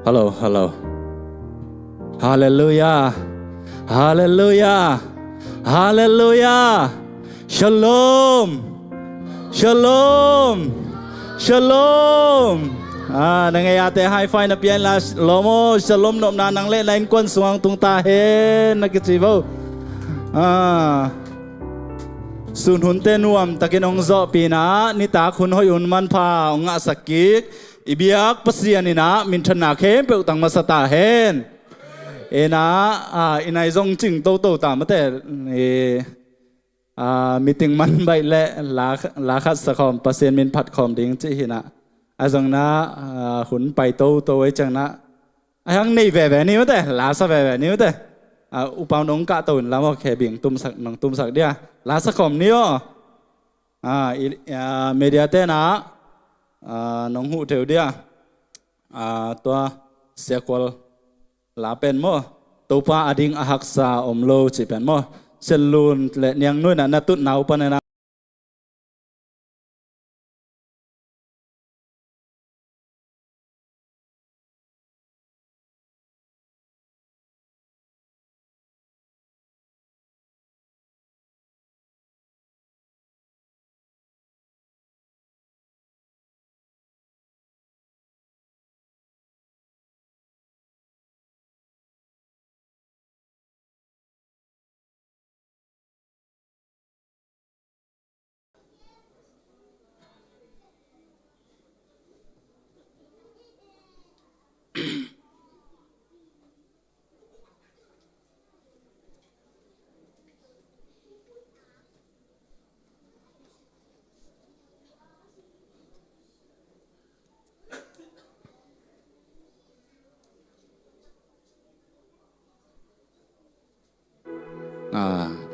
ฮัลโหลฮัลโหลฮาเลลูยาฮาเลลูยาฮาเลลูยาชโลมชโลมชโลมnangai ate high five na pian la lomo shalom nom na nang le lain kwan suang tung ta hen na kichivo sun hun te nuam takin ong zo pina ni ta khun hoi un man pha nga sakik ibiak pasian ina min thana khem pe utang masata hen ena inai zong ching to to ta mate meeting man bai le la khat sakhom pasien min phat khom ding chi hina azong na hun pai toไว้จังนะahang nei ve ni mate la sa ve ni mate upam nong ka to la mo khe bing tum sak nong tum sak dia la sa khom ni o media te na nong hu theu dia tua sequel la pen mo to pa ading ahak sa omlo chi pen mo selun le nyang noi na tut nau pa na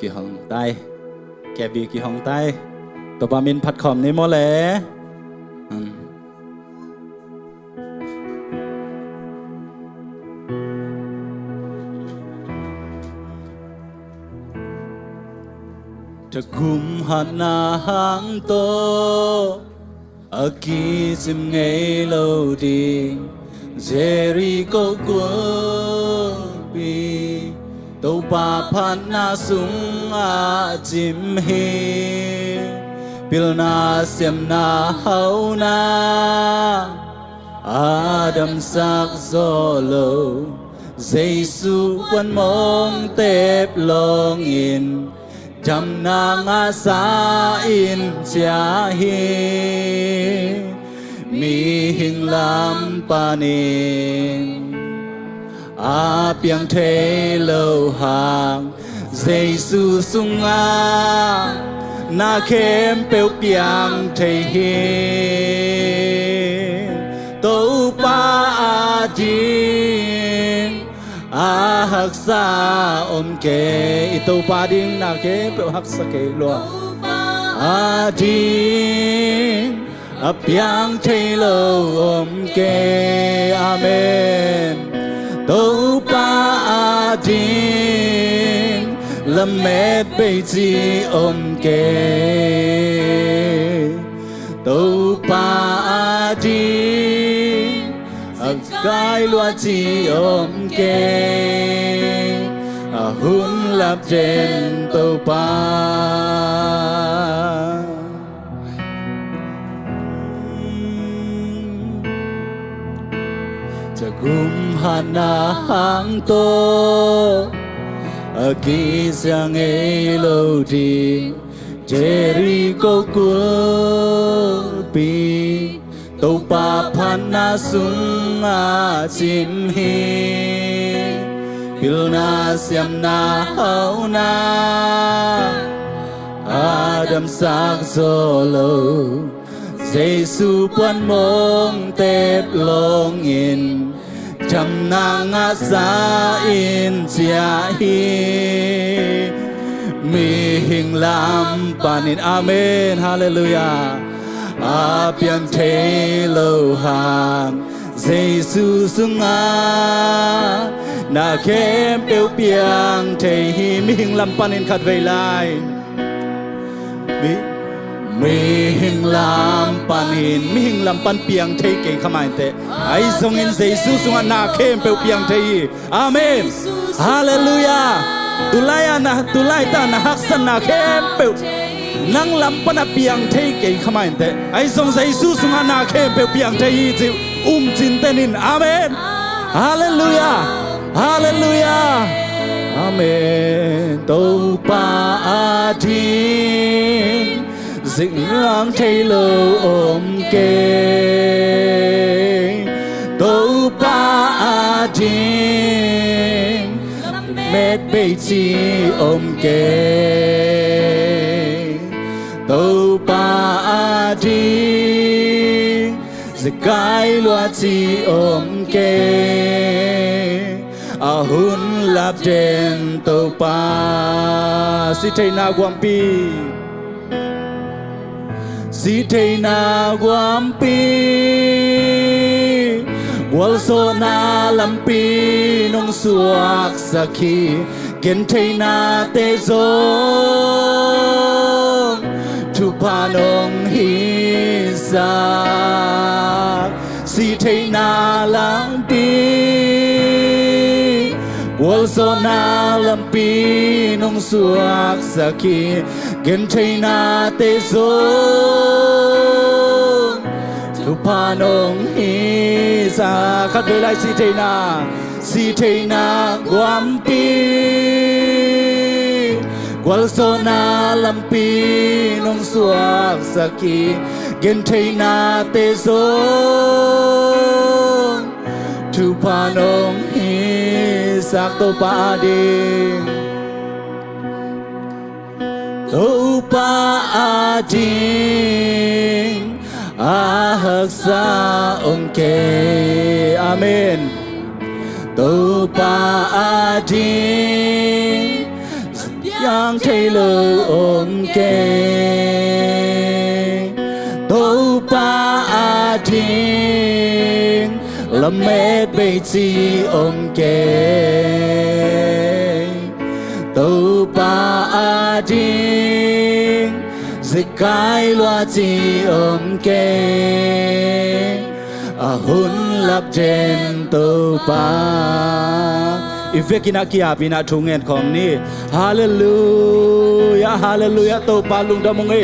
kỳ hồng tay kẻ vì kỳ hồng tay tụi bà mình phật khom ní mô lẽจะคุมหันนาหางโตกีจิมไงโลดีเจริโกกัวปีตัวป่าพันนาสุงอาจิมเฮปิลนาเสียมนาเฮานาอาดัมสักโซโลเจสุวันมองเตบลองอินจำนางอาสาอินเจียฮีมีหิงลำปานินเปียงเทโลหางเจสุสุงอานาเข้มเปียวเปียงเทเฮตัวปาจีหักษาอมเกอิโตปาดิงนาเกเปียวหักษาเกลัวดิงเปียงเทโลอมเกอาเมนตัวปาดิงละเม็ดเปจีอมเกตัวปาดิงกายลัวจีอมเกหุ่นลับเจนตัวปาจะกุมหันนาหางโตกีเสียงเอโลดีเจริโกกัวปีตัวป่าพันนาสุงอาจิมเฮปิลนาเสียมนาเฮานาอาดัมสักโซโลเจสุปวนมงเตบลงอินจำนางอาสาอินเจียฮีมีหิงลำปานินอาเมนฮาเลลูยาเปียงเทโลหางเจสุสุงานาเข้มเปียวเปียงเทฮีมีหิงลำปานินขัดเวลาย mi hing lam pan hin mi hing lam pan piang thei ke khamai te ai zong in Jesus sunga na khem pe piang thei amen hallelujah tulaya na tulai ta na haksan na khem pe nang lam pan piang thei ke khamai te ai zong Jesus sunga na khem pe piang thei ji chin tenin amen hallelujah hallelujah amen tâu pa thiên dịnh ráng thấy lâu ôm kê tâu pa thiên mệt bê chi ôm kê tâu pa thiên dịch cái loa chi ôm kê hun lap den tâu pa si thầy na guam pi si thầy na guam pi wal so na lam pi nong suak sakhi ken thầy na te zong thu pa nong hi sa si thầy na lam pi wal so na lam pi nong suak sakhi gen thei na te zong thu pa nong hi sa khát về lại si thei na guam pi wal so na lam pi nong suak sakhi gen thei na te zong thu pa nong hi sak to pa ding to pa ding hak sa ong ke amen to pa ding yang thei lo ong ke to pa ding lâm mét bê chi ôm kê tâu pa ding dịch cái loa chi ôm kê hun lap jen tâu pa Ifekina kia pina thungen khom ni hallelujah hallelujah tâu pa lung da mong e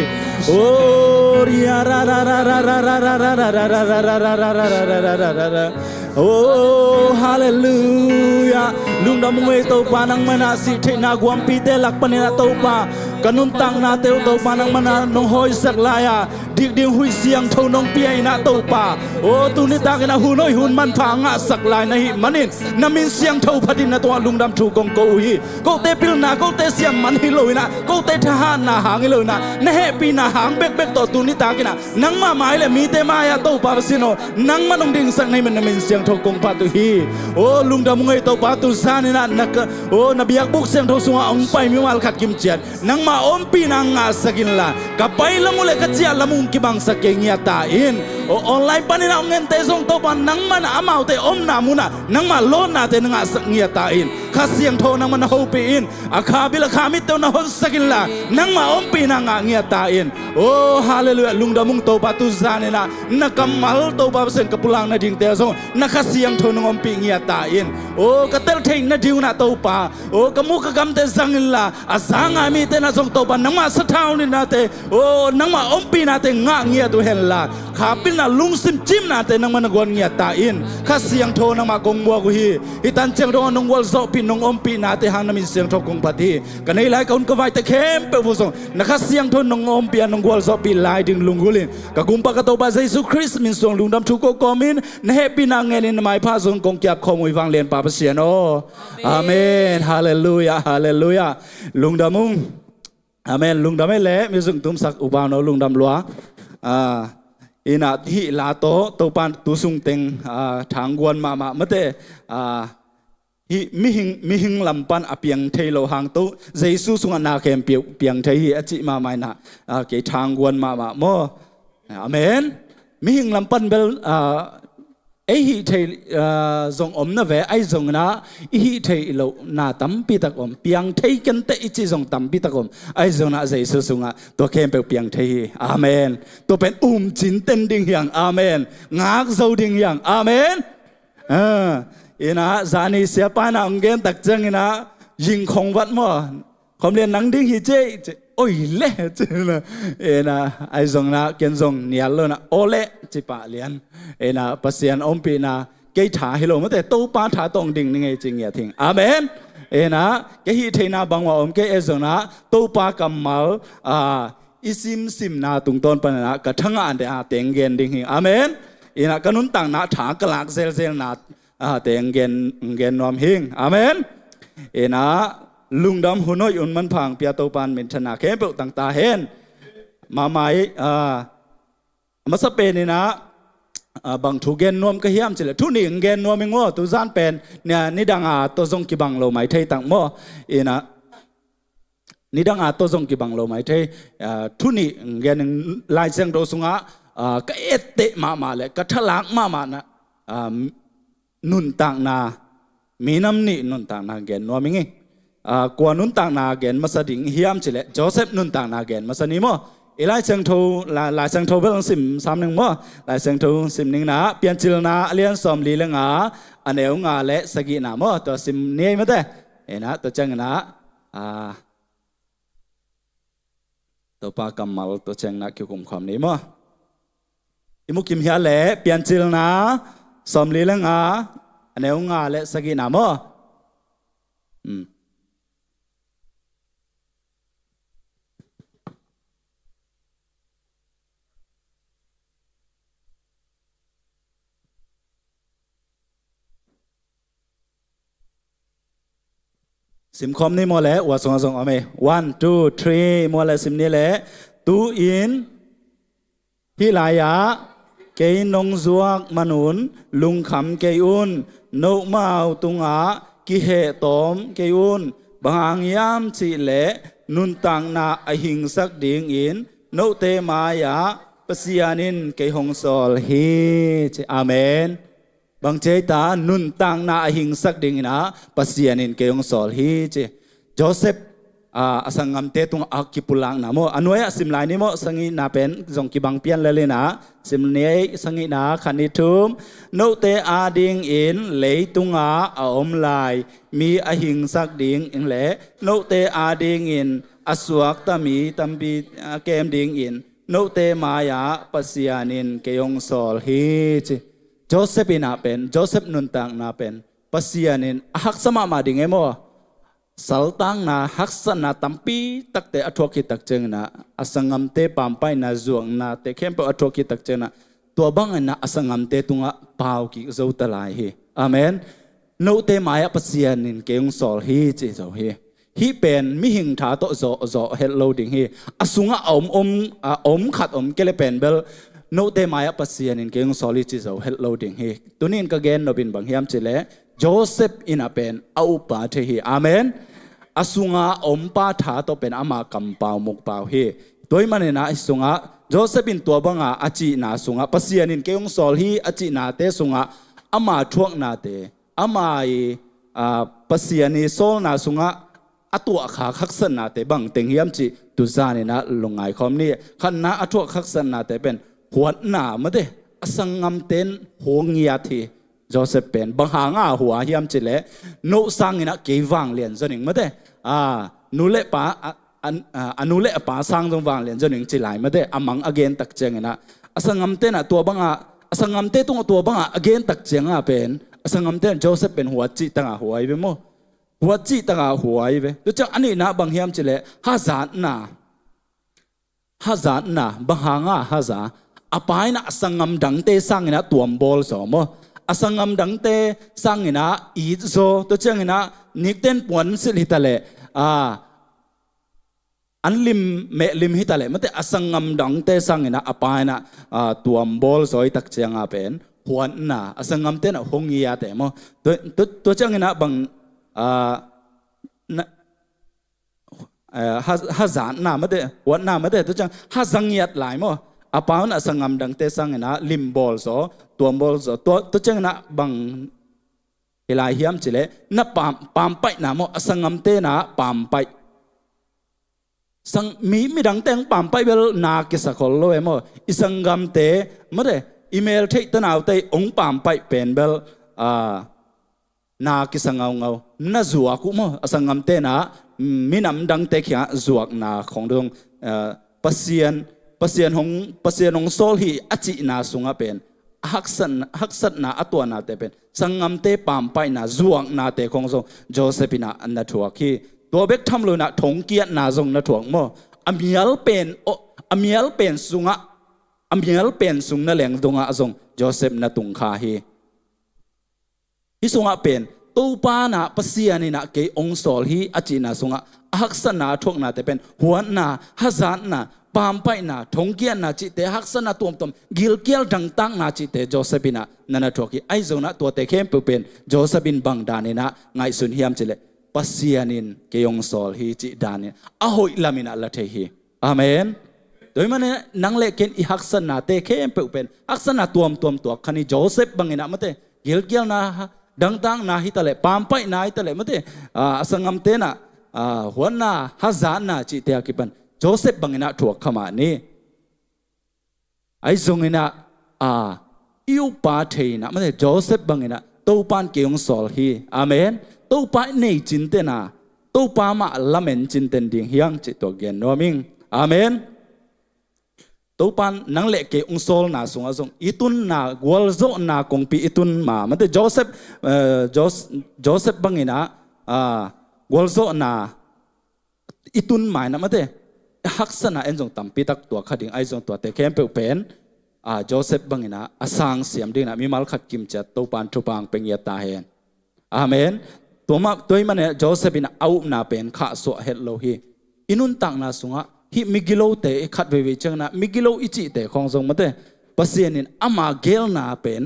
oh ria ra ra ra ra ra ra ra ra ra ra ra ra ra ra oh hallelujah lung da mong e tâu pa nang mana si the na guam pi te lak panina tâu pa kanun tang na teu tâu pa nang mana nong hoi sak laya dik ding hui siang thâu nong pi ai na tâu pa oh tu ni ta na hu noi hun man pha nga sak lai na hi manin namin siang thâu phadin na to lung dam thu kong ko hi ko te pil na ko te siam man hi loina ko te tha na hang hi loina na he pi na hang bek bek to tu ni ta kina nang ma mai le mi te ma ya tâu pa sino nang ma nong ding sak nai man namin siang thâu kong pa tu hi oh lung dam ngai tâu pa tu sa ni na nak oh na biak buk siang thâu sunga ong pai mi wal khat kim chiat nang ma om pi na nga sakin la ka pai lam ule ka chia lamung ki bang sakeng ya ta in o online panin ang ngente song to pan nang man amau te om na muna nang ma lo na te nga sak ngia ta in kha siang tho nang man ho pi in akha bil kha mi te na hon sakin la nang ma om pi na nga ngia ta in oh hallelujah lung da mung to pa tu zane na na kamal to pa sen ka pulang na ding te song na kha siang tho nang om pi ngia ta in oh ka tel theng na diu na to pa oh ka mu ka gam te zangin la asanga mi te na song to pa nang ma sa thau ni na te oh nang ma om pi na te nga ngia tu hen la kha pil na lung sim chim na te nang man gon ngia ta in kha siang tho nang ma kong mo ku hi itan cheng ro nong wal zo pi nong om pi na te hang na min siang tho kong pati ka nei lai kaun ka vai te khem pe vu song na kha siang tho nong om pi nong wal zo pi lai ding lung gulin ka gum pa ka to ba Jesus Christ min song lung dam thu ko komin na happy na ngen in mai pha song kong kyap khom wi wang len pa pa sian o amen hallelujah hallelujah lung damung amen lung dam le mi sung tum sak u ba no lung dam lua ina hi la to pan tu sung teng thang guan ma mate hi mi hing lam pan apiang thei lo hang to jesu sunga na kem piang thei hi achi ma mai na ke thang guan ma mo amen mi hing lam pan bel ấy hi thầy dùng na về ai dùng na hi thầy lâu na tắm pi tắc piang thầy cần tệ chỉ dùng tắm pi tắc ai dùng na dây sưu sung tôi khen bèo piang thầy amen tôi bên chín tên đinh hiang amen ngác dâu đinh hiang amen ina zani siapa na ungen tak jang ina ying khong wat mo Khawmlian nang ding hi che oi le chela ena ai zong na ken zong nial lo na ole chi pa lian ena pasian ompi na ke tha hilo mate to pa tha tong ding ni nge ching ya thing amen ena ke hi theina bangwa om ke e zong na to pa kamal isim sim na tung ton pa na ka thanga an de a teng gen ding hi amen ena kanun tang na tha kalak zel zel na teng gen nom hing amen ena lung dam hunoi un man phang pia to pan min thana ke pe tang ta hen ma mai ma sa pe ni na bang thu gen nom ka hiam chile thu ni gen nom ngo tu zan pen nya ni danga to zong ki bang lo mai thei tang mo ina ni danga to zong ki bang lo mai thei thu ni gen lai chang do sunga ka ette ma le ka thalak ma na nun tang na minam ni nun tang na gen nom ngi kwa nun tang na gen masading hiam chile Joseph nun tang na gen masani mo ilai chang tho la chang tho bel sim sam ning mo la chang tho sim ning na pian chil na alian som li la nga aneu nga le sagi na mo to sim nei ma te ena to chang na to pa kamal to chang na kyu kum khom ni mo imu kim hia le pian chil na som li la nga aneu nga le sagi na mo sim khom ni mo le wa song song ame 1 2 3 mo le sim ni le tu in hi la ya ke nong zuak manun lung kham ke un no mau tunga ki he tom ke un bang yam chi le nun tang na a hing sak ding in no te ma ya pasianin ke hong sol hi amen bang chế ta nun tang na hing sak ding na pasianin ke yong sol hi che Joseph asangam te tung akipulang na mo anoi asim lai ni mo sangi na pen jong ki bang pian le na sim nei sangi na khanitum no te ading in leitunga om lai mi a hing sak ding in le no te ading in asuak tami tambi kem ding in no te maya pasianin ke yong sol hi che Joseph ina pen Joseph nun tang na pen pasianin hak sama ma ding emo saltang na haksan na tampi takte athoki tak cheng na asangam te pampai na zuang na te kempo athoki tak cheng na to bang na asangam te tunga pau ki zo talai hi amen no te maya pasianin keung sol hi chi zo hi pen mi hing tha to zo hello ding hi asunga om khat kele pen bel no te maya pasianin keung soli chi zo hello ding hi tunin ka gen no bin bang hiam chile Joseph in a pen au pa the hi amen asunga ompa tha to pen ama kampau muk pau hi toy manena isunga Joseph in to banga achi na sunga pasianin keung sol hi achi na te sunga ama thuak na te ama pasiani sol na sunga atua kha khaksan na te bang teng hiam chi tu zani na lungai khom ni khan na atua khaksan na te pen huat na ma de asangam ten hongia thi Joseph pen bang hanga hua hiam chile no sang ina ke wang lian zoning ma de nu le pa anu le pa sang jong wang lian zoning chi lai ma de amang again tak cheng ina asangam te na to banga asangam te tung to banga again tak cheng a pen asangam te Joseph pen hua chi tanga huai be mo hua chi tanga huai be to chang ani na bang hiam chile hazan na bang hanga haza apai na asangam dang te sang ina tuam bol so mo asangam dang te sang ina I zo to chang ina nikten pon sil hitale anlim me lim hitale mate asangam dang te sang ina apai na tuam bol zoi tak chang a pen huan na asangam te na hongia te mo to chang ina bang hazan na mate huan na mate to chang hazangiat lai mo อาปาวน่ะสังงามดังเตสังนะลิมบอลโซตัวบอลโซตัวจังนะบังเฮลาเฮียมจิเลนะปามไปนะโมสังงามเตนะปามไปสังมีดังเตงปามไปเบลนากิสกอลโลเอโมอิสังงามเตมะเดอีเมลเทตนาวเตองปามไปเป็นเบลนากิสังเอาน่าจัวกุโมสังงามเตนะมีน้ำดังเตขียจวกนาของตรงปัสเซียนของโซลฮีอจินาสุงเป็นฮักษัตนาอตัวนาเตเป็นสังงามเตปามไปนาจวกนาเตของทรงโจเซปินาอันนัทวกีตัวเบกทำเลยนะถงเกียรนาทรงนัทวกโมอเมียลเป็นสุงะอเมียลเป็นสุงนั่นแหล่งตรงอาทรงโจเซปนาตุงคาฮีฮิสุงะเป็นตูปานาปัสยานินะเกองโซลฮีอจินาสุงะฮักษณาทวกนาแต่เป็นหัวนาฮัจานนาปามไปนาทงเกียนนาจิตเตฮักษณาตัวมกิลเกียลดังตั้งนาจิตเตโจเซปินะนันทวกีไอโซนะตัวเตเข้มเป็นโจเซปินบังดานินะไงสุนเฮียมจิเลปัสยานินเกองโซลฮีจิดานิอะหอยลามินะละเทฮีอาเมนโดยมันนังเล็กเกนอิฮักษณาเตเข้มเป็นฮักษณาตัวคันนี้โจเซปบังเงินะมันเตกิลเกียลนาดังตั้งนาฮิตะเลปามไปนาฮิตะเลมันเตสังงามเตนะหัวนาฮัจานนาจิตเตอากิปันโจเซปบังเงินะถูกขมานี้ไอซงเงินะอิวปาเทนะมันเตโจเซปบังเงินะตัวปานเกี่ยงสอลฮีอาเมนตัวปานในจินเตนะตัวปามาละเมนจินเตนดิ่งเฮียงจิตตัวเกนโนมิงอาเมนตัวปานนังเล็กเกี่ยงสอลนาสงอาสงอิตุนนากวลโซนากงปีอิตุนมามันเตโจเซปบังเงินะกวลโซนาอิตุนหมายนะมันเตฮักษณะเอ็นจงตั้มปีตักตัวขัดดิ่งไอจงตัวเตเข้มเป็นโจเซปบังเงินะสังเสียมดิ่งนะมีมัลขัดกิมจัดตัวปานทุบังเป็นยาตาเฮนอาเมนตัวมันเนี่ยโจเซปินะเอาหน้าเป็นข้าสวะเฮดโลฮีอินุนตังนาสุงะฮิมิกิโลเตขัดเววิจังนะมิกิโลอิจิเตของทรงมันเตปัสเซียนินอามาเกลนาเป็น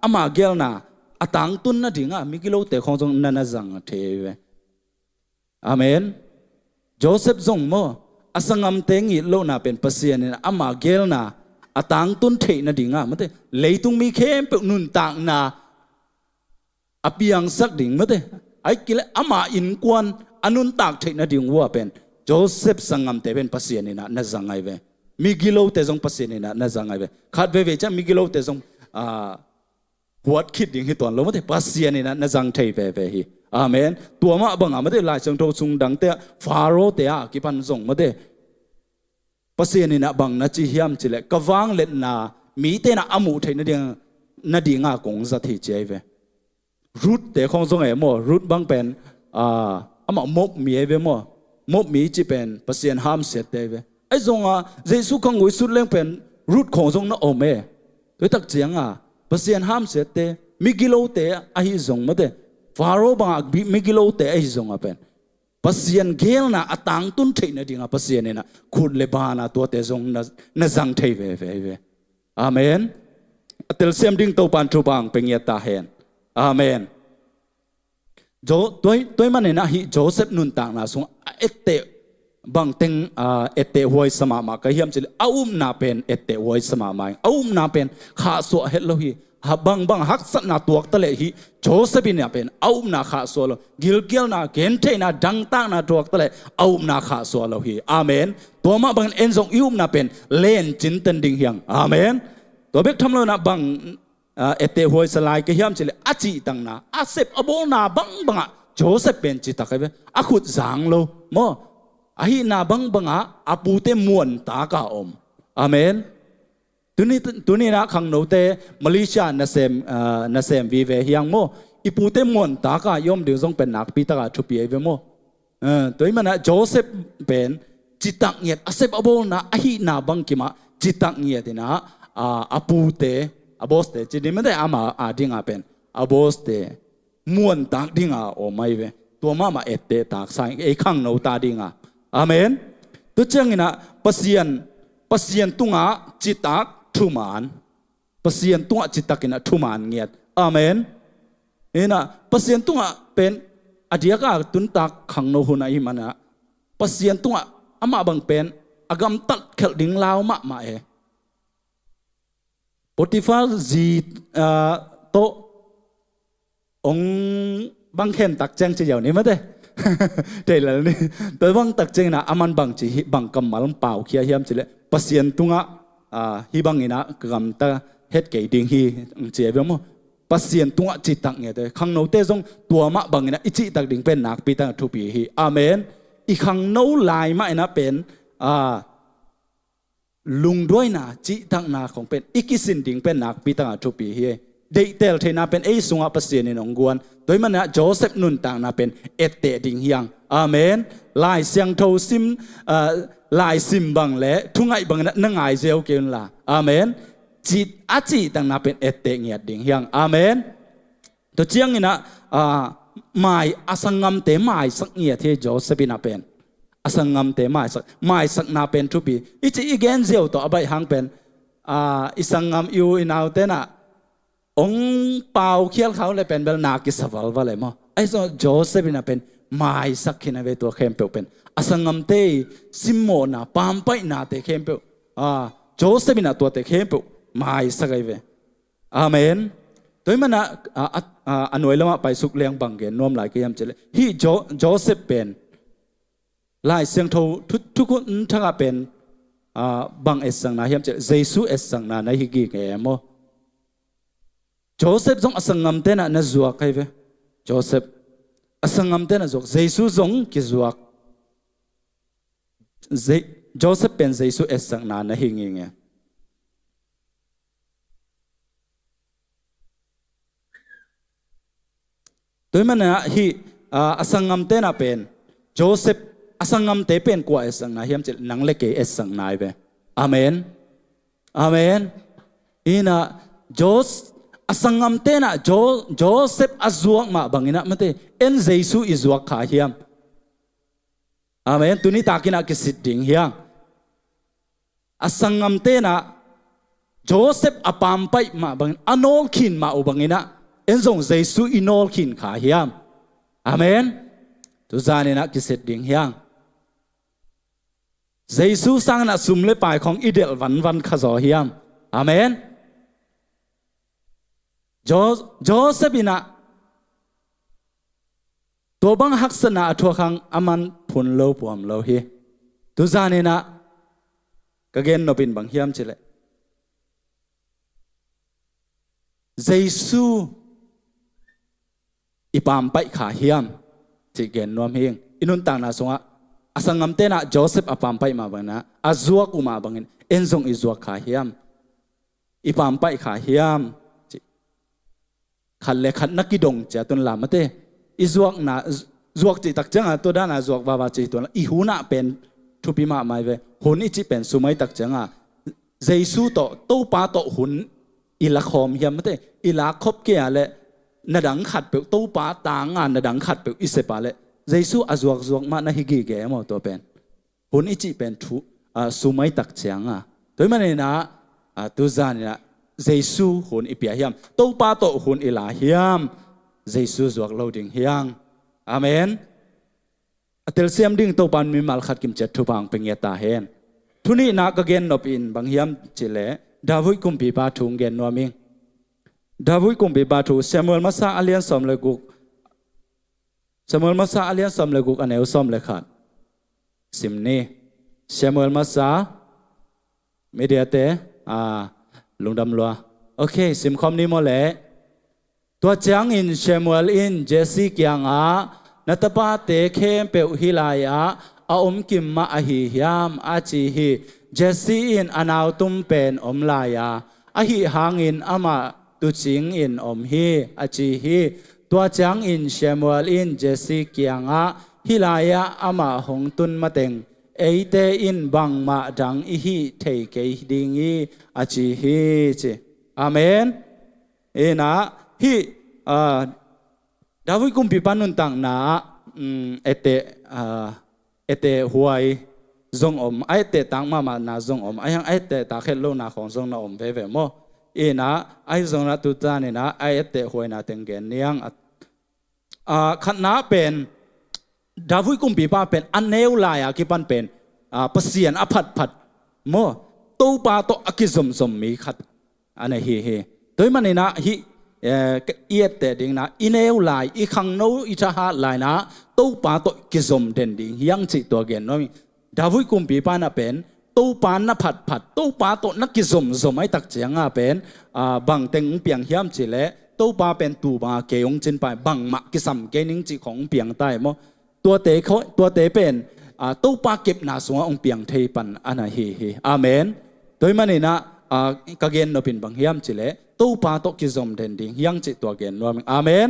อามาเกลนาอตังตุนนะดิ่งะมิกิโลเตของทรงนันจังเทเวอาเมนโจเซปทรงโมอสังงามเตงิโลนาเป็นปัสเซียนินอามาเกลนาอตังตุนเทนะดิ่งะมันเตเลยตุงมีเข้มเป็นนุนตังนาอภิยังสักดิ่งมั้ยเตไอ้กิเลอามาอินกวนอนุนตักเทนะดิ่งวัวเป็นโจเซปสังงามเตเป็นปัสยานินะนั่นจังไงเวมิกิโลเตจงปัสยานินะนั่นจังไงเวขัดเวจ้ามิกิโลเตจงหัวคิดดิ่งให้ตัวเราไม่ได้ปัสยานินะนั่นจังเทเวฮีอาเมนตัวมาบังไม่ได้ลายจังโตซุงดังเตฟาโรเตะกิปันจงไม่ได้ปัสยานินะบังนัจิฮิมจิเลกวางเล็ดนามีเตนะอามูเทนะดิ่งนั่นดิ่งกงสัตย์เจเวรูทแต่ของทรงเอ๋โมรูทบางเป็นมามบมีเวโมมบมีจีเป็นปัสยานห้ามเสียเตเวไอ้ทรงเยซูของวิสุทธิ์เลี้ยงเป็นรูทของทรงน่ะโอเมโดยตักเจียงปัสยานห้ามเสียเตมิกิโลเตไอ้ทรงมาเตฟาโรบางมิกิโลเตไอ้ทรงเป็นปัสยานเกลน่ะอัตังตุนเทนะดิ่งปัสยานน่ะขุดเลบานะตัวเตทรงน่ะจังเทเวอาเมนเตลเซียมดิ่งตัวปันทุบังเป็นยาตาเฮนอาเมนตัวมันเนี่ยนะฮิโจเซฟนุนต่างนะสงเอเตบางเต็งเอเตหวยสมามาก็เฮียมจิลเอานาเป็นเอเตหวยสมามาเอานาเป็นข้าสวะเฮดโลฮีบางฮักษณะตัวตะเลฮิโจเซฟเนี่ยเป็นเอานาข้าสวะโลกิลนาเกนเทนาดังตั้งนาตัวตะเลเอานาข้าสวะโลฮีอาเมนตัวมาบางเอ็นซงอิวนาเป็นเล่นจินตันดิ่งเฮียงอาเมนตัวเบกทำเลยนะบางเอเตหวยสลายก็เฮียมจิเลอาจิตังนาอาเซปอโบนาบังโจเซปเป็นจิตตะเกเวอาขุดจางโลโมอาหินาบังอาปูเตมวนตากาอมอาเมนตัวนี้นะขังโนเตมาเลเซียนาเซมวีเวเฮียงโมอีปูเตมวนตากายอมเดือดทรงเป็นนักปีตากาทุบเยเวโมตัวนี้มันนะโจเซปเป็นจิตตังเงียดอาเซปอโบนาอาหินาบังกิมาจิตตังเงียดนะอาปูเตอาบอสเตจิตนี้ไม่ได้อามาดิ่งเป็นอาบอสเตมวนตากดิ่งโอไม่เวตัวมาเอเตตากสายไอ้ข้างโนตาดิ่งอาเมนตัวเจ้างี้นะปัสยานตุงจิตตักทุมานปัสยานตุงจิตตักนะทุมานเงียดอาเมนนี่นะปัสยานตุงเป็นอดียกาตุนตักข้างโนหุนัยมันนะปัสยานตุงอามาบังเป็นอากำตัดเขลดิ่งลาวมาเอ ปฏิฟาจีโตองบังเข็นตักแจงจะอย่างนี้มั้ยเด้เดี๋ยวแล้วนี่แต่บังตักแจงนะอามันบังจีบังกำมัลเป่าเขียเฮียมจิเลปัสยันตุงะฮิบังอินะกำตาเฮ็ดเกยดิงฮีเจียบมั้งปัสยันตุงะจิตตักเนี่ยเด้ขังโนเตจงตัวมะบังอินะอิจิตักดิงเป็นนักปีตังทุปีฮีอาเมนอีขังโนลายมะอินะเป็นลุงด้วยนะจิตักนาของเป็นอีกิสินดิงเป็นนักปีตังทุปีฮีเดเตลเทนาเป็นไอสุงะปัสยันในองกวนโดยมันนะโจเซฟนุนต่างนาเป็นเอเตดิงเฮียงอาเมนลายเสียงโทซิมลายซิมบังเละทุ่งไอบังนะนั่งไอเซลเกินละอาเมนจิตอาจิต่างนาเป็นเอเตเงียดดิงเฮียงอาเมนตัวเจียงนี่นะหมายอสังกัมเตหมายสักเงียที่โจเซฟินาเป็นอสังกัมเตหมายสักนาเป็นทุบีอิจิอีเกนเซลตัวอบัยหังเป็นอิสังกัมอยู่อินเอาเตนะองเป่าเขี้ยวเขาเลยเป็นเบลนากิสวาลว่าเลยมั้งไอ้ส่วนโจเซฟินาเป็นหมายสักขินาเวตัวเข้มเปลเป็นอสังกัมเตซิมโมนาปามไปนาเตเข้มเปลโจเซฟินาตัวเตเข้มเปลหมายสักไอเวอาเมนโดยมันนะอันหน่วยละมาไปสุกเลี้ยงบังเกนนวมหลายกิยามเจเลยฮีโจเซฟเป็นลายเสียงโททุกคนทั้งเป็นบังเอสังนาเฮียมเจเยซูเอสังนาในฮิกิเกมโจเซฟจงอสังกัมเตนะนจวกไอเวโจเซฟอสังกัมเตนะจวกเยซูจงกิจวกโจเซฟเป็นเยซูเอสังนาในฮิกิเงโดยมันนะฮีอสังกัมเตนะเป็นโจเซฟอสังกัมเตเป็นกว่าเอสังนาเฮียมเจนังเล็กเอสังนาเวอาเมนอาเมนอีน่ะโจอสังกัมเตนะโจเซฟอจวกมาบังอินะมันเตเอ็นเยซูอิจวกขาเฮียมอาเมนตุนี้ตากินักสิทธิ์เฮียงอสังกัมเตนะโจเซฟอปามไปมาบังอโนลขินมาอุบังอินะเอ็นส่งเยซูอินอลขินขาเฮียมอาเมนทุจานี่นะกิเสดิงเฮียงเยซูสร้างนะสุมเลปายของอิเดลวันขจอเฮียมอาเมนโจเซฟินะตัวบังฮักษณะทัวขังอามันพุนโลปวมโลเฮทุจานี่นะกะเกนนบินบังเฮียมเจเลเยซูอีปามไปขาเฮียมจิเกนนวมเฮงอินุนต่างนาสงะอสังกัมเตนะโจเซฟอปามไปมาบังนะอาจวกอุมาบังเงินเอ็นซงอิจวกขาเฮียมอีปามไปขาเฮียมขัดเล็กขัดนักกิดงเจ้าตุนลามะเตอิจวกนาจวกจิตักจังอ่ะตัวด้านอาจวกบาบาจิตัวละอีหูน่ะเป็นทุบิมาไม่เวหุ่นอิจิเป็นสุมัยตักจังอ่ะเยซูโตตู้ปาโตหุ่นอิละคอมเฮียมะเตอิละคบเกียเลนาดังขัดเปลตู้ปาตางานนาดังขัดเปลอิเสปาเลเยซูอาจวกมานะฮิกิเกมอตัวเป็นหุ่นอิจิเป็นทุสุมัยตักจังอ่ะโดยมันเนี่ยนะตัวจานเนี่ยเยซูหุ่นอิเปียเฮียมตู้ปาโตหุ่นอิลาเฮียมเยซูจวกโลดิงเฮียงอาเมนอัตเลเซียมดิ่งตู้ปานมีมัลขัดกิมเจ็ดทุบังเป็นเงตาเฮนทุนี้นักเกนนบอินบางเฮียมเจเลดาวิดกุมปีปาทุงเกนนัวมิงดาวิดกุมปีปาทุเซมูเอลมาซาอาเลียนสอมเลกุกเซมูเอลมาซาอาเลียนสอมเลกุกอันเอลสอมเลขัดสิมนีเซมูเอลมาซาเมเดียเตลุงดำลัวโอเคสิมคอมนี้หมดเลยตัวจางอินเชมูเอลอินเจสซี่กียงนัตปาเตเคมเปวฮิลายาอาอมกิมมาอหิยามอาจีฮีเจสซี่อินอนาวตุมเป็นอมลายาอหิหางอินอามาตุจิงอินอมฮีอาจีฮีตัวจางอินเชมูเอลอินเจสซี่กียงฮิลายาอามาหงตุนมาเต็งเอเตอินบังมาดังอิฮิเทเกดิงอีอาจีฮีเจอาเมนเอนะฮิดาวิดกุมปีปานุนตังนาเอเตหวยจงอมไอเตตังมานาจงอมไอยังไอเตตาเขลโลนาของจงนาอมเวโมเอนะไอจงนาตุตานี่นะไอเตหวยนาเต็งเกนยังขันนาเป็นดาวิดกุมปีปาเป็นอันเนวลายกิปันเป็นปเสียนอภัดโมตู้ปาโตอกิสมมีขัด อันนี้เฮโดยมันนี่นะฮิเอียดแต่ดิ่งนะอินเอลไลอีขังโนอิจหาไลนะตู้ปาโตกิจมเด่นดิ่งยังจิตตัวเกนน้อยดาวิกุมปีปานะเป็นตู้ปานนับผัดตู้ปาโตนักกิจมไอตักเจียงเป็นบางเต็งเปียงเฮียมจิเลตู้ปาเป็นตูบาเกยงจินไปบางมักกิสัมเกนิงจิของเปียงใต้มตัวเตเป็นตู้ปาเก็บนาสวงองเปียงเทปันอันนั้นเฮอาเมนโดยมันนี่นะกะเกนโนเป็นบางเฮียมจิเลตู้ปาโตกิจมเด่นดิ่งยังจิตตัวเกนว่าอาเมน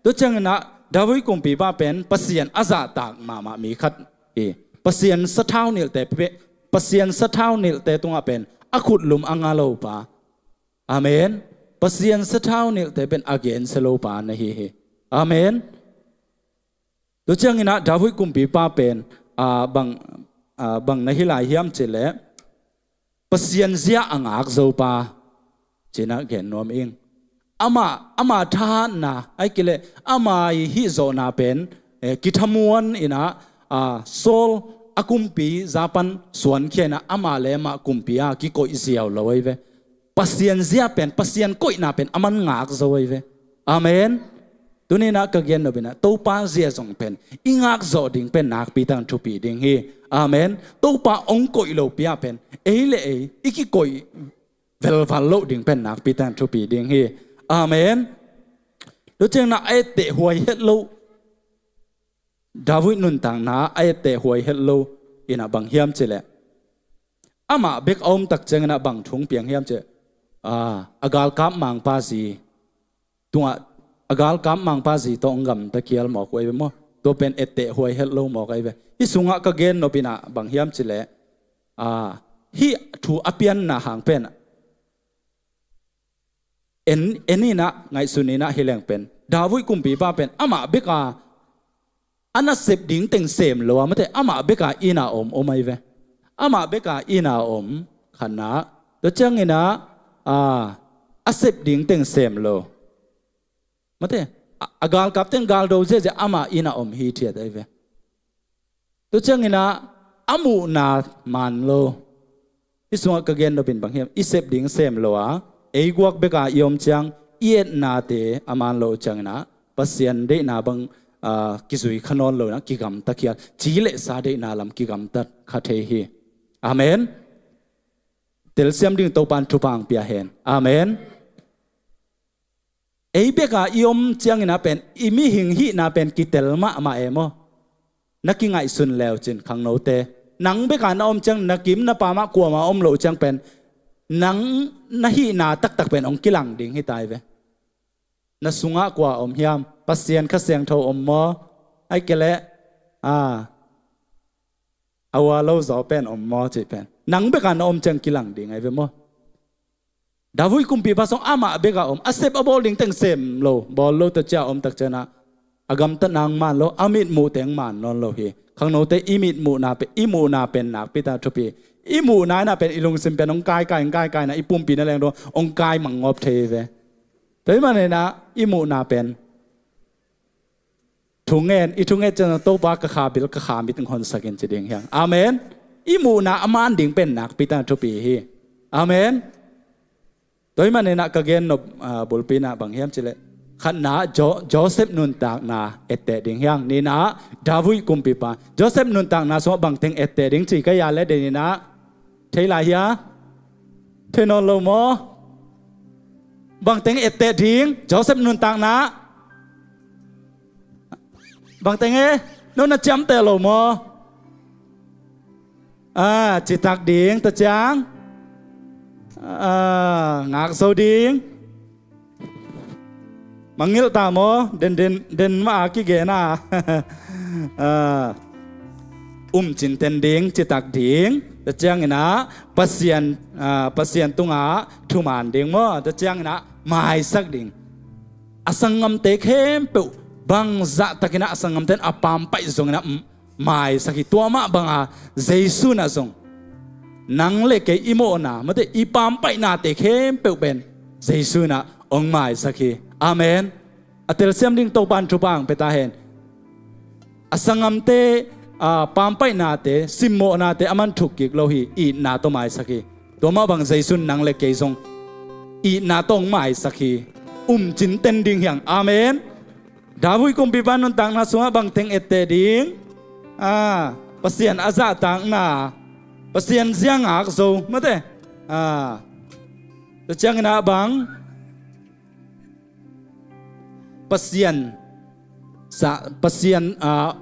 ตัวจังนะดาวิกุมปีปาเป็นปัสยันอาซาตากมามีคัดปัสยันสะเท้าเนี่ยแต่ปัสยันสะเท้าเนี่ยแต่ตรงเป็นอขุดลุมอังอาโลปาอาเมนปัสยันสะเท้าเนี่ยแต่เป็นอเกนสโลปานะเฮอาเมนตัวจังนะดาวิกุมปีปาเป็นบางในฮิลายเฮียมจิเลปัสยันเสียอังอักโซปาจีน่าเกนนอมเองอามาทานนะไอ้กิเลอามาฮิโซนาเป็นกิทมวนอินะโซลอากุมปีจาปันส่วนเขียนอามาเลมากุมปีอากิโกอิเซียวเลยเวปัสยันเสียเป็นปัสยันโกยนาเป็นอามันงักโซเวอาเมนตัวนี้นะก็เกนนบินะตู้ปาเสียส่งเป็นอิงักโซดิ่งเป็นนักปีตังทุปีดิ่งฮีอาเมนตู้ปาองโกยโลปีอาเป็นเล่อีกิโกยเวลฟันโลดิ่งเป็นนักปีตังทุปีดิ่งฮีอาเมนแล้วจึงนะไอเตะหวยเฮลโลดาวิดนุนต่างนะไอเตะหวยเฮลโลอินะบังเฮียมเจเลอามาเบกอมตักจึงนะบังทุงเปียงเฮียมเจอากาลกับมังปาซีตัวอากาลกับมังปาซีตองกำตะเคียลหมอกไว้เมื่อตัวเป็นเอเตะหวยเฮลโลหมอกไว้เว้ฮิสุงะก็เกนโนปินะบังเฮียมเจเลฮิถูอเปียนนะหางเป็นเอ็นนี่นะไงสุนีนะเฮเลงเป็นดาวิกุมปีป้าเป็นอามาเบกาอันนั้นเสพดิ่งเต็งเสมลัวไม่ใช่อามาเบกาอีนาอมโอไม่เวอามาเบกาอีนาอมขนาดตัวเจ้าไงนะอาเสพดิ่งเต็งเสมลัวไม่ใช่อากาลกับเต็งกาลโดเจจะอามาอีนาอมฮีเทียดไอเวตัวเจ้าไงนะอามูนามันโลที่ส่วนกเกนเราเป็นบางเฮียมอีเสพดิ่งเสมลัวเอกวักเบกายอมจังเอียดนาเตอามันโลจังนะปัสยันเดนาบังกิสุยขนอนโลนะกิกำตะเคียจีเลสาเดนาลำกิกำตัดคาเทฮีอาเมนเตลเซียมดิ่งโตปันทุปังเปียเฮนอาเมนเอเบกายอมจังนะเป็นอิมิหิงฮีนาเป็นกิเตลมาเอโมนักกิงไอสุนแล้วจินขังโนเตนังเบกานอมจังนักกิมนาปามะกัวมาอมโลจังเป็นนังนาฮีนาตักเป็นองกิลังดิ่งให้ตายเวนาสุงะกว่าอมเฮียมปัสเซียนข้าเสียงโทอมมอไอเกละอาวาโลจอเป็นอมมอจีเป็นนังเบกันอมจังกิลังดิ่งไอเวมอดาวิกุมปีภาษาอามาเบกาอมอาเซบอบอลดิ่งเต็งเซมโลบอลโลตะเจ้าอมตักเจนะอากำตันนางมันโลอามิดมูเต็งมันนอนโลฮีข้างโนเตอิมิดมูนาเป็นอิมูนาเป็นนักพิตาทุปีอีหมูนายน่ะเป็นอีลุงซิมเป็นองกายนะอีปุ่มปีนั่นแหละดูองกายมังงอบเทเวแต่มาเนี่ยนะอีหมูนาเป็นถุงเงินอีถุงเงินจะโตบากระขาบิลกระขาบิถึงคนสักเงินจะเดียงเฮียงอาเมนอีหมูนาอามันดิ่งเป็นนักพิตาทุปีฮีอาเมนแต่มาเนี่ยนะกะเกนนบบุลปีนะบางเฮียมจิเลขันนะโจเซฟนุนตากนาเอเตดิ่งเฮียงนี่นะดาวิกุมปีปาโจเซฟนุนตากนาสวบางเทงเอเตดิ่งจีก็ยาเลเดนี่นะเทลายะเทนอนโลโมบางเต็งเอเตทิ้งโจเซฟนุนต่างนะบางเต็งนนจำเตโลโมจิตักดิ้งตะจางงักโซดิ้งมังเงลตาโมเดินมากิเกน่าจินเตนดิ้งจิตักดิ้งแต่เจ้าเงินะปัสยันตุงทุมานดิ้งมั้งแต่เจ้าเงินะไม่สักดิ้งอสังงมเตเข้มเปบังจะตะกินะอสังงมเตนอปามไปส่งนะไม่สักตัวมาบังเจสุนะส่งนังเล็กอิโมนะมันจะอีปามไปนาเตเข้มเปเป็นเจสุนะองไม่สักอาเมนอัตเลเซียมดิ้งโตปันทุบังเปตาเห็นอสังงมเตปามไปนาเตซิมโมนาเตอามันถูกกิกโลหีอีนาตัวไม่สักตัวมาบังใจสุนนังเล็กเกยซง อีนาตงไม่สักทีจินเต็นดิ่งอย่างอาเมนดาวุยกุมพิบานนต่างนาสวะบังเทงเอเตดิ่งปัสยานอาซาต่างนาปัสยานเสียงอักโซมาเตจะจังนาบังปัสยาน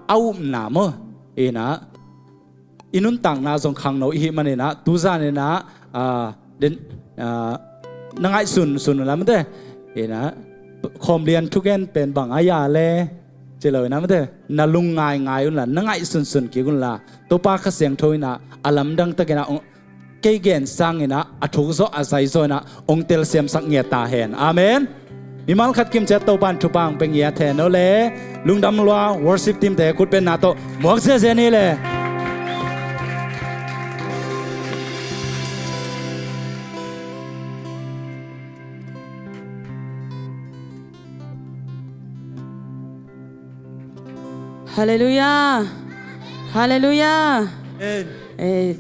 เอาหนามเอนะอินุนต่างนาสงขังโนอิมันเอนะตูซานเอนะเด่นนังไอสุนแล้วมันเด้เอนะคอมเรียนทุกแกนเป็นบางอายาเลยเจเลยนะมันเด้นาลุงง่ายอุ่นละนังไอสุนกี่กุนละตัวปากเสียงทอยนะอลัมดังตะกันนะเกย์เกนสังเอนะอัทุกโซอาศัยโซนะองเตลเซียมสักเงียตาเห็นอาเมนมีมัลขัดกิมเจตตัวปันทุปังเป็นเงียแทนโนเลลุงดำลัววอร์ชิปทีมแต่คุณเป็นนาโตหมวกเสียนี่เลย Hallelujah. Hallelujah.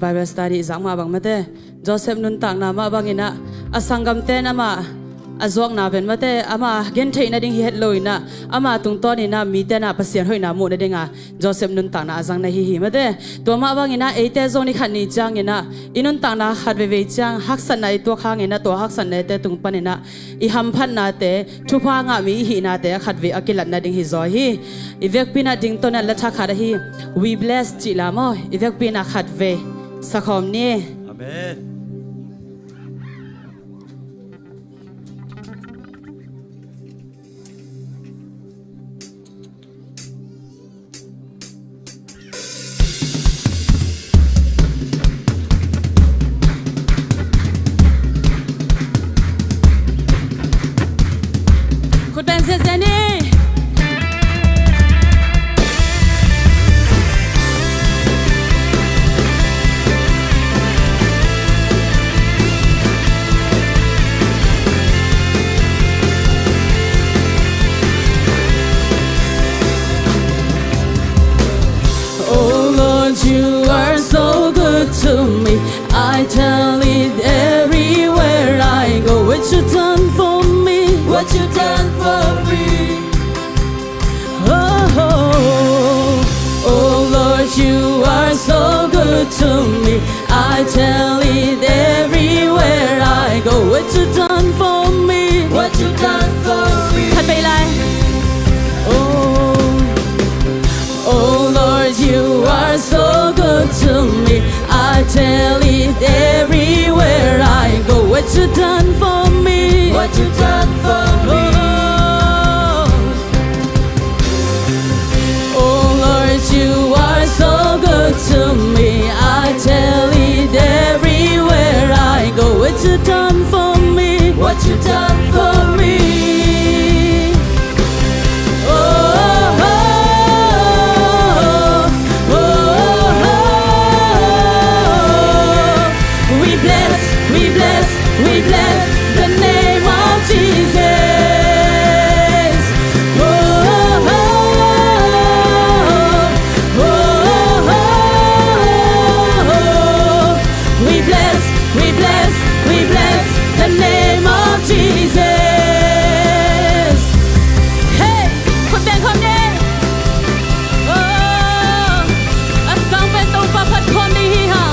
Bible study zangma bang mate Joseph nun tak na ma bangina asangam te na ma azok na ben mate ama gen thei na ding hi het loina ama tung to ni na mi te na pasien hoi na mu na dinga Joseph nun tak na azang na hi mate to ma bangina eite zong ni khan ni chang ina inun tak na khat ve ve chang haksan na to khang ina to haksan na te tung panina I ham phan na te thupa nga mi hi na te khat ve akilat na ding hi zo hi ivek pina ding to na la tha kha hi we bless chi la mo ivek pina khat ve sakhom ni amen You are so good to me. I tell it everywhere I go. What you done for me? What you done for me? Oh, oh, oh Lord, you are so good to me. I tell it everywhere I go. What you done for me? What you done for me? Oh Lord, you are so good to me. I tell it everywhere I go. What you done for me? What you done for me? Oh Lord, you are so good to me. I tell it everywhere I go. What you done for me? What you done for me? We bless the name of Jesus. Oh, oh, oh, oh, oh. We bless the name of Jesus. Hey,คนแบ่งคนนี้อาสังเป็นตัวประพัดคนดีฮะ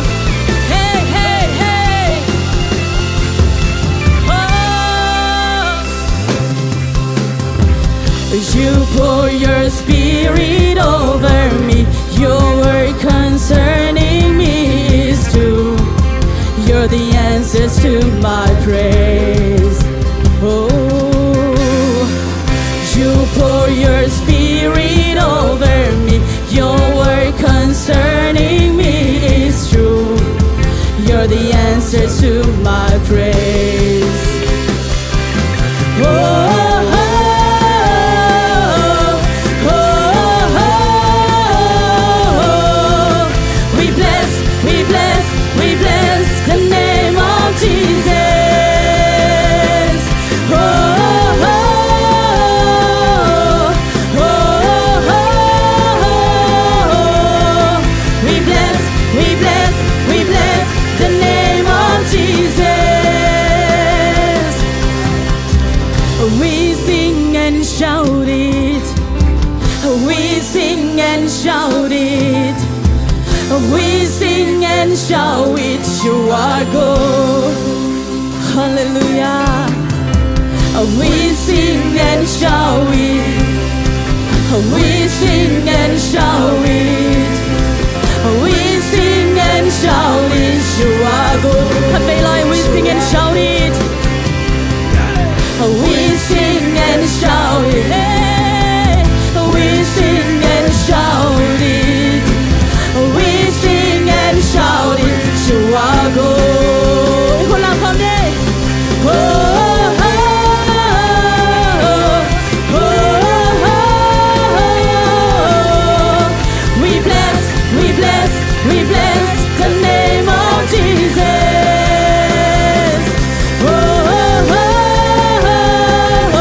Hey, hey, hey. You pour your spirit over me. Your word concerning me is true. You're the answers to my praise. Oh, you pour your spirit over me. Your word concerning me is true. You're the answers to my praise. Oh. We bless the name of Jesus. Oh, oh, oh, oh, oh. We bless the name of Jesus. are good. Hallelujah. We sing and shout it. We sing and shout it. We sing and shout it. You are good. Thật vậy lời we sing and shout it. We sing and shout it. We sing and shout it. We sing and shout it. You are good. Con làm không đi. Oh, oh, oh, oh, oh, oh. We bless the name of Jesus. Oh, oh, oh, oh,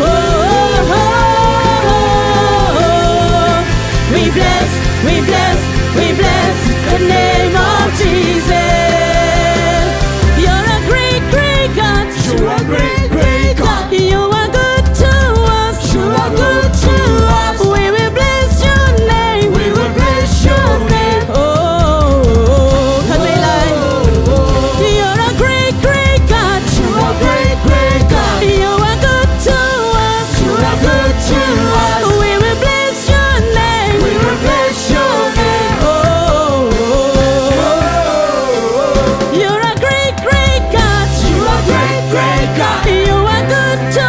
oh, oh. We bless the name of Jesus. You're a great, great God. You are great, great God. You are good to us. You are good to us. We will bless your name. We will bless your name. Oh, thật vậy lời. You're a great, great God. You are great, great God. You are good to us. You are good to us. We will bless your name. We will bless your name. Oh, you're a great, great God. You are great, great God. You are good to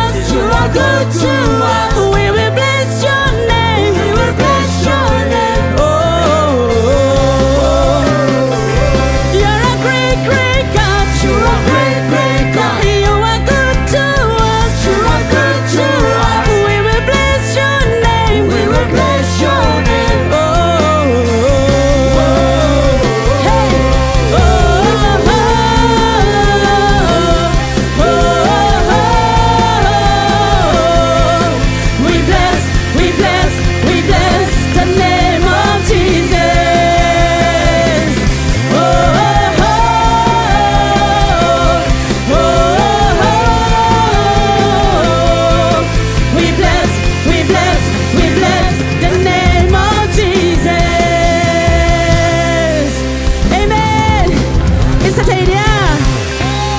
us. You are good to us. We will bless your name. We will bless your name. Oh, you're a great, great God. You are great, great God. You are good to us. You are good to us. We will bless your name. We will bless your name. Oh, hey, oh, oh, oh, we bless the name of Jesus. Oh, oh, oh, we bless the name of Jesus. Amen. It's a idea.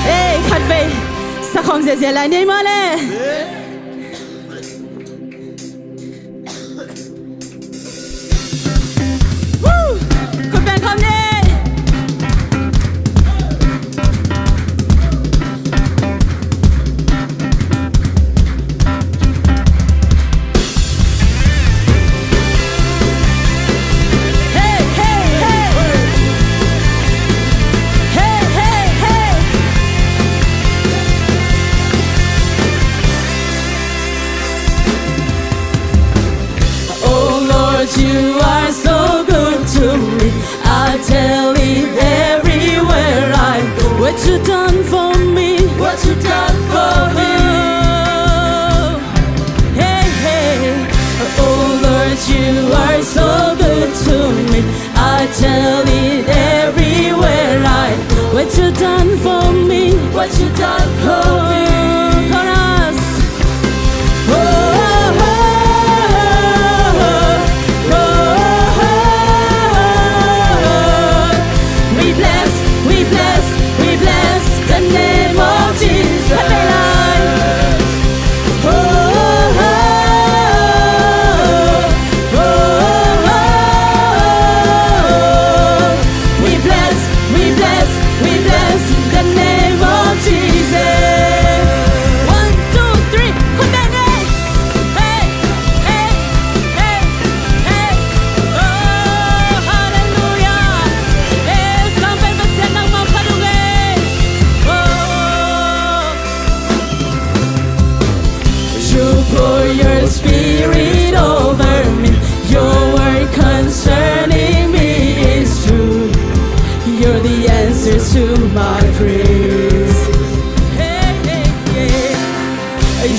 Hey, khát về. Sao không dễ dễ lại name lên? Woo!คุณแบงค์คำนี้ Hey, hey, hey. Hey, hey, hey. Oh Lord, you are so good to me. I tell it everywhere I go. What you done for me? What you done for me? Hey, hey. Oh Lord, you are so good to me. I tell it everywhere I go. What you done for me? What you done for me? Chorus. Oh, oh, oh, oh, oh. We bless the name of Jesus. Oh, oh, oh, oh, oh. We bless the name of Jesus. 1, 2, 3. Put that name. Hey, hey, hey, hey. Oh, hallelujah. Sampai bersenang mempadungai. Oh, you pour your spirit over me. Your word concerning me is true. You're the answers to my praise. Hey, hey, hey.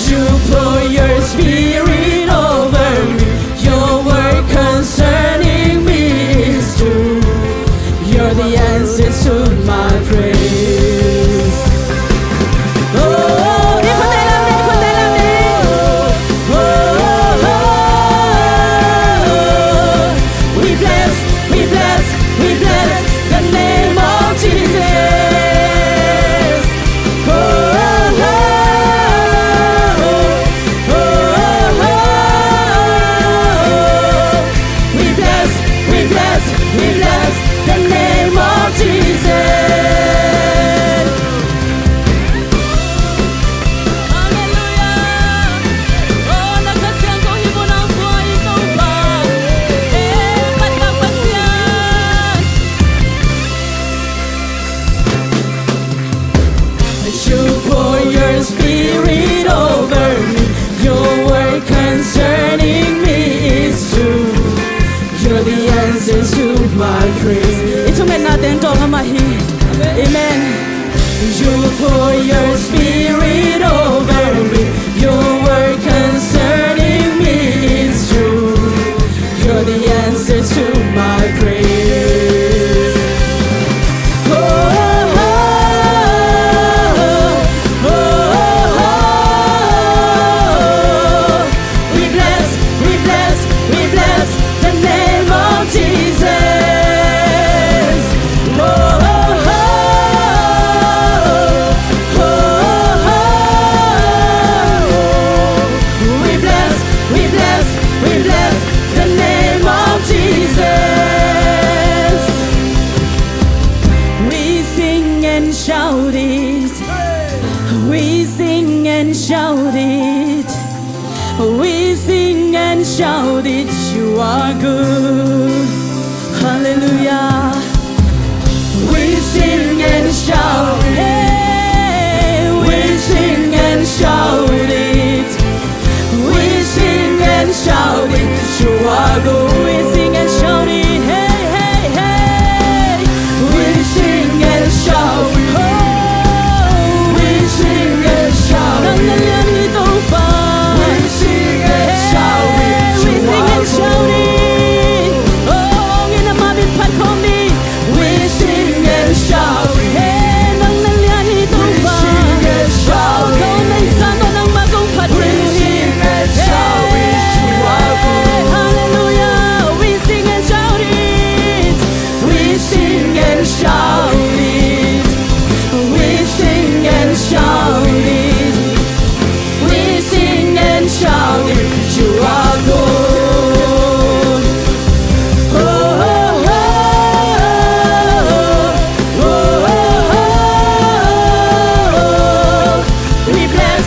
You pour your spirit over me. Your word concerning me is true. You're the answers to my praise. Oh, ikut dalam ni. Oh, oh, oh. We bless the name of Jesus. natin to kamahi. Amen. You pour your spirit over me. Your word concerning me is true. You're the answer to my praise. Oh, oh, oh, oh, oh. We bless the name of Jesus. Oh, oh, oh, oh, oh. We bless the name of Jesus. We sing and shout it. We sing and shout it. We sing and shout it. You are good. Hallelujah. We sing and shout it. We sing and shout it. We sing and shout it. You are good. We sing and shout it. Hey, hey, hey. We sing and shout it. Oh, we sing and shout it. We sing and shout it. We sing and shout it. Oh, in the mabit pat komi. We sing and shout it. Hey, nang nalyanito ba? We sing and shout it. Oh, nang santo nang magong pat. We sing and shout it. You are good. Hallelujah. We sing and shout it. We sing and shout it. We sing and shout it. We sing and shout it. You are good. Oh, oh, oh, oh, oh, oh. We bless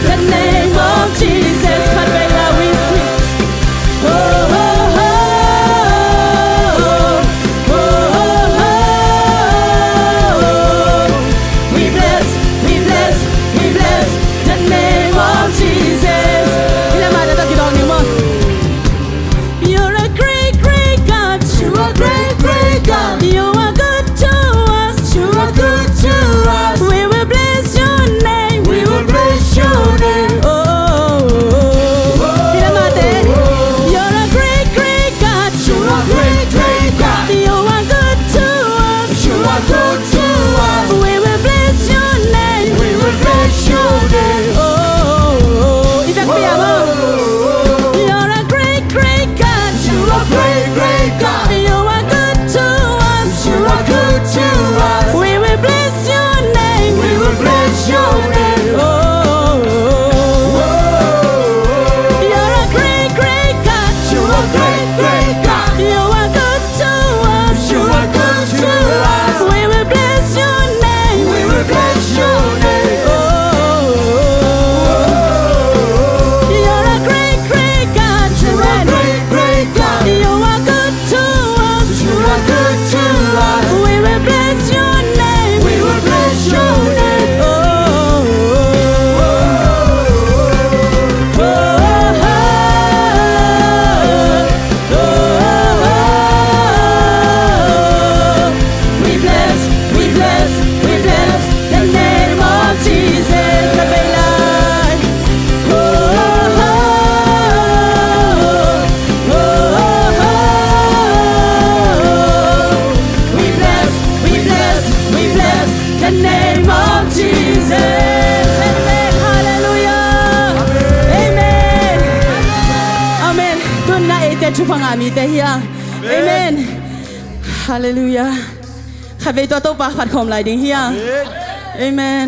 the name of Jesus. Karela, we sing. Oh, oh, oh, oh, oh, oh. We bless the name of Jesus. You're a great, great God. You are great, great God. You are good to us. You are good to us. We will bless your name. We will bless your name. Oh, you're a great, great God. You are great, great God. You are good to us. You are good to us. We will bless your name. We will bless your name. Oh, you're a great, great God. You are great, great God. You are good to us. You are good to us. We will bless your name. We will bless your name. Oh, you're a great, great God. You are great, great God. You are good to us. You are good to us. We will bless your name. We will bless your name. Oh, you're a great, great God. You are great, great God. You are good to us. You are good to us. We will bless your name. We will bless your name. Oh, oh, oh, oh. We bless the name of Jesus. Oh, oh, oh, oh. We bless the name of Jesus. Amen. Hallelujah. Amen. Amen. Tun na ite chupangami te hiang. Amen. Hallelujah. Khabe to to pa khat khom lai ding hiang. Amen.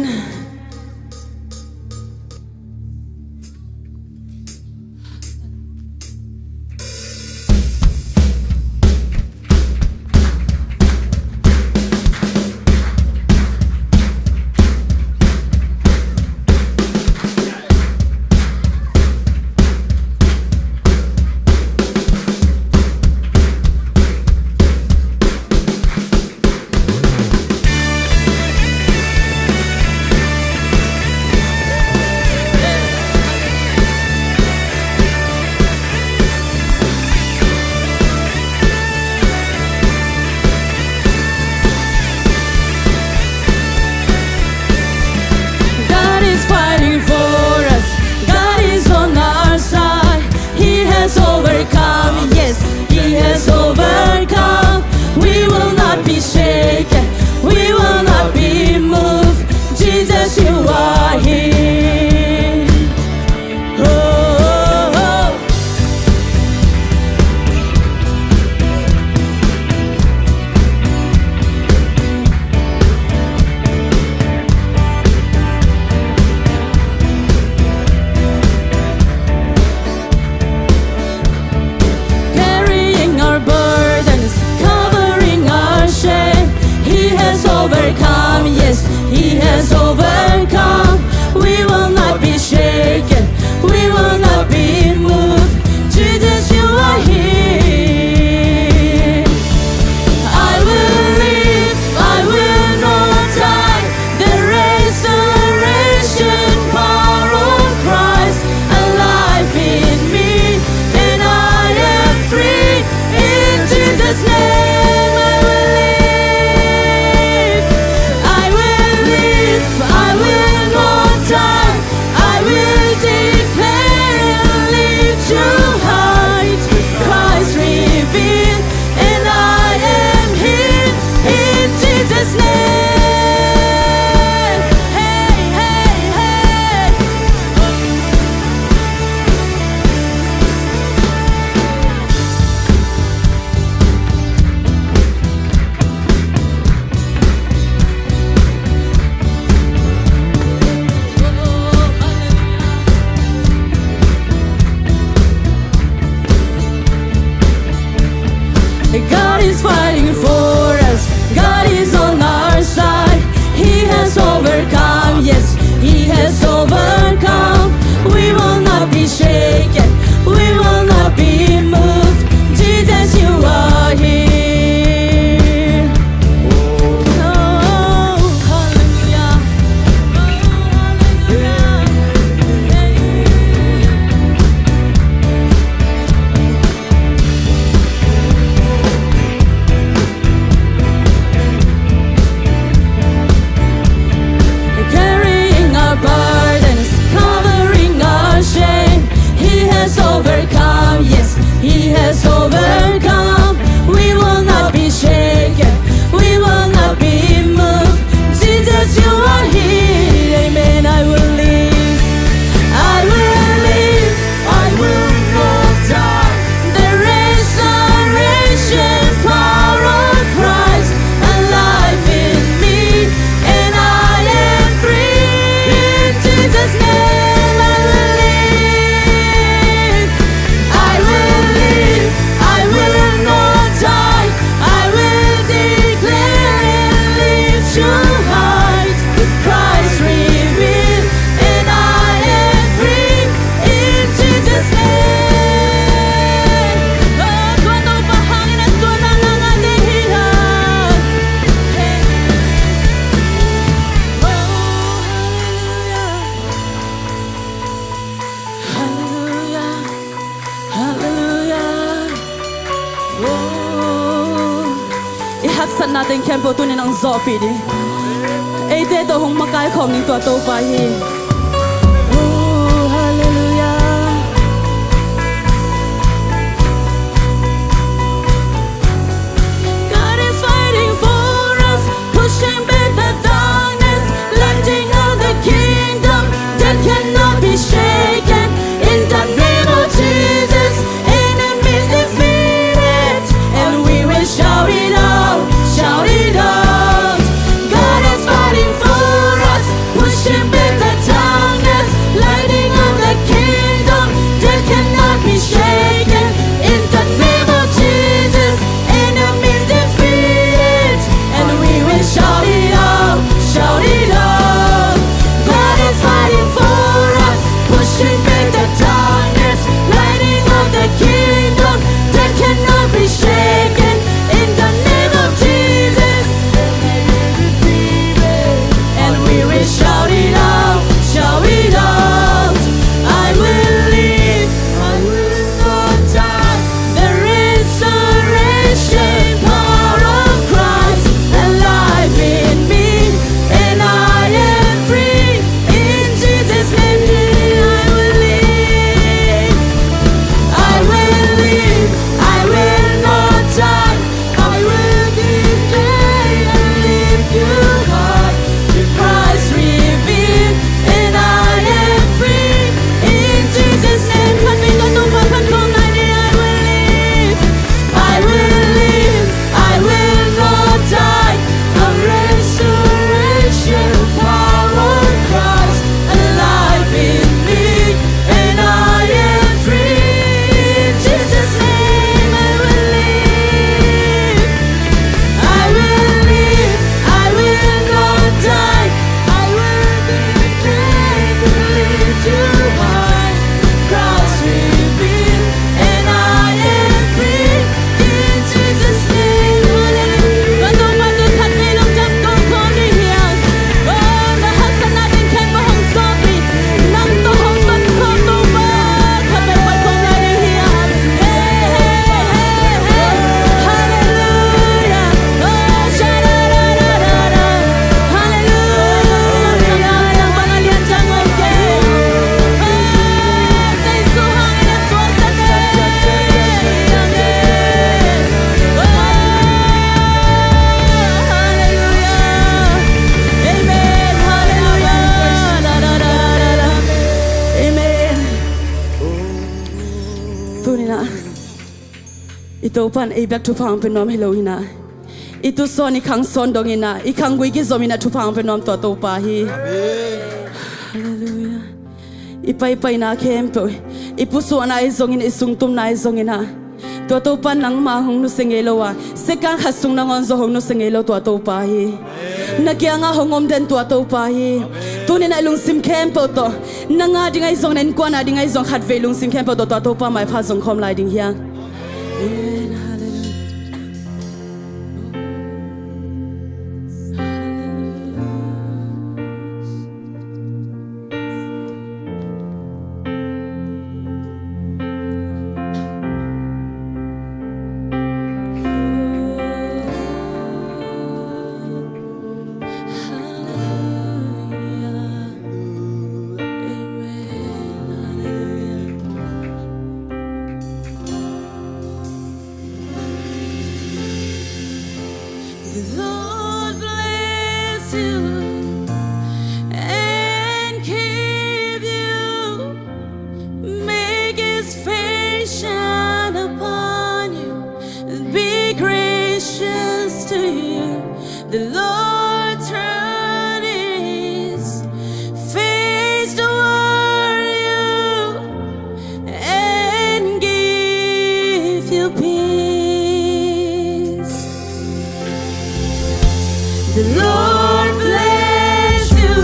sat natin kempo tunin ang Zomi di. Ate to hong makai khom ning to to pa hi. Oh hallelujah. God is fighting for us, pushing back the darkness, letting out the kingdom that cannot be shaken. In the name of Jesus, enemies defeated, and we will shout it out, shout it out. God is fighting for us, pushing back the darkness, lighting up the kingdom that cannot be shaken. In the name of Jesus, enemies defeated, and we will shout it out, shout it out. God is fighting for us, pushing back the darkness, lighting up the kingdom that cannot be shaken. In the name of Jesus, and we will shout it out, shout it out. I will live, I will not die. The resurrection power of Christ alive in me, and I am free. In Jesus' name, I will live, I will live, I will not die. I will declare and lift you high. In Christ revealed, and I am free. In Jesus' name, I will live, I will not die. A resurrection power of Christ alive in me, and I am free. In Jesus' name, I will live, I will live, I will not die. I will declare and lift you high. Christ revealed, and I am free. In Jesus' name, hallelujah. Kan tong pandut hat velong jam kong kong di hiang. Oh, lahat sa natin ken mahong Zomi. Nang to hong man ko to ba. Kapay pat kong lai di hiang. Hey, hey, hey, hey. Hallelujah. Oh, sha-da-da-da-da-da. Hallelujah. Sayangan ang pangalian dyan ng game. Oh, sa isuhang inaswerte Amen, hallelujah. Da-da-da-da-da. Amen. Tunin na. Ito pan back to pang penom hello ina. Ito son ikang son dong ina. Ikang wigi Zomi na to pang penom to pa hi. Hallelujah. Ipay na kempo. Ipuso na izong ina isung tum na izong ina. To pan nang mahong nusengelo wa. Sekang hasung nang onzo hong nusengelo to pa hi. Nagya nga hongom den to pa hi. Tunin na ilung sim kempo to. Nanga di nga izong nen kwa na di nga izong hat velung sim kempo to pa mai pa zong kom lai ding hiang. Amen. Hallelujah. The Lord bless you and keep you. Make His face shine upon you and be gracious to you. The Lord turn His face toward you and give you peace. The Lord bless you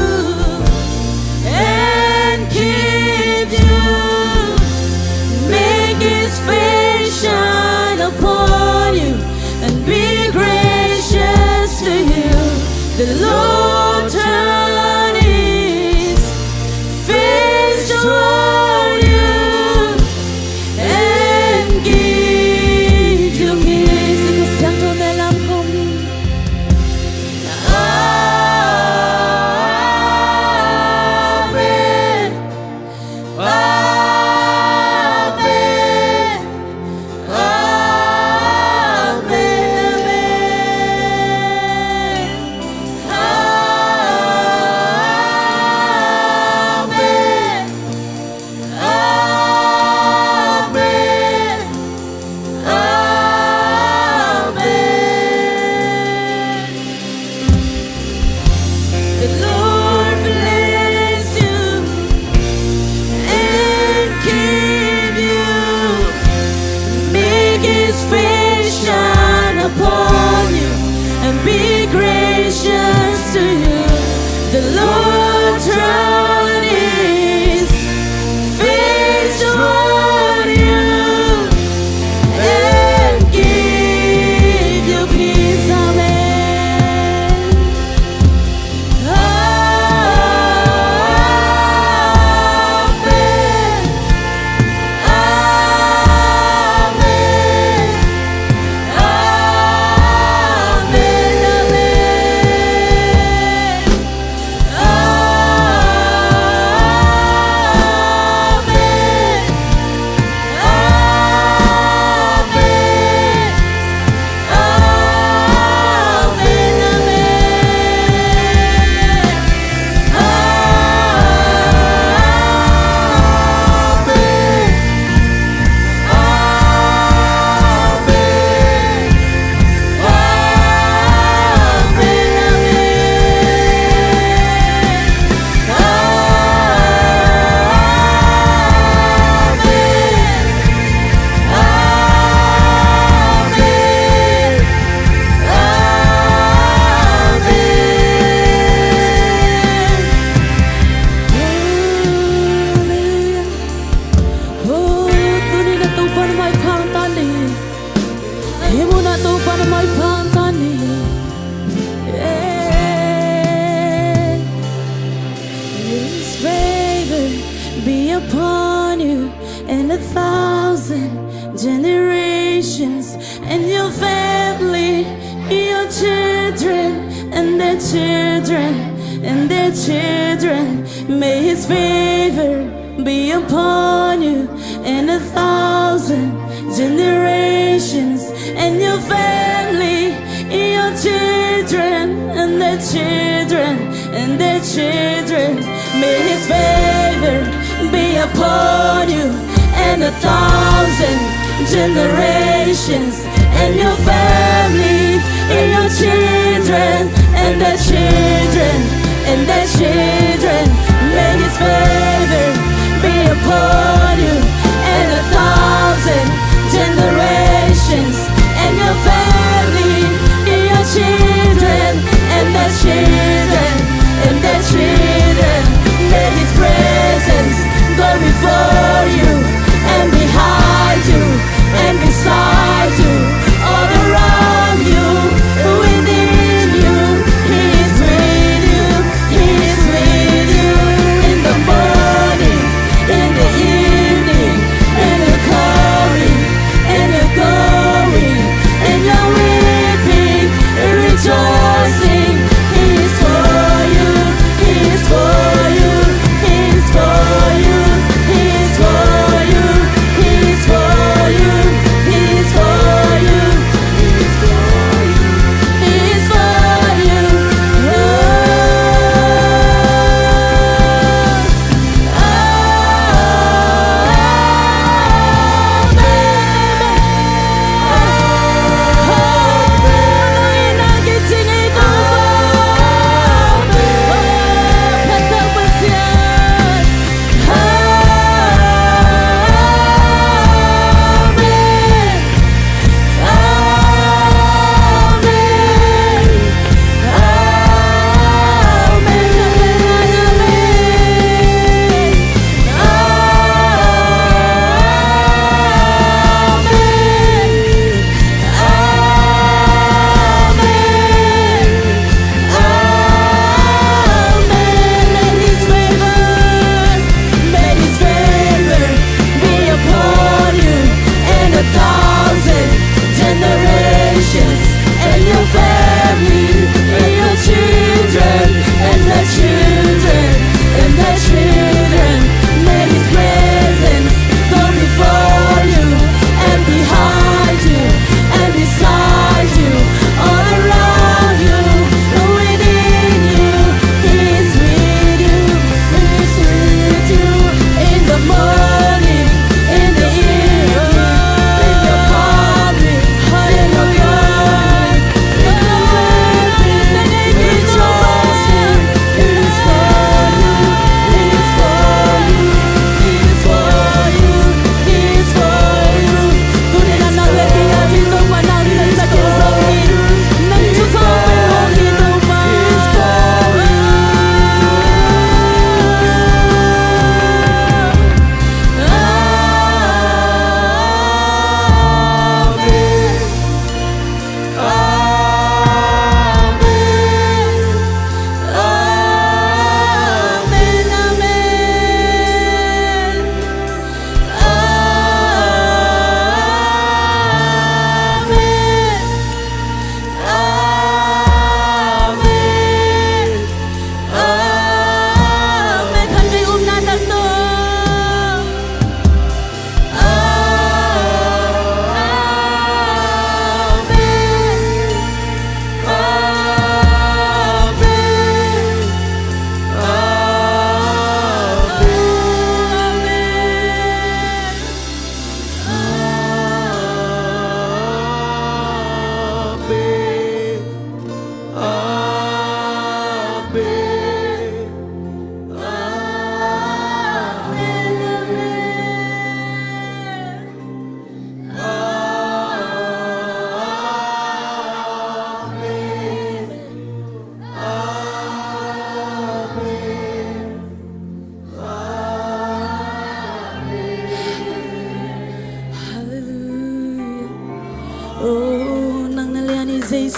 and keep you. Make His face shine upon you and be gracious to you. The Lord turn His face toward you and give you peace. Ito siyang to dalam kami. generations to you. The Lord turn His face toward you and give you peace. Amen. Amen. His favor be upon you and 1,000 generations, and your family, your children, and their children, and their children. May His favor be upon you and 1,000 generations, and your family, your children, and their children, and their children. May His favor be upon you and 1,000 generations, and your family, and your children, and their children, and their children. May His favor be upon you and 1,000 generations, and your family, and your children, and their children, and their children. May His presence go before you and behind you and beside you, all around you, within you. He is with you. He is with you in the morning, in the evening.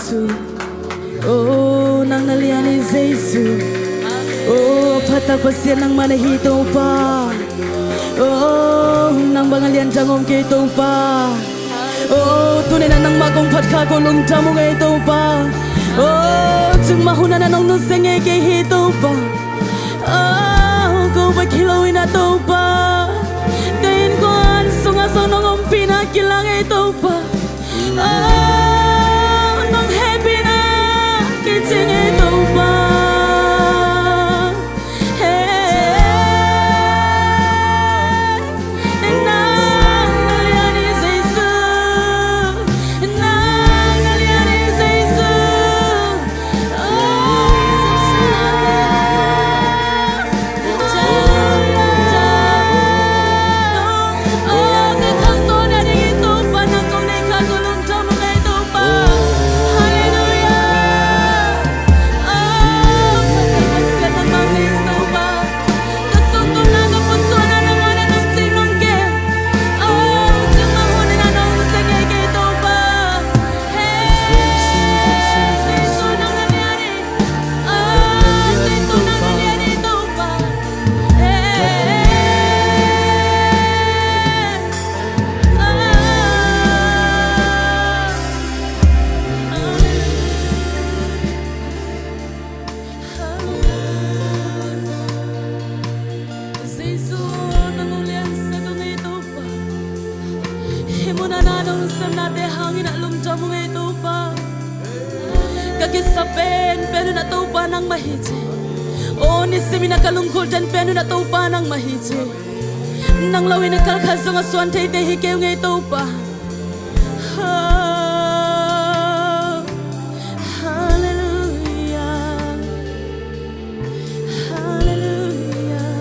Jesu. Oh, nang naliani Jesu. Oh, patapasyan ng manahito pa. Oh, nang bangalian jangom kito pa. Oh, tunay na nang magumpat ka kulong jamo kito pa. Oh, chung mahuna na nang nuseng kay hito pa. Oh, go back hilawin na to pa. Kain ko an sungaso nang pinakilang ito pa. Oh, nang happy na kiching ito pa. Kagisapen, pero natupa ng mahiti. O nisimi na kalungkol dyan, pero natupa ng mahiti. Nang lawin na kalkaso nga suwantay, tehikew nga ito pa. Hallelujah. Hallelujah.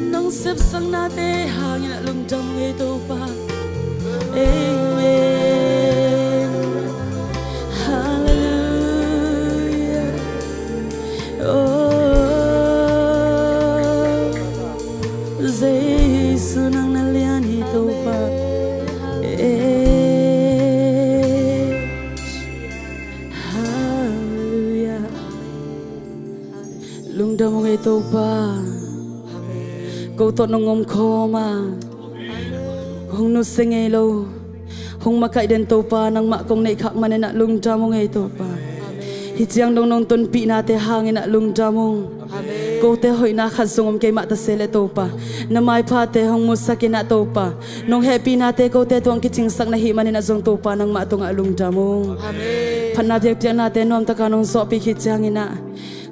Nang sepsang natin, hangin at lungdang nga ito pa. Amen. Jesu nang nalian ito pa. Hallelujah. Lungda mo ito pa. Kau to nungom koma. Hong nusengelo. Hong makai den to pa nang makong naikak manenak lungda mo ito pa. Hitiang dong nong tunpi nate hangin nak lungda mo. Kau te hoi na khazungom kay mata sele topa na mai pate hong musakin na topa nong happy nate kau te tuang kiching sak na himan na zong topa nang matong alung damong amen panabyak tiang nate nom takanong so pi kichang ina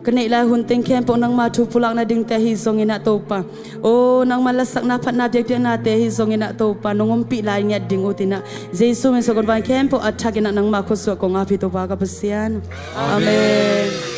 kanai la hunting kempo nang matu pulang na ding te hisong ina topa o nang malasak na panabyak tiang nate hisong ina topa nong umpi la ngat ding utina Jesu men sokon ban kempo attack ina nang makoso ko ngapi topa ka pasian amen.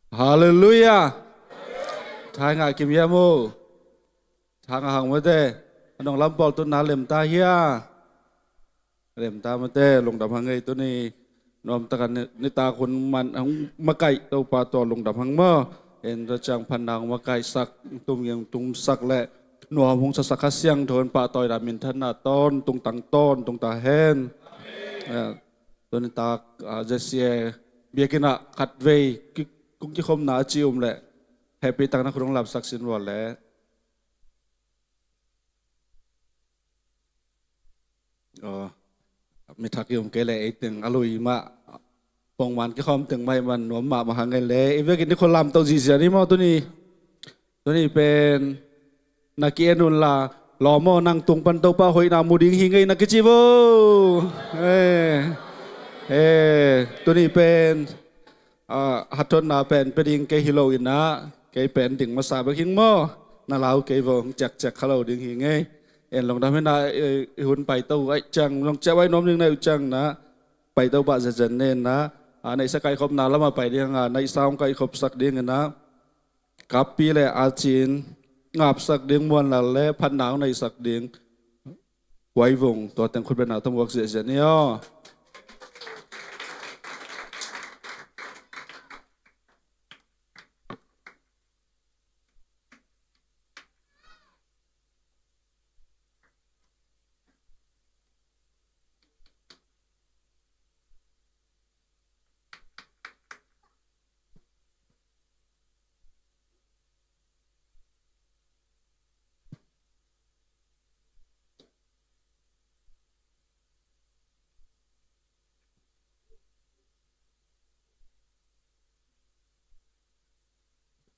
Hallelujah. Thai ngạ kim ya mu. Thang hàng mới thế. Anh làm bảo tôi nã lem ta hia. Lem ta mới thế. Lồng đập hàng ấy tôi ni. Nom ta kan ni ta kun man ang makai tau pa to lồng đập hàng mơ. En ra chang pandang makai sak tum yang tum sak le. Nom hong sa sakasyang thon pa toy da min than na ton tung tang ton tung ta hen. Tôi ni ta jesie biakina khat vei cũng chỉ không nã chiêu lệ happy ตั้งนักร้องหลับสักสินวันแล้วอ๋อไม่ทักยมเกล้ไอ้ตึงอร่อยมากปองมันก็คอมตึงไม่มันหนวมมามาหาเงินเลยอีเวกินที่คนลำตัวจีเสียนี่มั้งตัวนี้เป็นนักเกียรตินุ่นละหล่อมอนั่งตุงปันโตป้าหอยนามูดิ้งหิงไงนักจิโวตัวนี้เป็นฮัตทนนาเป็นดิ้งเกฮิโลอินนะเกเป็นดิ้งมาสาบหิงมอน่าเล่าเกวงจักเขาดิ้งหิงไงลองทำให้นายหุ่นไปเต้าไอ้จังลองจะไว้น้อมนึงในจังนะไปเต้าบะจะเจนเน้นนะในสกายคบนาแล้วมาไปเรียงในสาวไกคบสักเดียงนะกับปีเลยอาจีนงับสักเดียงมวนละเล่พันหนาวในสักเดียงไว้วงตัวแต่งคุณเป็นหนาวทั้งวักเสียเจนี่อ๋อ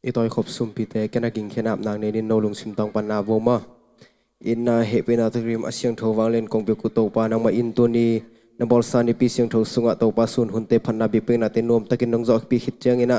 อีตัวขบสุมพิเตแกนักกินเขนับนางในดินโนลุงสิมตองปันนาโวมาอินนาเฮเปนาตกริมอาเซียงทวังเล่นกงเปียกุโตปานางมาอินตัวนี้นบอลซานิปีเซียงทสุงะโตปาสุนหุนเตพันนาบิเปนาเตนวมตะกินนงจอกปีหิตเจียงอินะ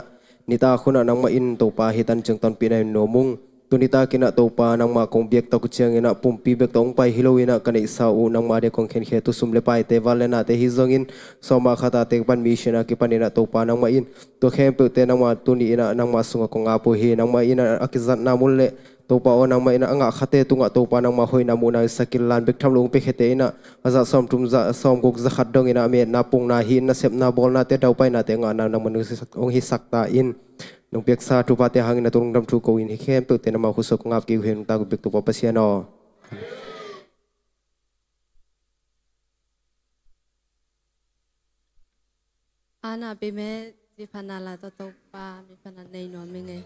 นิตาคุณนางมาอินโตปาหิตันจึงตอนปีในโนมุงตัวนิตากินะโตปานางมากงเบียกตะกุเจียงอินะปุ่มปีเบียกตองไปฮิโลอินะกันอิสาอูนางมาเดกงเข็นเขตุสุมเลไปเตวันเลนาเตฮิซงอินสมาคาตาเตปันมิชนะกิปันอินะโตปานางมาอินตัวเข้มเปิดเตนางมาตัวนี้อินะนางมาสุงะกงอาโปเฮนางมาอินะอากิจันนามุลเลตัวปาอนางมาอินะangak khate tunga to pa nang ma hoi na mu na sakil lan bek tham lung pe khete ina aza som tum za som gok za khat dong ina me na pung na hin na sep na bol na te dau pai na te nga na nang manu se ong hi sakta in nong pek sa tu pa te hang na tung dam thu ko in hi khem pe te na ma khu sok ngap ki hen ta ko bek tu pa pa sia no ana pe me di phana la to pa mi phana nei no me nge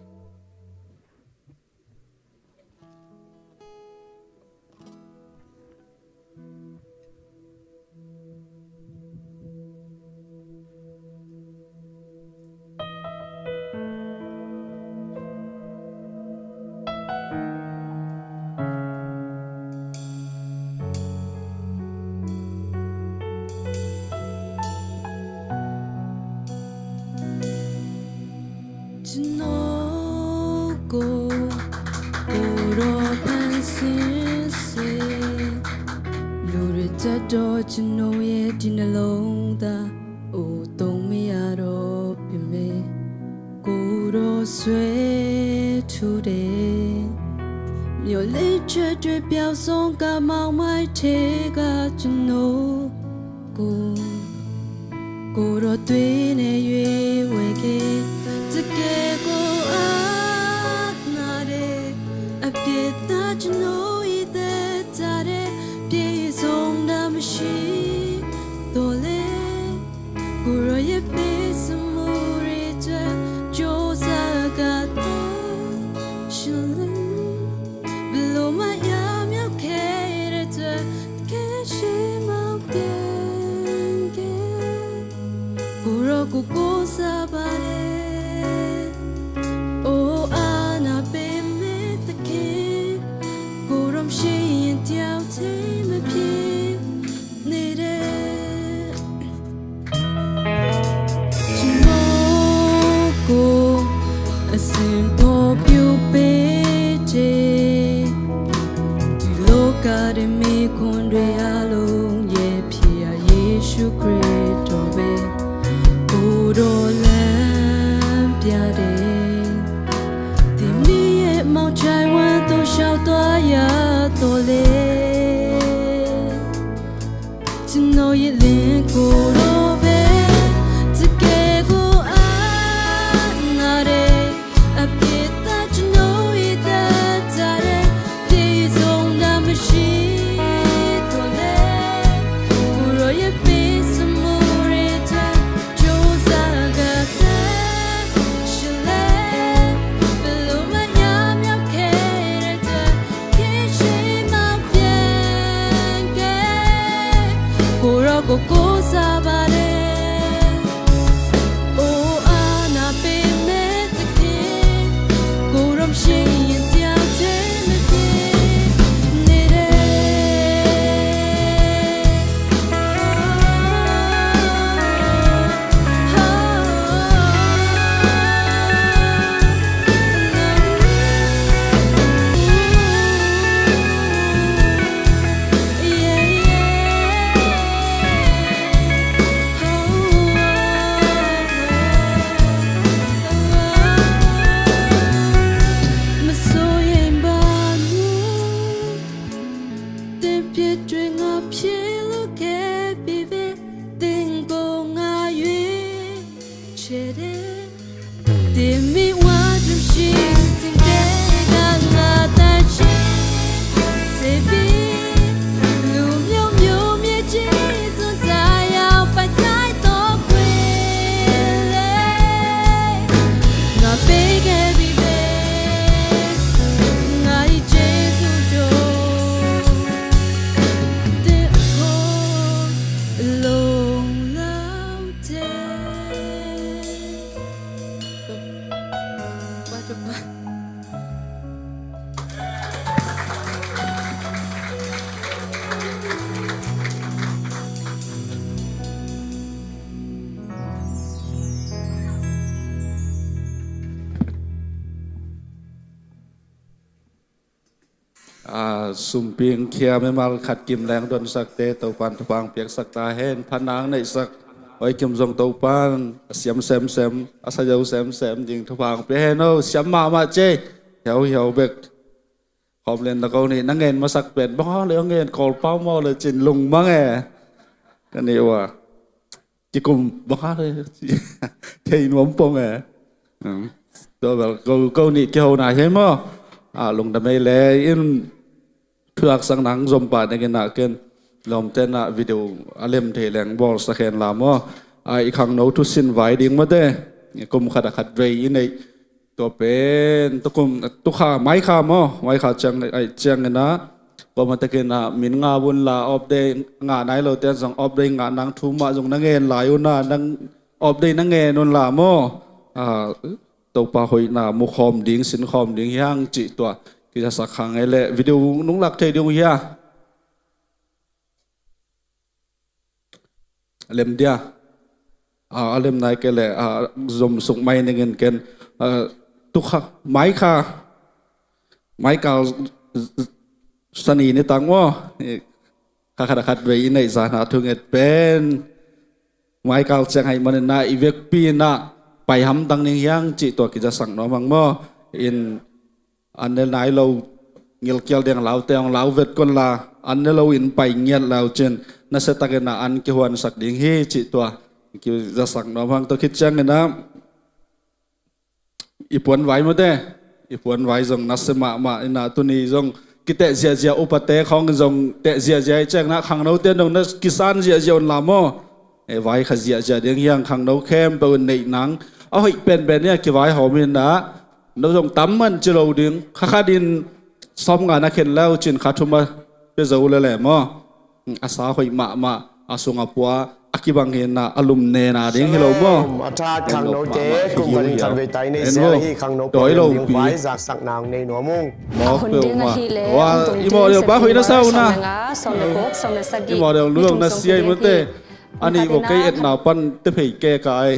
do you know it in alone da o tong me aro pi me ko ro swe today myo le che twe piao song ka mau mai the ga you know ko ro twe ne yue we ke tse ke ko a na de a pye ta you know it da de pye song da shi dole guro ye pe samure je jo sa ga ta shule below my yam yo ke re ke shi ma gen guro ko sa ba re o ana pe me ta ke gurom shi yin tiao te me pi a simple beauty di loka de me kondre along ye pia Yesu Christo be uro lam pia de di mi ye mau chai wan to shao to ya to le to know ye lin ko ro be below ကိုစားပါတယ်အိုအာနာပေးမဲ့တခင်ကိုရမရှိရင်ကြောက်တဲ့မပြေနေတယ်สุ่มเพียงเคียไม่มาขัดกิมแรงดนสักเตะตัวปันทบางเปียกสักตาเห็นพนางในสักไว้กิมทรงตัวปันเสียมแซมแซมอาศัยเอาแซมแซมยิงทบางเปียกเห็นเอาเสียมมาเจ้เหี่ยวเหี่ยวเบกขอบเล่นตะเขานี่นั่งเงินมาสักเป็ดบ้าเลยเงินคอลเป้าหม้อเลยจินลุงบ้างกันนี่ว่าจีกุมบ้าเลยเทียนหวมปงตัวแบบเขานี่เกี่ยวไหนใช่ไหมลงทำไมเลยอินเพื่อสังนังจมป่าในกันหนักเกินลมเต้นวิดีโออาเลมเทแรงบอลสแกนลามอีกครั้งโน้ตทุสินไว้ดิ่งมาเด้กุมขัดเวย์ในตัวเป็นตุกุมตุขาไม้ขาไม้ขาจังจังนะพอมาตะเกินมินงาบุญลาออบเดงานไหนเราเต้นส่งออบเดงานนังทุ่มมาส่งนังเงินหลายอุณานังออบเดนังเงินนุนลามตัวป่าหอยนามุขอมดิ่งสินขอมดิ่งย่างจิตัวกิจสักครั้งไงแหละวิดีโอนุ่งหลักเทดิวเฮียเล่มเดียเล่มไหนกันแหละจมสุกไม้ในเงินกันตุกไม้กาวสนีในตังว่าขัดไว้ในสานาทุงเอ็ดเป็นไม้กาวจะให้มันน่าอีเวกปีน่ะไปทำตังนี้ยังจิตัวกิจสั่งน้องมังมั่วอินอันนี้ไหนเราเงี้ยเกี่ยวเดียงเราแต่ของเราเวทคนละอันนี้เราอินไปเงี้ยเราเจนนั่นเสตักนะอันกี่วันสักดิ่งฮีจิตัวกิจสั่งน้องมังตัวคิดจังนะอีปวนไว้มาเด้อีปวนไว้จงนัสมาอินาตัวนี้จงกิเตเจียอุปเตะของจงเตเจียแจ้งนะขังเราเต้นตรงนั้นกิสานเจียลาโมไว้ขจีเจียเดียงยังขังเราเข้มเป็นในหนังเอาให้เป็นเนี่ยกี่ไว้หอมินนะเราจงตั้มมันจะเราดึงข้าดินซ้อมงานนักเขียนแล้วจินขาทุมาเป็นเจ้าเลยแหละมั้งอาสาหอยมาอาสงอปัวอากิบังเห็นนะอารมณ์เนนาเด้งให้เรามั้งอาจารย์ขังโนเจกุมกันจันเวไตในเสียที่ขังโนเปลี่ยนไว้จากสักนางในหนัวมุงบอกเปล่าว่าอีโมเดียวบ้าหอยน่าเศร้านะอีโมเดียวเรื่องน่าเสียมั้งเต้อันนี้บอกไอ้เอ็ดหนาปันเตะเผยแก่กาย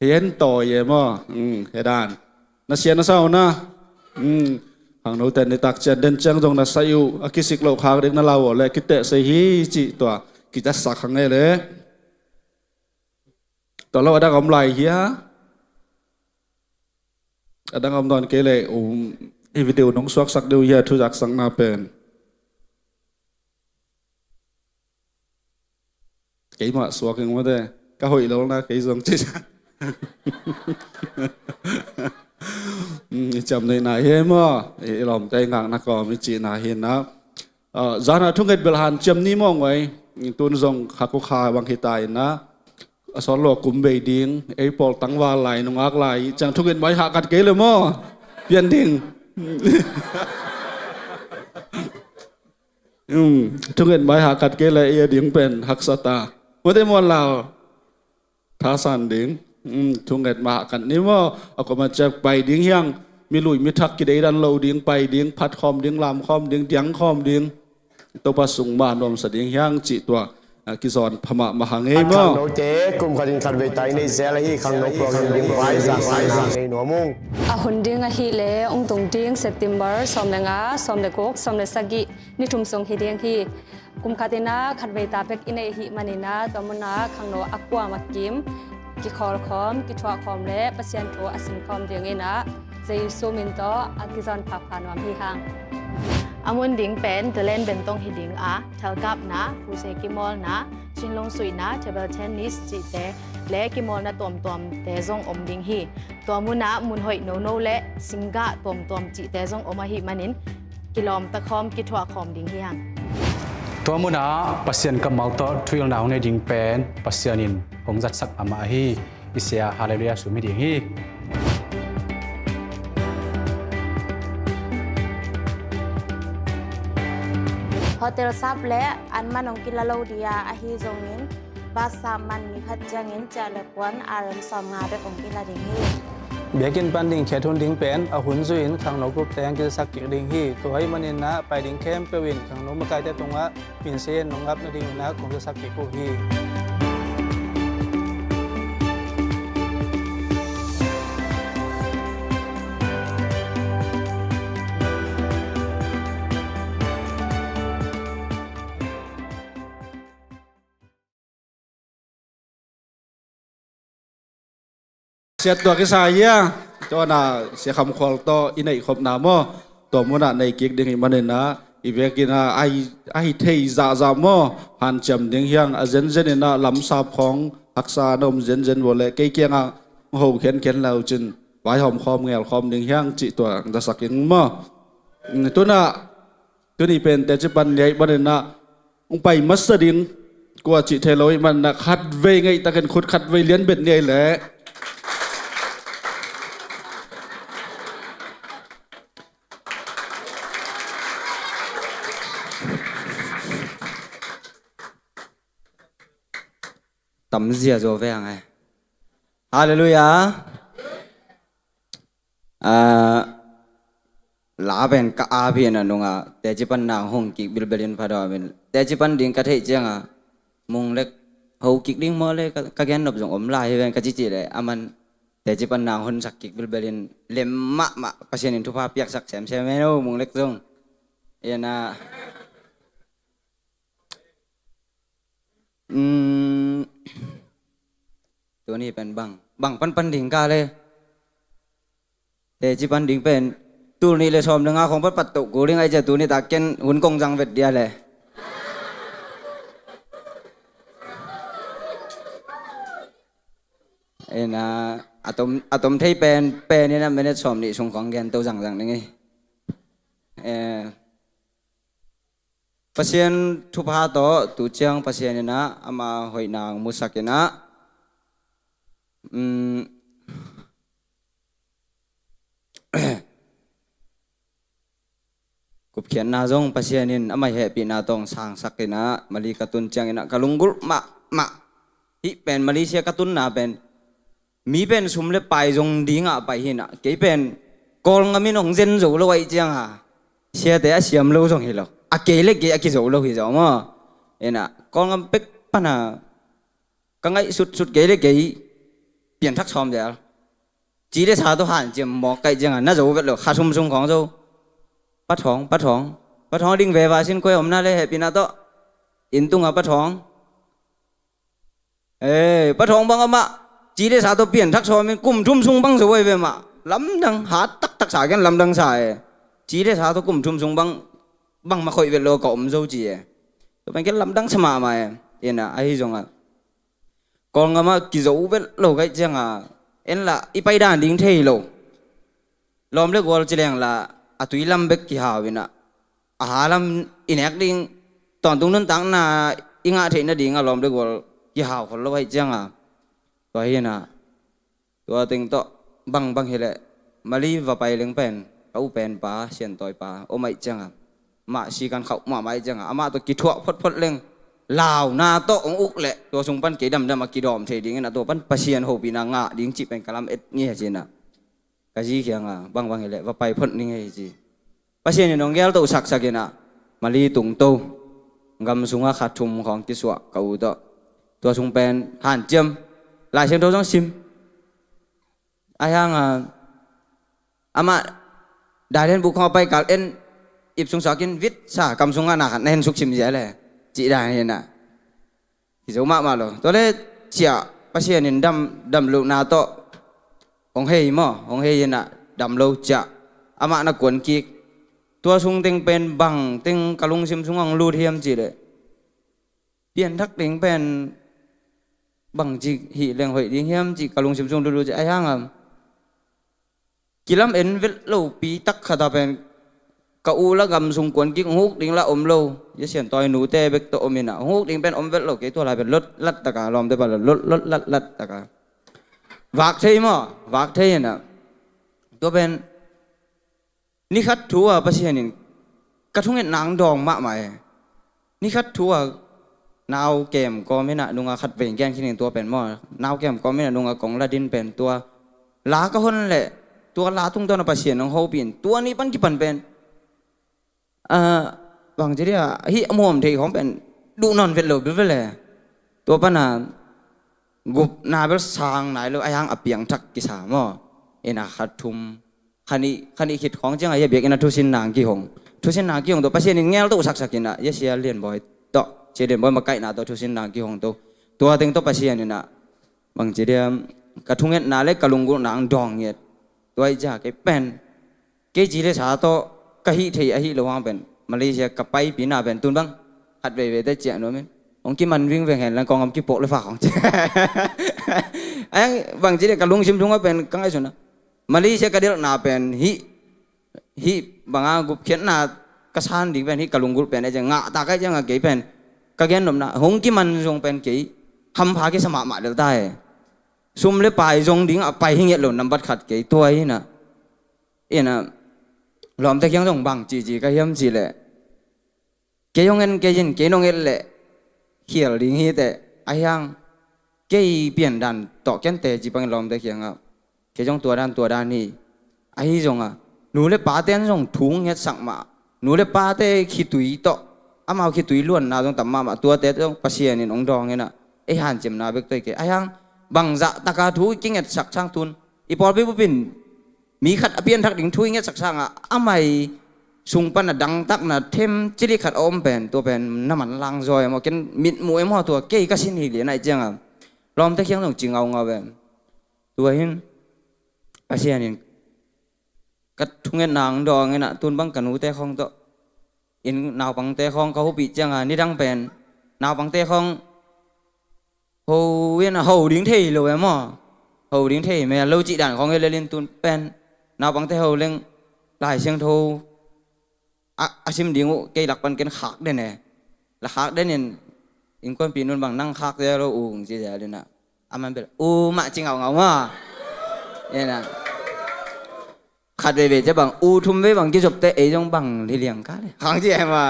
เห็นต่อเย่มั้งเฮดานน่าเสียน่าเศร้านะหางโนแต่ในตักเจนเดินจังตรงน่าใส่อยู่อากิสิกเราขางเด็กน่าเราเลยกิเตะใส่ฮีจิตัวกิจะสักขังไงเลยตอนเราadaกำไรเฮียadaกำนอนเกลเลยอีวิดีโอน้องสวักสักเดียวเฮียทุจักสังนาเป็นเกี่ยมาสวกยังไม่ได้ก็หอยแล้วนะเกี่ยส่งจีจำในไหนเห็นมั้ยลอมใจงานนักก็มีจีน่าเห็นนะจานาทุ่งเกิดเบลหันจำนี้มองไว้ตุนส่งขักขาบางเหตุใดนะสอนหลอกกุมเบดิงไอ้ปอลตั้งว่าไหลนงอักไหลจังทุ่งเกิดไว้หักกัดเกลือมั้เปลี่ยนดิ่ง ทุกเงินใบหากัดเกลเอียดิ้งเป็นฮักษตาวันที่มวนเราท้าสันดิ้งทุกเงินมากันนี่ว่าเอาก็มาจากไปดิ้งยังมีลุยมีทักกิเลดันเราดิ้งไปดิ้งพัดคอมดิ้งลามคอมดิ้งเดียงคอมดิ้งตัวผสมบ้านรวมสดิ้งยังจิตัวกิจอนพม่ามหาเงยมั้งโนเจกุมขันขันเวตัยในเซลฮีขังนกโปรยดิ้งไว้จากสายนางในหนัวมุงหุ่นดิ้งฮีเล่องตรงดิ้งเซปเทมเบอร์สมเลงาสมเลกกสมเลสกินิทุมทรงฮีดิ้งฮีกุมขัดนาขัดเวตาเป็กอินเอฮีมันนินาตัวมุนาขังโนอักวามักกิมกิคอลคอมกิทวาคอมเล่ปัสยันโตอสินคอมเดียงเอนะเจยูโซมินโตอากิจอนพักผ่านวามฮีฮังอามุนดิ้งเป็นเดเลนเป็นตรงฮิดิ้งเทลกับนะฟูเซกิมอลนะชินลงสุยนะเทเบิลเทนนิสจีเตเละกิมอลนะตวมเตจงอมดิ้งฮีตัวมุนะมุนหอยโนเละสิงกะตวมจีเตจงอมฮีมันินกิลอมตะคอมกิทวาคอมดิ้งฮีฮังตัวมุนะปัสยันกับเมาโตทุยลนาวในดิ้งเป็นปัสยันินหงจัดสักอามาฮีอิเสียฮาเลลูยาสุมิดิ้งฮีโฮเทลซับและอันมันองกิลาโลเดียอาฮิจงนินบาสามันมีพัดจังินจะเล็กวันอารมสอมงาเบองกิลาดิ้งฮีเบียกินปันดิ้งแค่ทุนดิ้งเป็นอาหุ่นซุยนขังนกกรุบแตงกิจสักกิดิ้งฮีตัวให้มันเนนะไปดิ้งเข้มเปวินขังนกมากายแต่ตรงว่าปิ่นเซียนนงรับนดิ้งนะของกิจสักกิกูฮีเสียตัวกิสายะจอน่ะเสียคำควอลโตอินไอขบนามอตัวมุนะในกิกดิ้งมันนะอีเวกินะไอเทยซามอหันจำดิ้งยังเจนนะลำซาของฮักษานมเจนวอลเล่เกี่ยงโหเขียนแล้วจินไว้หอมคอมเงาคอมดิ้งยังจิตัวจะสักยังมอตัวน่ะตัวนี้เป็นแต่จะปันใหญ่มันนะองไปมัสดินกว่าจิเทลอยมันนะคัดเวงไงตะกันขุดคัดเวเลียนเบ็ดใหญ่แหละtầm dìa rồi về này Hallelujah lá bên cả a bên là nung để chỉ pan nàng hong kik bil bilin phá đó bên để chỉ pan điên cả thế chứ mong lek hậu kik điên mơ lek các gen nộp dùng lại bên cái chỉ để aman để chỉ pan nàng hon sắc kik bil bilin lem mạ pasien in thu pha piak sắc xem đâu mong lek dùng yênตัวนี้เป็นบังปันดิ่งกาเลยแต่จีปันดิ่งเป็นตัวนี้เลยชมเรื่องของปัตตุกูเรื่องไอ้เจ้าตัวนี้ตาเก่งหุ่นกงจังเวดเดียเลยเอ็นะอะตอมที่เป็นนี่นะไม่ได้ชมนี่ชงของแกนตัวจังนี่ไงpasien thupa to tu chiang pasien na ama hoinang musakenaกุบเขียนนาจงpasien in ama he pi na tong sang sakena mali katun chiang ina kalunggul ma hi pen malaysia katun na pen mi pen sumle pai jong dinga pai hina ke pen kol ngami nong zen zo lo wai chiang ha sia te a siam lo jong hi lo akele ke akizo lo hi zo ma ena con ngam pek pana ka ngai sut ke le ke pian thak chom ja chỉ để sao tôi hạn chỉ một cái gì nó giấu vậy rồi khá sung sungของdâu bắt thong đinh về và xin quay hôm nay lên hệ pin đó in tung à bắt thong bắt thong bằng mà chỉ để sao tôi biển thắc so mình cùng chung sung bằng rồi về mà lắm đằng hát tắc xài cái lắm đằng xài chỉ để sao tôi cùng chung sung bằng mà khỏi về rồi cậu dâu chỉ tôi bằng cái lắm đằng xem mà yên à ai dùng à còn mà kỳ dấu với lầu cái gì à en là ipai dan ding thei lo lom le gol chileng la atui lam bek ki hawina a halam inek ding ton tung nun tang na inga thei na ding a lom le gol ki haw khol lo hai changa to hiana to ting to bang hele mali va pai leng pen au pen pa sian toy pa o mai changa มาชีกันเขามาไม่จังอามาตัวกิทั่วพดเล่งลาวนาโตองอุกแหละตัวทรงปั้นกี่ดำมากี่ดอมเทดิ้งนะตัวปั้นปัสเซียนโฮปีนางะดิ้งจีเป็นกะลำเอ็ดเนี่ยจีน่ะกะจีเขียงบางเหละว่าไปพดนี่ไงจีปัสเซียนน้องแก้วตัวสักกินะมาลีตุงโตกำสุงขาดทุมของกิสวะเก่าตัวทรงเป็นหันเจียมลายเชียงโตต้องซิมไอ้ยังอามาได้เล่นบุกเข้าไปกับเอ็นอิบสุงสากินวิทย์สากำสุงหนักเน้นสุกชิมเสียเลยจีได้เห็นน่ะที่จะมาเลยตัวเล็กเจียปัสเซียนินดำลูกนาโตของเฮยมั่วของเฮยน่ะดำลูกจะอามานักกวนกิกตัวสุงเต็งเป็นบังเต็งกะลุงซิมสุงองลูเทียมจีเลยเปลี่ยนทักเต็งเป็นบังจีหีเลี้ยงหอยดิ้งเฮียมจีกะลุงซิมสุงดูจะไอ้ห่างกิลำเอ็นเวลโลปีตักขดาเป็นกะอูละกำสุงกวนกิกฮุกดิ้งละอมโลยเสียนต่อยหนูเตะเบกโตอมินะฮุกดิ้งเป็นอมเวลโลกี่ตัวอะไรเป็นลดลัดตะกาลอมได้ป่ะลดลัดตะกาวากเทียมวากเทียน่ะตัวเป็นนี่คัดทัวปัสเซียนินกระทุ่งเงินนางดองมะใหม่นี่คัดทัวนาวเกมก็ไม่น่ะนุงคัดเวงแกงที่หนึ่งตัวเป็นหม้อนาวเกมก็ไม่น่ะนุงกองละดินเป็นตัวลาก็คนแหละตัวลาทุ่งตัวนับปัสเซียนของเขาเปลี่ยนตัวนี้ปันกี่ปันเป็นบางทีเดียฮิมอมที่ของเป็นดูนอนเวลล์เวลเลยตัวปัญหากุบนาเบลสางไหนเลยไอ้ยังอเปียงทักกิสามเอ็นขัดทุมขันอีคิดของจังไงเบียกินทุสินนางกี่หงทุสินนางกี่หงตัวปัสเซียนเงี้ยตัวสักกินยเสียเรียนบ่อยต่อเสียเรียนบ่อยมาไกลนาตัวทุสินนางกี่หงตัวเต็งตัวปัสเซียนนี่นะบางทีเดียกระทุ่งเงินนาเล็กกระลุงกุนางดองเงี้ยตัวไอ้จ่าเก็บเป็นเกจีเลสาโตกะฮิที่อหิระวังเป็นมาเลเซียกับไปปีหน้าเป็นตุนบ้างหัดเวได้เจ้าหนูมั้ยองค์กิมันวิ่งเวงเห็นแล้วกองกำกิโปะเลยฝากของเจ้าไอ้บางทีเด็กกระลุงชิมทุ่งก็เป็นกังไอ้ส่วนนะมาเลเซียกระเดียร์นาเป็นฮิบางกุบเขียนนากระชานดีเป็นฮิกระลุงกุเป็นไอ้เจ้างะตาไอ้เจ้างะเก๋เป็นกระเกียนหนุ่มนะองค์กิมันทรงเป็นเก๋ทำพากิสมาหมาเดียวได้ซุ่มเลยไปทรงดิ้งไปหิ้งเงี้ยหล่นน้ำบัดขัดเก๋ตัวนี้นะเอ็นะหลอมแต่ยังต้องบังจีก็ย้ำจีเลยเกยงเงินเกยินเกยนงเงินเลยเขียนลิงฮีแต่ไอ้ยังเกยเปลี่ยนดันต่อแก่นแต่จีบังหลอมแต่ยังอ่ะเกยงตัวด้านนี้ไอ้จงอ่ะหนูเลยป้าเต้นจงถุงเงี้ยสักมาหนูเลยป้าเต้ขี้ตุยต่ออามาขี้ตุยล้วนนาจงต่ำมาตัวเต้จงปัสเซียนี่องดองเงี้ยนะไอ้หันเจ็บนาเบกตัวเกยไอ้ยังบังจะตะการถูกิ้งเงี้ยสักช่างทุนอีพอไปปุ๊บปินมีขัดอเปียนทักดิ่งทุยเงี้ยสักช่างอ่ะอาไม่สุงปันดังตักน่ะเทมจิริขัดอมเป็นตัวเป็นน้ำมันล้างซอยมากินมิดมวยมาตัวเก๋ก็สิ้นหิเลนไอ้เจ้าลอมตะเคียงต้องจึงเอาเงาแบบตัวเห็นอาเซียนกัดทุ่งเงินนางดองเงี้ยน่ะตุนบังกันหูแต่ของตัวอินนาวปังแต่ของเขาปีเจ้านี่ดังเป็นนาวปังแต่ของโหเวียนโหดิ้งเทยเลยมั้งโหดิ้งเทยแม่เราจีด่านของเฮเลนตุนเป็นนาวปังแต่โหเล่งลายเชียงโทอาชิมดิ้งเกยหลักปันกันขากได้เนี่ยหลักขากได้เนี่ยอิงคนปีนุ่นบางนั่งขากได้เราอูงจีเดียเลยนะอามันเป็นอูมาจริงเอาเงาว่าเนี่ยนะขัดเวจะบางอูทุ่มไว้บางกิจบแต่เอจงบางเลี้ยงกันเลยของจีเอ็มว่า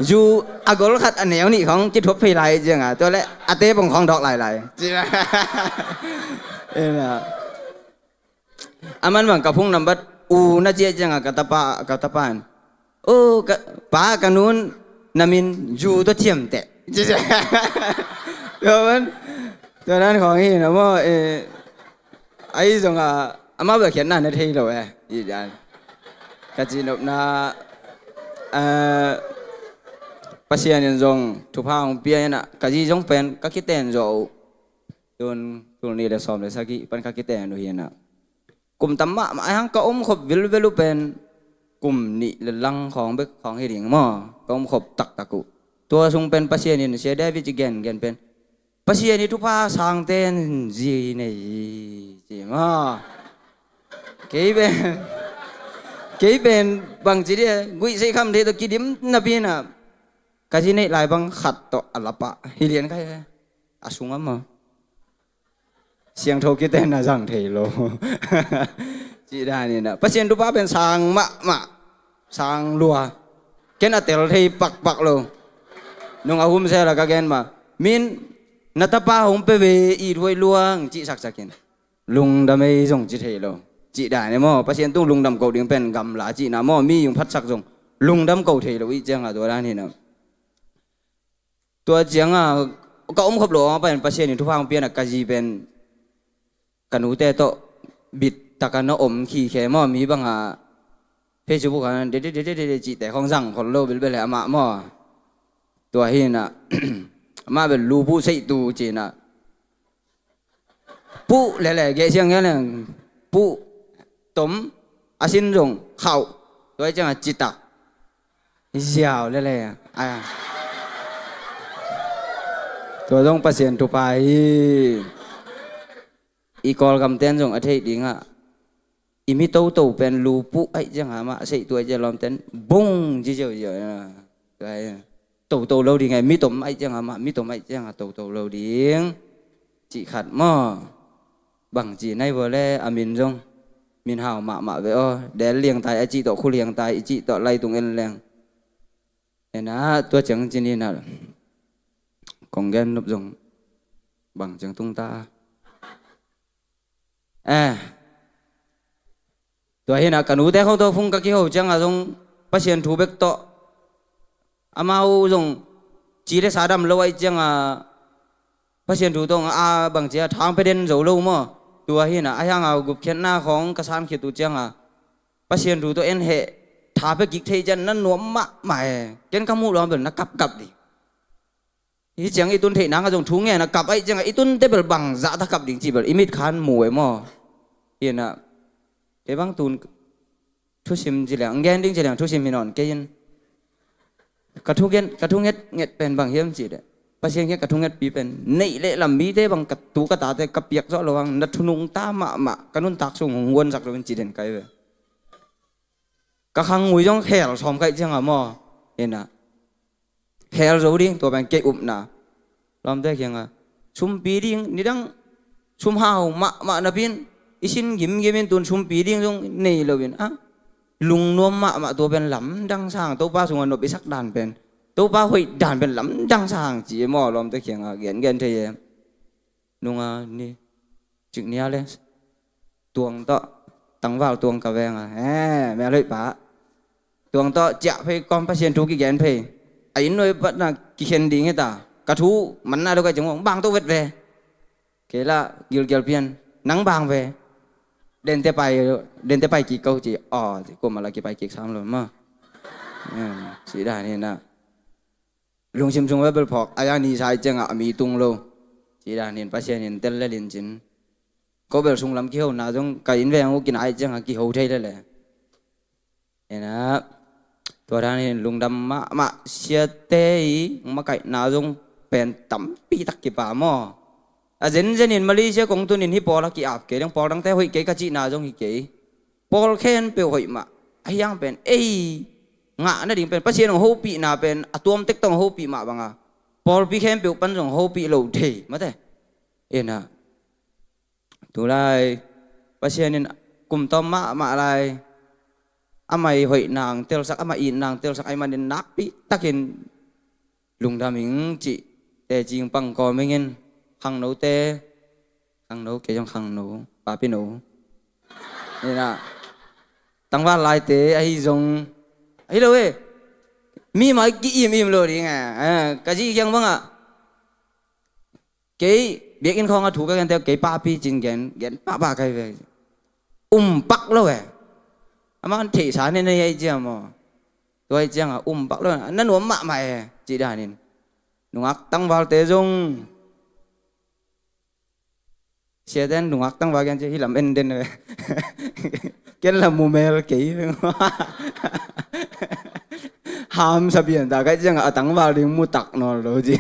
อยู่อากรขัดอันเหนียวนี่ของจิตทบเพลายจังอ่ะตัวแรกอาเต้บงของดอกลายจีนะเอ็นะอามันบางกับพุ่งนำบัดอูน่าเจี๊ยจังอ่ะกับตาปานโอ้ป้ากันนู้นนามินอยู่ตัวเทียมแต่จีจ้ะตัวนั้นของนี่นะว่าไอ้ส่งอ่ะอามาแบบเขียนหน้าในเทยเลยยี่จานกะจีนบนาปัสเซียนจงทุพางเปียน่ะกะจีจงเป็นกะคิเตนโจโดนตัวนี้เลยซ้อมเลยสักกี่เป็นกะคิเตนดูเห็นน่ะกลุ่มตั้มมาไอ้ฮังก็อมขบวิลเป็นกลุ่มนี่ลังของเบกของเฮดิงมั่ก็อมขบตักตะกุตัวทรงเป็นปัสเซียนเสียได้วิจิเกนเป็นปัสเซียนทุพาสางเตนจีนี่จีมั่เกี่เป็นบางทีเดียกุยใช้คำเทตกิดิมนับปีน่ะกะจีนี่หลายบางขัดต่ออัลปะฮิเลียนใครอาสุงอ่ะมั้งเสียงโทกิเตนน่ะจังเทโลจีได้นี่นะปัสเซียนทุพาเป็นสางมะ sang lùa cái nào tel thì bạc luôn nung ahum xe là các gen mà min natapa hum pe về ít thôi luang chị sắc sắc kiến lùng đam mê dùng chị thấy luôn chị đại này mò bác sĩ tu lùng đam cầu tiếng pen gầm lá chị nào mò mi dùng phát sắc dùng lùng đam cầu thấy đâu ít chăng à tôi đang nhìn nào tôi chăng à có ông khóc lỗ bên bác sĩ này thu phang bên là cái gì bên cái nút tê to bịt tất cả nó ôm khi khé mò mi bằng à Facebook anh để chị tại không rằng còn lâu bên lại mà mò tôi hiện à mà bên lu bu xây tu chị nè bu lẻ ghé chiang cái này bu tôm xin dùng khẩu tôi chẳng là chị tạc giàu lẻ à tôi dùng patient tu pai i call cầm tên dùng ở đây đi ngạ imi tàu bên lu bu ấy chẳng hả mà xây tôi giờ làm tên bung chứ giờ cái tàu lâu đi ngày mi tôm ấy chẳng hả mà mi tôm ấy chẳng hả tàu lâu đi chị khát mò bằng chỉ này vừa lẽ mình dùng mình hào mạ vậy để liền tài ấy chị tàu khu liền tài chị tàu lay tung en liền nên á tôi chẳng chỉ nên nào còn gen nộp dùng bằng chẳng tung ta tôi hiện là cả núi thế không tôi phun các cái hồ chẳng là dùng bác sĩ thu bếch to amau dùng chỉ để xả đầm lâu ấy chẳng là bác sĩ thu tông bằng chỉ thang phải đến dấu lâu mà tôi hiện là ai hàng nào gục khen naของกระสานขีดตัวchẳng là bác sĩ thu tôi en hệ thả phải kịch thấy chân nó nuốt mày cái cam mũ đó bên nó cặp đi ý chẳng ý tuân thể năng dùng thú nghe là cặp ấy chẳng ý tuân tế bờ bằng dạ ta cặp đỉnh chỉ bờ imit khan mù ấy mà hiện là cái băng tuôn thuốc sim chỉ là nghe đinh chỉ là thuốc sim mình nón cái yên cả thu nghe bên bằng hiếm chỉ đấy bác sĩ nghe cả thu nghe bị bên nị lệ làm bí thế bằng cả tú cả tá thế cặp biếc rõ là bằng nát thu nung ta mạ cái nôn tạc sung nguồn giặc rồi chỉ đến cái về các hàng ngồi trong hẻo xóm cái chẳng à mò hiện là hẻo rồi đi tôi bằng cây nà làm thế kìa sum bí đi ni đang sum hào mạ na pin isin gim tuần sum bí đi trong này là bên lùng nuông mạ tôi bên lắm đang sang tôi ba xuống nó bị sắc đàn bên tôi ba hội đàn bên lắm đang sang chỉ mò làm thế kìa ghen thì nung ni chừng nia lên tuồng to tăng vào tuồng cà veng mẹ lợi bá tuồng to chạm phải con patient thu cái ghen phải ấy nơi vẫn là cái khen đi nghe ta cả thú mắn nào đâu cái chúng bang tôi vết về cái là gil pian nắng bang về đến te bay kỳ câu chỉ chỉ cô mà là kỳ bay kỳ sam rồi mà chỉ đại này nè lùng sim chung với bel phok ai ni sai chẳng à mi tung luôn chỉ đại nên patient nên tên là liền chính có bel sung lắm kiểu nào trong cái in về ông kia ai chẳng à kỳ hậu thế đấy lẽ nèตัวท่านเห็นลุงดำมะเสียเตยมาไก่นาจงเป็นตั้มปีตักกี่ป่าหม้อเจนเห็นมาลีเสียของตัวนี้ที่ปอลักกี่อาบเกยังปอตั้งแต่หอยเกยกะจีนาจงหิเกยปอลแค่นเปียวหอยมาไอ้ยังเป็นงะนั่นดิ่งเป็นปัจเจียนของโฮปีนาเป็นตัวมเต็กต้องโฮปีมาบังปอลปีแค่นเปียวปั้นจงโฮปีเหล่าเทมาแต่นะตัวไรปัจเจียนกลุ่มต้อมมาอะไรamai hoi nang tel sak amai in nang tel sak ai manin nak pi takin lung daming chị te jing pang ko mengin hang no te hang no ke jong hang no pa pi no ni na tang wa lai te ai jong ai lo e mi mai ki im lo đi nga cái gì kyang bang à cái biết in không thủ cái te cái pa pi jing gen pa cái về pak lo e mà anh thị sản nên đây chứ mà tôi chẳng à bạc luôn nó nuốt mạ mày chị đàn nên đúng ác tăng vào tế dung xe đen đúng ác tăng vào cái gì làm em đen rồi cái là mù mê kỹ ham sao biển ta cái chẳng à tăng vào thì mua tặc nó rồi chị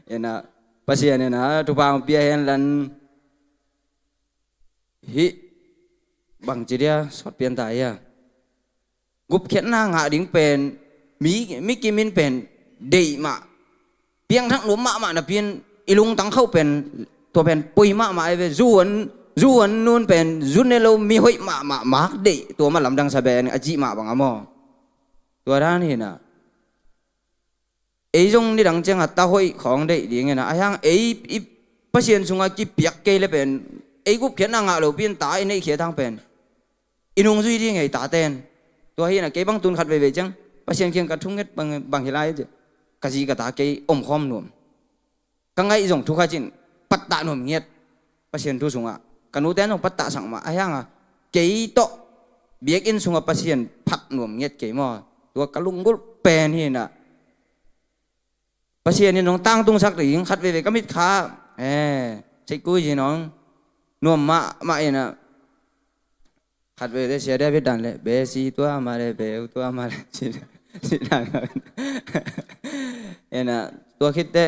nên là bác sĩ này nó chụp vào bia hen lần hi bằng chỉ dia sọt biên tài gục khiển na ngã đính pen mi kim min pen đầy mà biang thằng lúm mạ là biên ilung tăng khâu penตัวเpenปุยมะมาไอ้เวจูอัน รูอันนู้นเป็นจุนเนเรามีหอยมาเดตัวมาลำดังสะเบนอจิมาบังอมอตัวด้านนี้นะจงนี่ดังจังหัดตาหอยของเดดีไงนะไอ้ยังประเสียนสุงอากิเปียกเกลเป็นกูเขียนนางเราเปลี่ยนตายในเขียนทางเป็นอินุงจุยดีไงตาเต้นตัวเฮียนะเกบังตุนขัดไปจังประเสียนเคียงกระทุ่งเงิดบางเฮลัยเจกะจีกะตาเกอมคอมหนุ่มกังไงจงทุกข์จินปัตตาหนุ่มเงียดประเสียนทุสุงอ่ะกันนู้นแต่น้องปัตตาสั่งมาไอ้ยังอ่ะเกยโตเบียกอินสุงอ่ะประเสียนพัดหนุ่มเงียดเกยมอตัวกะลุงกุลเป็นเฮียนะประเสียนนี่น้องตั้งตุ้งสักหรือยิงขัดไปก็มิดขาใช่กุ้ยจีน้องนวมมาเองนะขัดไปได้เสียได้พิดันเลยเบสีตัวมาเลยเบลตัวมาเลยสิดังนะตัวคิดได้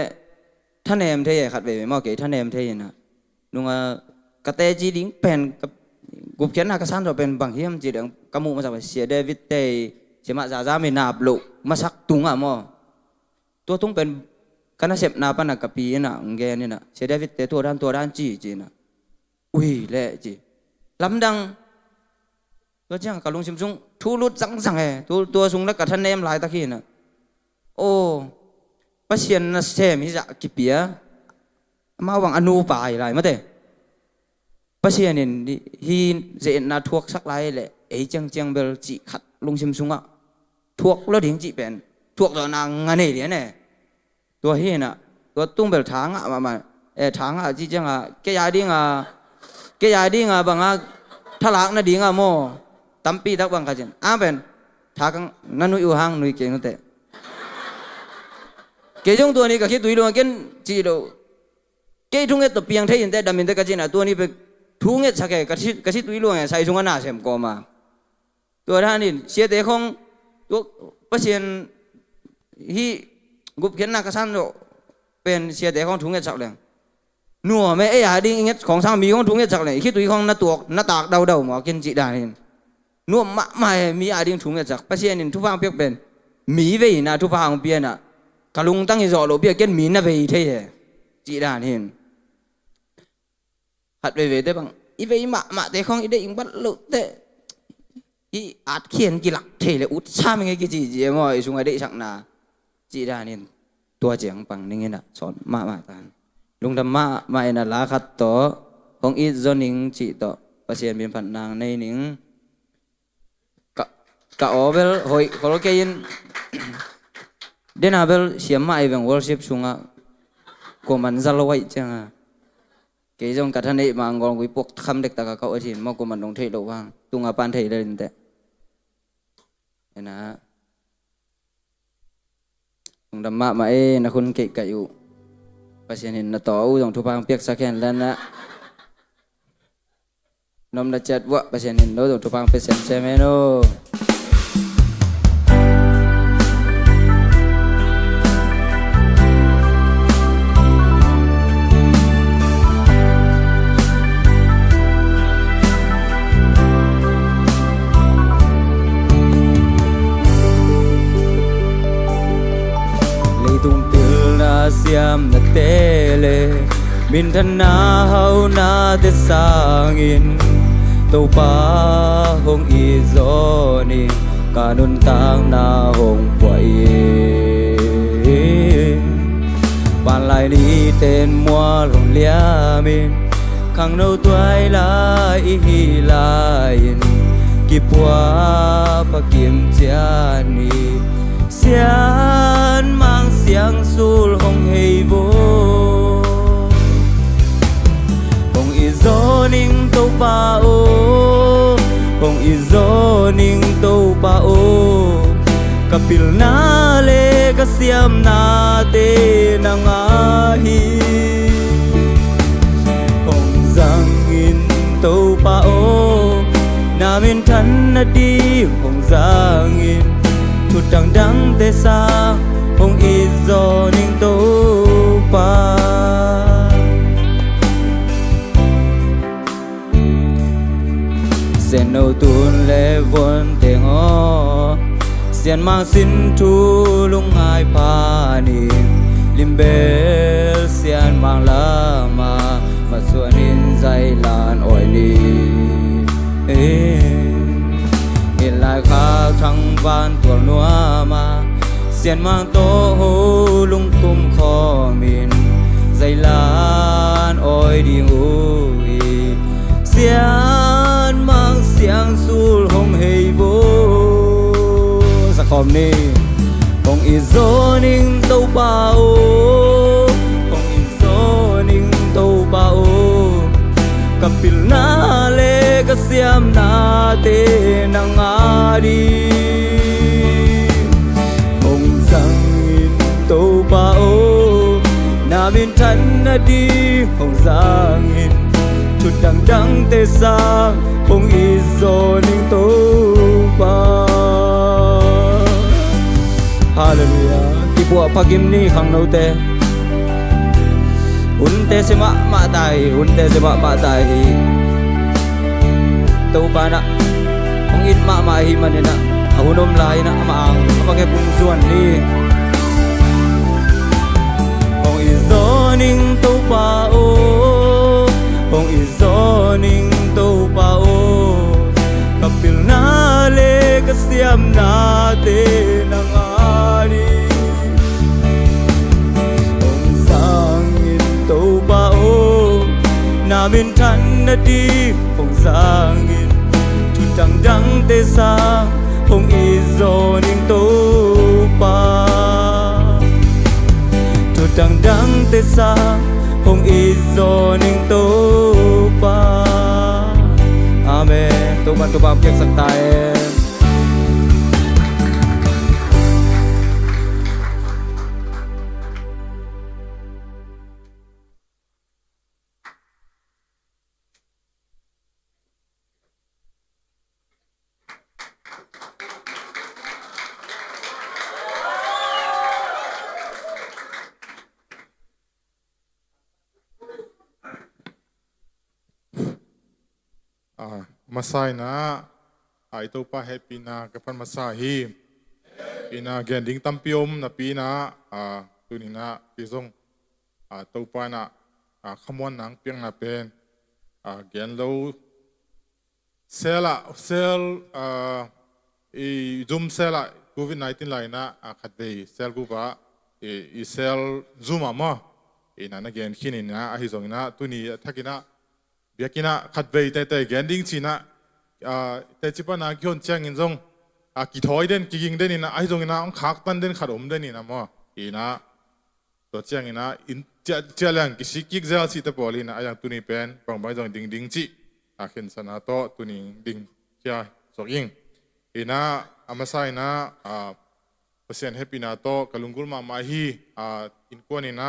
ท่านเอ็มเทียขัดไปไม่มอเกท่านเอ็มเทียนะนุ่งกระเตจีดิ้งเป็นกุบเขียนหน้ากระสันเราเป็นบางเฮียมจีดังกมูมาจากเสียได้วิเตเสียมาจ้าไม่นาบลุมาสักตุงอ่ะมอตัวตุงเป็นกันเสพนาปนักกปีน่ะงเกนี่น่ะเสียได้วิเตตัวด้านจีน่ะอุ้ยเละจีลำดังตัวเจ้ากะลุงชิมซุงทูรุดสังตัวซุงแล้วกับท่านเนมหลายตะกี้น่ะโอ้ประเชียนน่ะเสมิจะกิเปียมาวังอนุปายหลายมาเตประเชียนนี่ฮีเจน่ะทวกสักหลายแหละจังเบลจีขัดลุงชิมซุงอ่ะทวกแล้วถึงจีเป็นทวกตัวนางงานเนี่ยเนี่ยตัวเฮียน่ะตัวตุ้งเบลทางอ่ะมาทางอ่ะจีจังอ่ะแกยายดิ้งอ่ะบางอ่ะทลากน่ะดิ้งอ่ะโมตั้มปีทักบางกันจังเป็นทากังนั่นนุยอยู่ห้างนุยเก่งนั่นแต่เกจงตัวนี้ก็คิดตัวนี้ว่าเก่งจีโดเกจงเงตัวเปียงเทียนแต่ดำมินแต่กันจีน่ะตัวนี้เป็นทุ่งเงสักแก่ก็คิดตัวนี้ว่าใส่ชงกันหน้าเสียมกอมาตัวท่านนี่เสียแต่ของตัวประเสียนฮีกุบเขียนหน้ากระสันโดเป็นเสียแต่ของทุ่งเงสักเลยนัวไม่ยาดิ้งเงของสามีของทุ่งเงสักเลยคิดตัวของหน้าตัวหน้าตากเดาหมอกินจีได้นี่นัวไม่มีอาดิ้งทุ่งเงสักประเสียนนี่ทุกฝั่งเปียกเป็นมีเว้ยนะทุกฝั่งเปียน่ะกะลุงตั้งยี่จอโลเปียกเกินมีน่ะเว้ยเท่จีได้นี่หัดเว้ยได้บ้างอีเว้ยมาแต่ของอีเด็กบัดลุแต่อีอาจเขียนกี่หลักเทเลยอุดชาไม่ไงกี่จีมอไอสุงไอเด็กสักนาจีได้นี่ตัวเจียงปังนี่ไงน่ะสอนมาตานลุงธรรมะมาเอ็นลาขัดต่อของอีจอนิงจีต่อประเสียนเป็นผันนางในนิงกะอเบลหอยขอรเกินเดนอาเบลเสียมาไอเวงวอลชิปสุงะก็มันจะลอยจังอ่ะเกยจงกัดทันเอมางองกุยปกคำเด็กตะกะเขาอาทิตย์มก็มันลงเทโลว่างตุงอาปานเทเลยแต่นะลุงธรรมะมานะคุณเกะกะอยู่ประเสียนินนะต่ออู้ตรงทุพางเปียกสักแค่นั้นนะนมนะจัดวะประเสียนินโน้ตรงทุพางเป็นเซนเซเมโนSiamnu tele min thana hau na te sangin tàu pa hong i zoni kanun tang na hong quậy bàn lại đi tên mua lòng lia min khang nâu tuai lai hi lai kịp qua pa kim chiani xian mang xiang sul hong hei vô hong i gió ning tàu pa ô hong i gió ning tàu pa ô kapil na le ka siam na te na nga hi hong giang in tàu pa ô na min than na đi hong giang in thụt đằng tê xa hong i gió ning tàu pa sen nâu tuôn lệ vốn tê ngó sen mang xin thu lung ai pa ni lim bel sen mang la ma มาส่วนอินใจลานอ้อยลีเห็นลายขาวทั้งบ้านตัวนัวมาเสียนมางโตหูลุงคุมคอมินใจลานอ้อยดีหูเสียนมังเสียงสูลหงเฮยโบสักคำนี้คงอีโซนิงเต้าป่าโอคงอีโซนิงเต้าป่าโอกับปิลนาเลกเสียมนาเตนังอาดีคงสังอินเต้าป่าโอนาบินทันนาดีคงสังอินชุดดังเตสาคงอีโซนิงโตปาฮาเลลูยาที่บัวพักิมนี่ขังโนเตอุนเตสมาตายอุนเตสมาตายโตปานะคงอินมาฮิมันนะอาหุนมลายนะมาอังมาแค่ปุ่มส่วนนี้คงอีโซนิงโตปาโอHong izoning tau pao kapil na le kasiam natin ang ari Hong sangin tau pao namin tan na di Hong sangin chutang dang te sa Hong izoning tau pa chutang dang te sa Hong izoning tau pa Amen tau pa kiek sak tae Masai na ito pa happy na kapan masahi ina gending tampiom na pina tunina pisong to pa na khamon nang piang na pen gen lo sel i zoom sela covid-19 lai na khatbe sel gu ba i sel zoom ama ina na gen khinina hi zong na tuni thakina biakina khatbe te gending china te chipa na kyon chang in zong ki thoi den ki ging den ina ai zong ina ong khak tan den kharom den ina mo ina to chang ina in chalang ki sikik zel si te polina ayang tuni pen pang bai zong ding chi khen sana to tuni ding kya soking ina amasai na pasien happy na to kalungul ma hi in ko ni na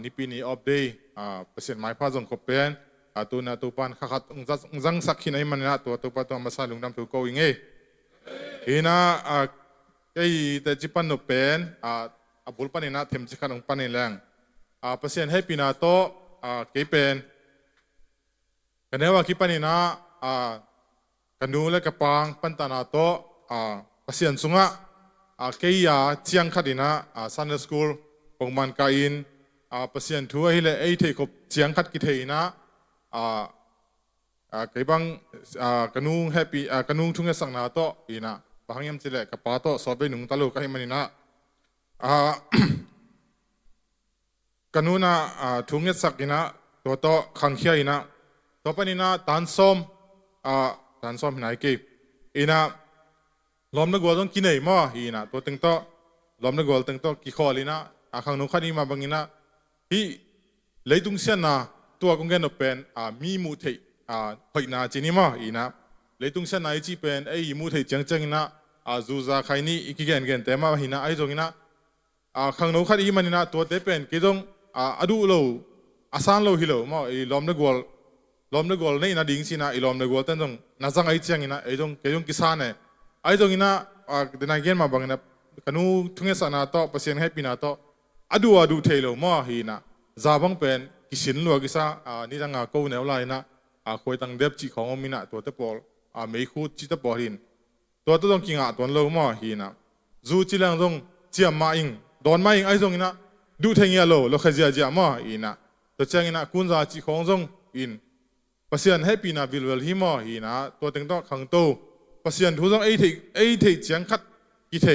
nipini of day pasien mai pha zong ko pen tu na tu pan khakat ungzang sakhin ai man na tu pa to masalung nam tu ko inge ina kai te chipan no pen abul pan ina them chikhan ung pan lang pasien happy na to ke pen kanewa ki pan ina kanu le kapang pan ta na to pasien sunga ke ya chiang khadina Sunday school pongman ka in pasien thu hi le ei the khop chiang khat ki theina cái bang kanung happy kanung thunga sang na to ina bangyam chile kapa to sobe nung talu kai manina kanuna thunga sakina to khangkhia ina to panina tansom nai ke ina lomna golong kinai mo ina to teng to lomna gol teng to ki kholina akhang nu khani ma bangina hi leitung sian naตัวกงเงินเป็นมีมูเทหอยนาจีนี่มาอีนะเลยตุงเส้นไหนจีเป็นไอ้มูเทจังนะจูซาใครนี่อีกเงินแต่มาหินะไอ้ตรงนี้นะข้างโน้นขัดอีมันนี่นะตัวเตเป็นกี่ตรงอดูโลอาสานโลฮิโลมาไอ้ลอมเดกอลนี่นะดิ้งสินะไอ้ลอมเดกอลแต่ตรงน่าจังไอ้เจียงนี่นะไอ้ตรงกี่ตรงกิสานเนี่ยไอ้ตรงนี้นะเดินไงเงินมาบังนะกันูทุ่งเงินสนาโตเปอร์เซ็นต์ให้ปีนาโตอดูเทโลมาหินะซาบังเป็นกิสินลัวกิซานี่จังกูแนวไลนะคอยตั้งเด็บจีของมินะตัวเตปอลไม่คูดจีเตปอลหินตัวต้องกินตัวเรามาหินะจูจีแรงตรงเจียมมาอิงโดนมาอิงไอ้ตรงนี้นะดูเทียงยาโลเราเคยเจียมาอินะ ตัวเจ้าอินะกุนซาจีของจงอินปัสยันให้ปีนาบิลเวลฮิมอฮีนะตัวตึงต้องขังโตปัสยันทุกจงไอ้ที่เจียงคัดกิเท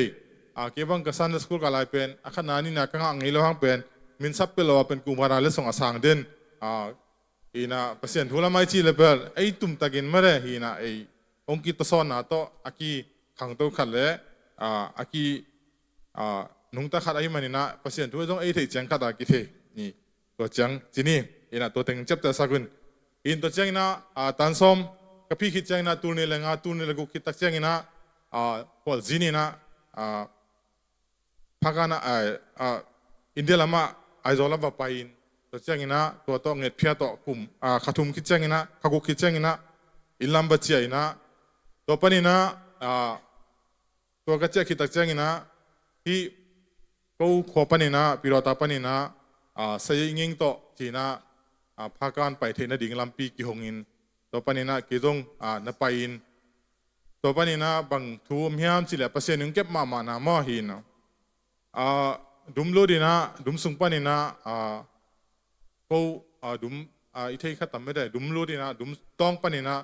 เก็บังกษันสกุลกาลายเป็นอาคณานี่นะกังอังเอโลหังเป็นมินซับเปลว่าเป็นกุมภาราเลสงอาสังเด่นอีนะปัสยันทุละไม่ชีเลเปลไอ้ตุ่มตะกินมาเลยฮีนะไอ้องค์กิตสอนนะโตอากีขังโตขัดเลยอากีนุงตะขัดไอ้มันนี่นะปัสยันทุกจงไอ้ที่เจียงคัดกิเทนี่ตัวเจียงจีนี่อีนะตัวตึงจับแต่สักุนอินตัวเจียงนะตันซอมกับพี่คิดเจียงนะตูนี่เลยงาตูนี่เลยกูคิดตักเจียงนะพอจีนี่นะพักนะอินเดียละมาไอโซลาบไปอินตัวเจ้างินะตัวต้องเงียบเพียต่อกุมขัดทุมคิดเจ้างินะขักุคิดเจ้างินะอินลัมบัจเจียนะตัวปนินะตัวกระเจ้าคิดตักเจ้างินะที่กูขอปนินะพิโรตาปนินะเสียงิงต่อจีนะพักกันไปเทนดิ่งลำปีกิหงอินตัวปนินะกิจงนไปอินตัวปนินะบังทูมยามสิแหละเปอร์เซ็นต์นึงเก็บมานะมอหินดุมโลดีนะดุมสุงปนินะก็ดุมอีเทขัดทำไม่ได้ดุมโลดีนะดุมต้องปนินะ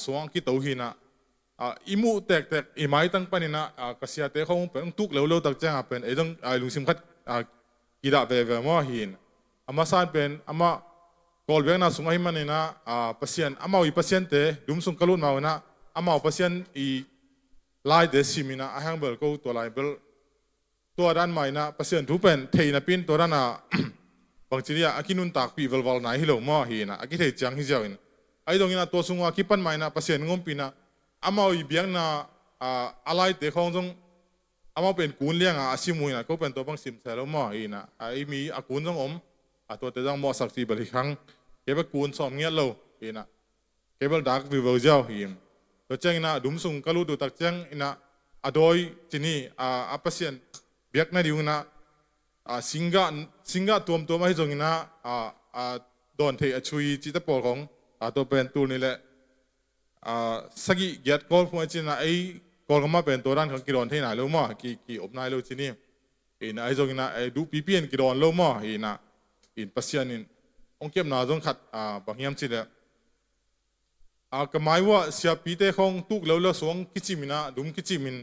สว่างกิโตหินะอิมูแตกอิไม้ตั้งปนินะกษัตริย์เขาเป็นทุกเลวตักแจ้งเป็นไอ้ต้องลุงซิมขัดกีฬาเวมอหินอามาซานเป็นอามากอลเวงนะสุงไอ้มันนี่นะเปอร์เซ็นต์อามาอีเปอร์เซ็นต์เตดุมสุงกลุนมาวันนะอามาเปอร์เซ็นต์อีไล่เดซิมินะอาหังเบลก็ตัวไล่เบลตัวด้านใหม่นะเปอร์เซ็นต์ทุเป็นเทนะปินตัวด้านบางทีเนี่ยอากินุนตากปีเวลไหนฮิโลมอฮีนะอากิเทจังฮิเจ้าอินไอ้ตรงนี้นะตัวสุงอากิปันใหม่นะเปอร์เซ็นต์งงปีนะอามาอีเบียงนะอะไรเตะของจงอามาเป็นกุนเลี้ยงอาชิมุยนะก็เป็นตัวบังซิมเซลมอฮีนะไอ้มีอากุนจงตัวเตะจงมอสักทีบริคังเก็บกุนสอมเงี้ยโลฮีนะเก็บดักวิวเจ้าฮีมตัวเจ้าอินะดุมสุงกลุดูตักเจ้าอินะโดยที่นี่เปอร์เซ็นต์เบียกนั่นดีนะสิงกาตัวไม่จงนะโดนเทอชุยจิตปอของตัวเป็นตัวนี่แหละสักกี่กอลพวกจีน่ะไอ้กอลก็มาเป็นตัวด้านของกิโลนเท่ไหนรู้มั้ยกี่อบนายรู้ที่นี่ไอ้จงนะไอ้ดูปีเปียนกิโลนรู้มั้ยนะปัสยานินองเก็บนาจงขัดบางอย่างสิเดก็หมายว่าเสียปีเตะของตุกแล้วสวงกิจิมินะดุมกิจิมิน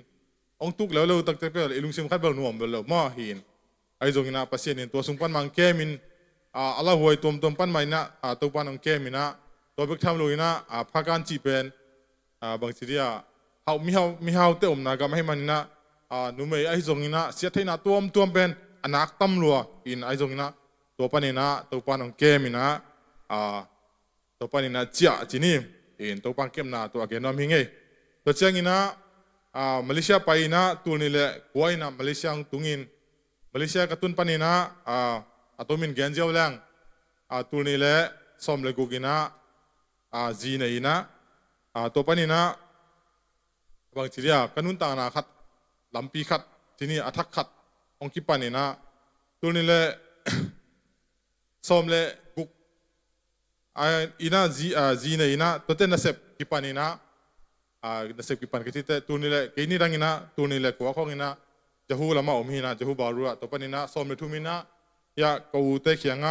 องตุกแล้วตักเตะไปลุงซิมขัดเบลนัวเบลมาหินไอ้จงนะปัสยานินตัวสุงปันมังเกมินอะไรหวยตัวปันไม่นะตัวปันองเกมินะตัวเบิกทำลุยนะพักการจีเป็นบางทีเดียเขามีเฮาเตะนะก็ไม่ให้มันนะนุ่มไอ้จงนะเสียที่นะตัวเป็นอนักตั้มลัวไอ้จงนะตัวปันนะตัวปันองเกมินะตัวปันนะเจ้าจีนี่ตัวปันเก็บนะตัวเกนน้ำหิงไงตัวเจ้างี้นะมาเลเซียไปนะตัวนี้แหละกวยนะมาเลเซียตุงินมาเลเซียกระตุ้นปันนะตัวมินแกนเจ้าแรงตัวนี้แหละสมเลกูกินะจีนนะตัวปันนะบางทีเดียกันนุ่นต่างนะขัดลำปีขัดที่นี่อัทักขัดองคิปันนะตัวนี้แหละสมเลกุกอินะจีนนะตัวเต้นนัสเซปคิปันนะนัสเซปคิปันก็ที่เตตัวนี้แหละกินี่ดังนะตัวนี้แหละกัวของนะจะหูละมาอมหินะจะหูบารุตัวปันนะสมเลทุมินะยากูเตะเขียง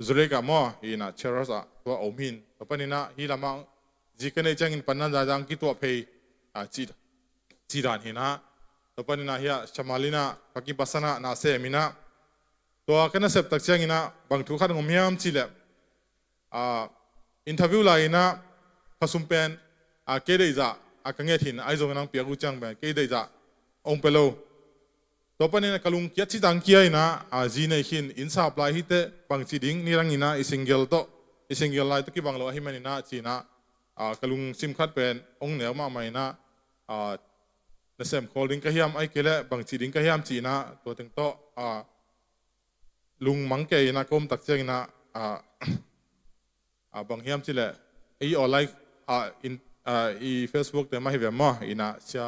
จุเรกามอฮีนะเชอร์สตัวอมหินตัวปันนะฮีละมาจีกันในจังอินปันนันจางกิตัวเพย์จีดานฮีนะตัวปันนะฮีชมาลินะปักิปัสนะนาเซมินะตัวกันนะเสพตักจังอินะบางทุกขัดงมยามจีเล็บอินเทอร์วิวไลนะผสมเป็นเกย์ได้จ้ะกังเงินหินไอโซกันนังเปียกุจังเป็นเกย์ได้จ้ะองเปโลตัวปันนี้กลุงเกียรติตังเกียร์นะจีนหินอินซาปลายฮิตบางจีดิ้งนี่รังอินะอิสิงเกลโตอิสิงเกลไลตุกีบางโลหิมันอินะจีนะกลุงซิมคัดเป็นองเหนือมาใหม่นะในเซมโคลิงกะเฮียมไอเกลบางจีดิ้งกะเฮียมจีนะตัวถึงโตลุงมังเกยนะกรมตักเจงนะบางเฮียมจีแหละไอออนไลน์อีเฟซบุ๊กแต่ไม่เห็นแบบมั้งอินะเชีย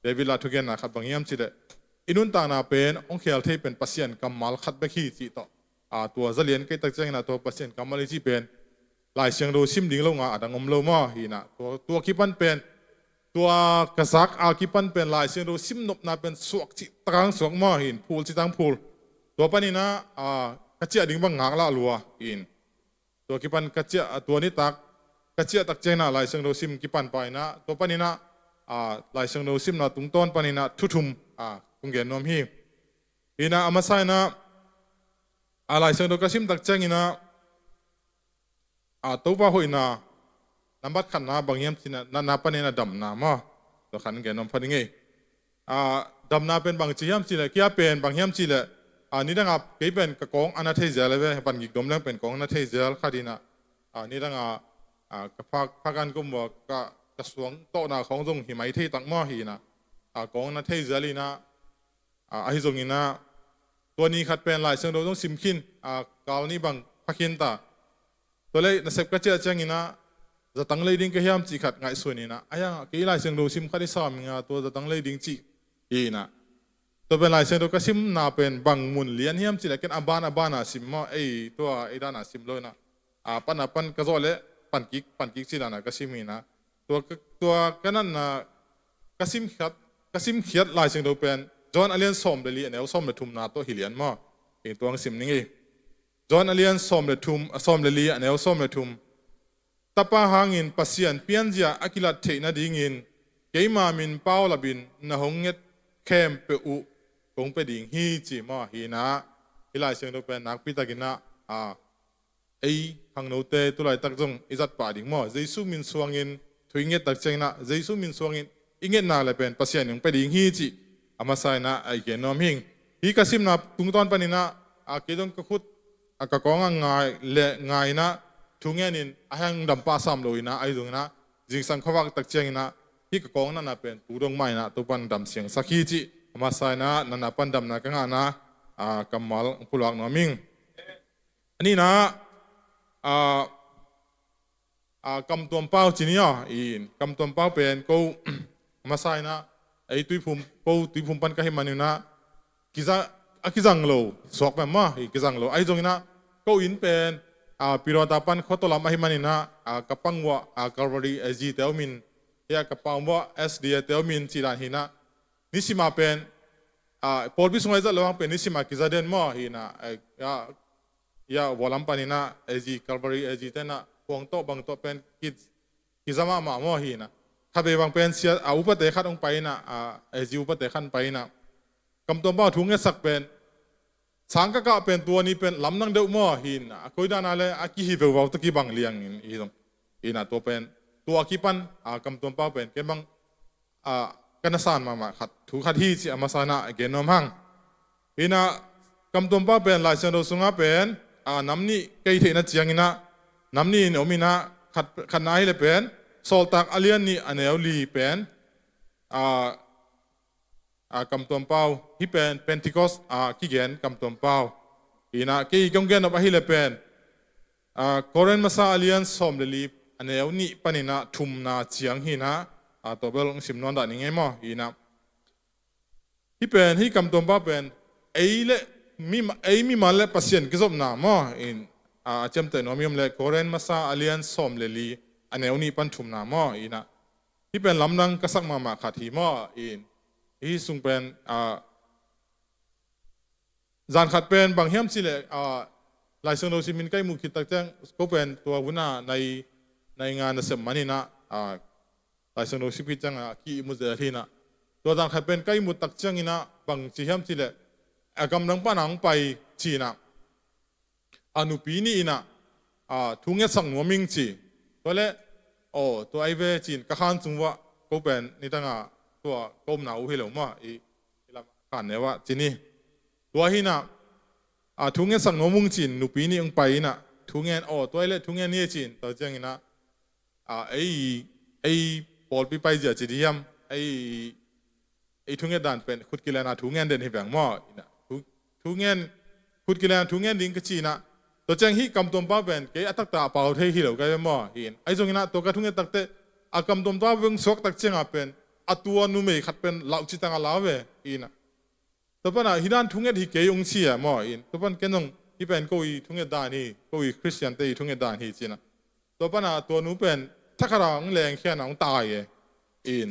เดวิดลาทุกอย่างนะครับบางเฮียมจีแหละอินุนต่างนาเป็นองค์เขียลที่เป็นปัสเซียนกำมัลขัดไปขี้จีต่อตัวเจริญก็ตักเจงนะตัวปัสเซียนกำมัลที่เป็นหลายเชียงดูซิมดิ่งลงดังอมโลมาฮีนะตัวคิปันเป็นตัวกระซักคิปันเป็นหลายเชียงดูซิมนบนาเป็นสวกจิตรังสวกมาหินพูลจิตังพูลตัวปนินะ กระเจียดิ่งบังงากละลัวอินตัวกิปันกระเจียตัวนี้ตักกระเจียตักเจนะลายเชิงโดซิมกิปันไปนะตัวปนินะลายเชิงโดซิมนะตุงต้นปนินะทุมกุงเกนนอมฮีอินะอามาไซนะลายเชิงโดกระซิมตักเจงินะตัวป้าหอยนะน้ำบัดขันนะบางเยี่ยมสินะนาปนินะดำนามาตัวขันเกนนอมพอดีไงดำนาเป็นบางจียมสิเลยกี้เป็นบางเยี่ยมสิเลยนี่ดังกับเกี่เป็นกระกองอนาเทเซลเลยปันกิกดมเรื่องเป็นกองอนาเทเซลคดีนะนี่ดังกับพักกันก็บอกกระทรวงโตนาของจงหิมายที่ตั้งหม้อหีนะกองอนาเทเซลีนะฮิจงอินะตัวนี้ขัดเป็นลายเชิงเราต้องซิมขินกาวนี้บางพักินตาตัวเลยนักเสพกระเจี๊ยจังอินะจะตั้งเลยดิ้งก็ยามจีขัดไงส่วนนี้นะยังกี่ลายเชิงเราซิมขัดที่สามตัวจะตั้งเลยดิ้งจีอีนะตัวเป็นลายเส้นตัวก็ซิมนาเป็นบางมุนเลียนเฮียมสิเล็กอับบานซิมมาตัวด้านซิมเลยนะปันกระโจเลปันกิกสิลานะก็ซิมีนะตัวก็นั่นนะก็ซิมเขียดลายเส้นตัวเป็นจอนอเลียนสมเดลีเนี่ยสมเดทุมนาตัวฮิเลียนมาตัวซิมนี่จอนอเลียนสมเดทุมสมเดลีเนี่ยสมเดทุมตาปาหางินปัสยันเปียนเจียอากิลัดเทนาดิงินเกี่ยมามินเป้าลบินนะหงเงเข้มเปอุคงไปดิ่งฮีจีมาฮีนะฮิลายเชิงตัวเป็นนักพิตากินะหังโนเตตุลายตักจงอิจัดป่าดิ่งมาเจสุมินสวงอินถุยเงตักเจงนะเจสุมินสวงอินอิเงน่าเลยเป็นปัสยายังไปดิ่งฮีจีอามาไซนะเกนนอมหิงฮีกสิมนะตุงตอนปนินะเกดอนกขุดกะกองง่ายเละง่ายนะทุงเงินินหังดัมป้าซ้ำเลยนะตรงนะจิงสังขวักตักเจงนะฮีกะกองนั่นเป็นตูดงไม้นะตัวปันดัมเสียงสักฮีจีมาใส่นะนันปันดำนะกังานะกำมัลพูดว่าหนอมิงอันนี้นะกำตัวเป้าจีนี่กำตัวเป้าเป็นกูมาใส่นะตุยพุ่มปันก็ให้มันนะกิจังโลสอกแบบมากิจังโลตรงนี้นะกูอินเป็นปิโรตาปันขอตัวลำให้มันนะกับปังวะกาลวารีจีเตลมินกับปังวะSDเตลมินจีรันหินะนิสิมาเป็นพอพิสุงไอจะระวังเป็นนิสิมากิจเด่นมั่วฮีนะวอลัมปานินะจีคาร์บารีจีเตนะพวงโตบางโตเป็นกิจมามั่วฮีนะถ้าเป็นบางเป็นเสียอุปเตขัดลงไปนะจีอุปเตขันไปนะกำตัวบ้าถุงเงี้ยสักเป็นสังกักเป็นตัวนี้เป็นลำนังเดือดมั่วฮีนะคุยด้านอะไรกิฮิเววตะกี้บางเลี้ยงฮีนะตัวเป็นตัวกิปันกำตัวบ้าเป็นเก็บบางกันสานมาขัดถูกขัดที่สิอามาสานะเกนนอมหังอีน่ะกำตัวป้าเป็นลายเส้นโดสุงาเป็นน้ำนี่เกยเทนะเจียงอินะน้ำนี่เนอมินะขัดนายเลยเป็นโซลตักอเลียนนี่อันเนอลีเป็นกำตัวเป้าที่เป็นเพนทิคอสกิเกนกำตัวเป้าอีน่ะเกยกงเกนออกไปเลยเป็นโคเรนมาซาอเลียนสมเดลีอันเนอนี่ปนินะทุมนาเจียงหินะตัวเบลงสิมนอนด่านยังไงมั้งอีนะที่เป็นที่กำตัวป้าเป็นเล่มีมาเล่ปัสยันกิจบนามั้งอินจำแต่น้อมีมเล่โคเรนมาซาอเลียนสมเลลีอันเนวนี่ปันชุมนามั้งอีนะที่เป็นลำนังกษักมาขัดทีมั้งอินที่สุงเป็นจานขัดเป็นบางเฮียมสิเล่ลายเส้นโดซิมินใกล้มุขิตตักแจ้งก็เป็นตัวหัวหน้าในงานเสมานี่นะลายเส้นโดซิพิจังกี่มุดเดทีนะตัวจานขัดเป็นใกล้มุดตักแจ้งนี่นะบางสิเฮียมสิเล่กำลังป้านังไปจีนะอนุปีนี้นะทุ่งเงี้ยสังหัวมิงจีตัวเล่ตัวไอเวจีนกะขันจุงวะก็เป็นนี่ตั้งตัวก้มหนาวให้เหลวมาละขันเนี่ยว่าจีนี่ตัวที่นะทุ่งเงี้ยสังหัวมุงจีนนุปีนี้องไปนะทุ่งเงี้ยตัวเล่ทุ่งเงี้ยนี่จีนตัวเจ้านี่นะไอปอลไปเจอจีดียมไอทุ่งเงี้ยด่านเป็นขุดกิเลนะทุ่งเงี้ยเดินให้แบ่งหม้อนะทุ่งเงี้ยขุดกิเลนทุ่งเงี้ยดิ้งกจีนะตัวเจ้าที่กำตัวป้าเป็นเกี่ยตักตาเป่าเทหิเหลวกันหม้อเห็นไอ้ตรงนี้นะตัวกระทุ่งเงี้ยตักเตะกำตัวป้าเวงสวกตักเจ้าเป็นตัวนุ่มเอขัดเป็นเหล่าจิตังลาวเวอินะตัวป้าน่ะฮิดันทุ่งเงี้ยที่เกี่ยองเสียหม้ออินตัวป้าเกี่ยนงที่เป็นกุยทุ่งเงี้ยด่านนี่กุยคริสเตียนเตยทุ่งเงี้ยด่านนี่จีนะตัวป้าน่ะตัวนุ่มเป็นถ้าขราแรงแค่หนังตายอิน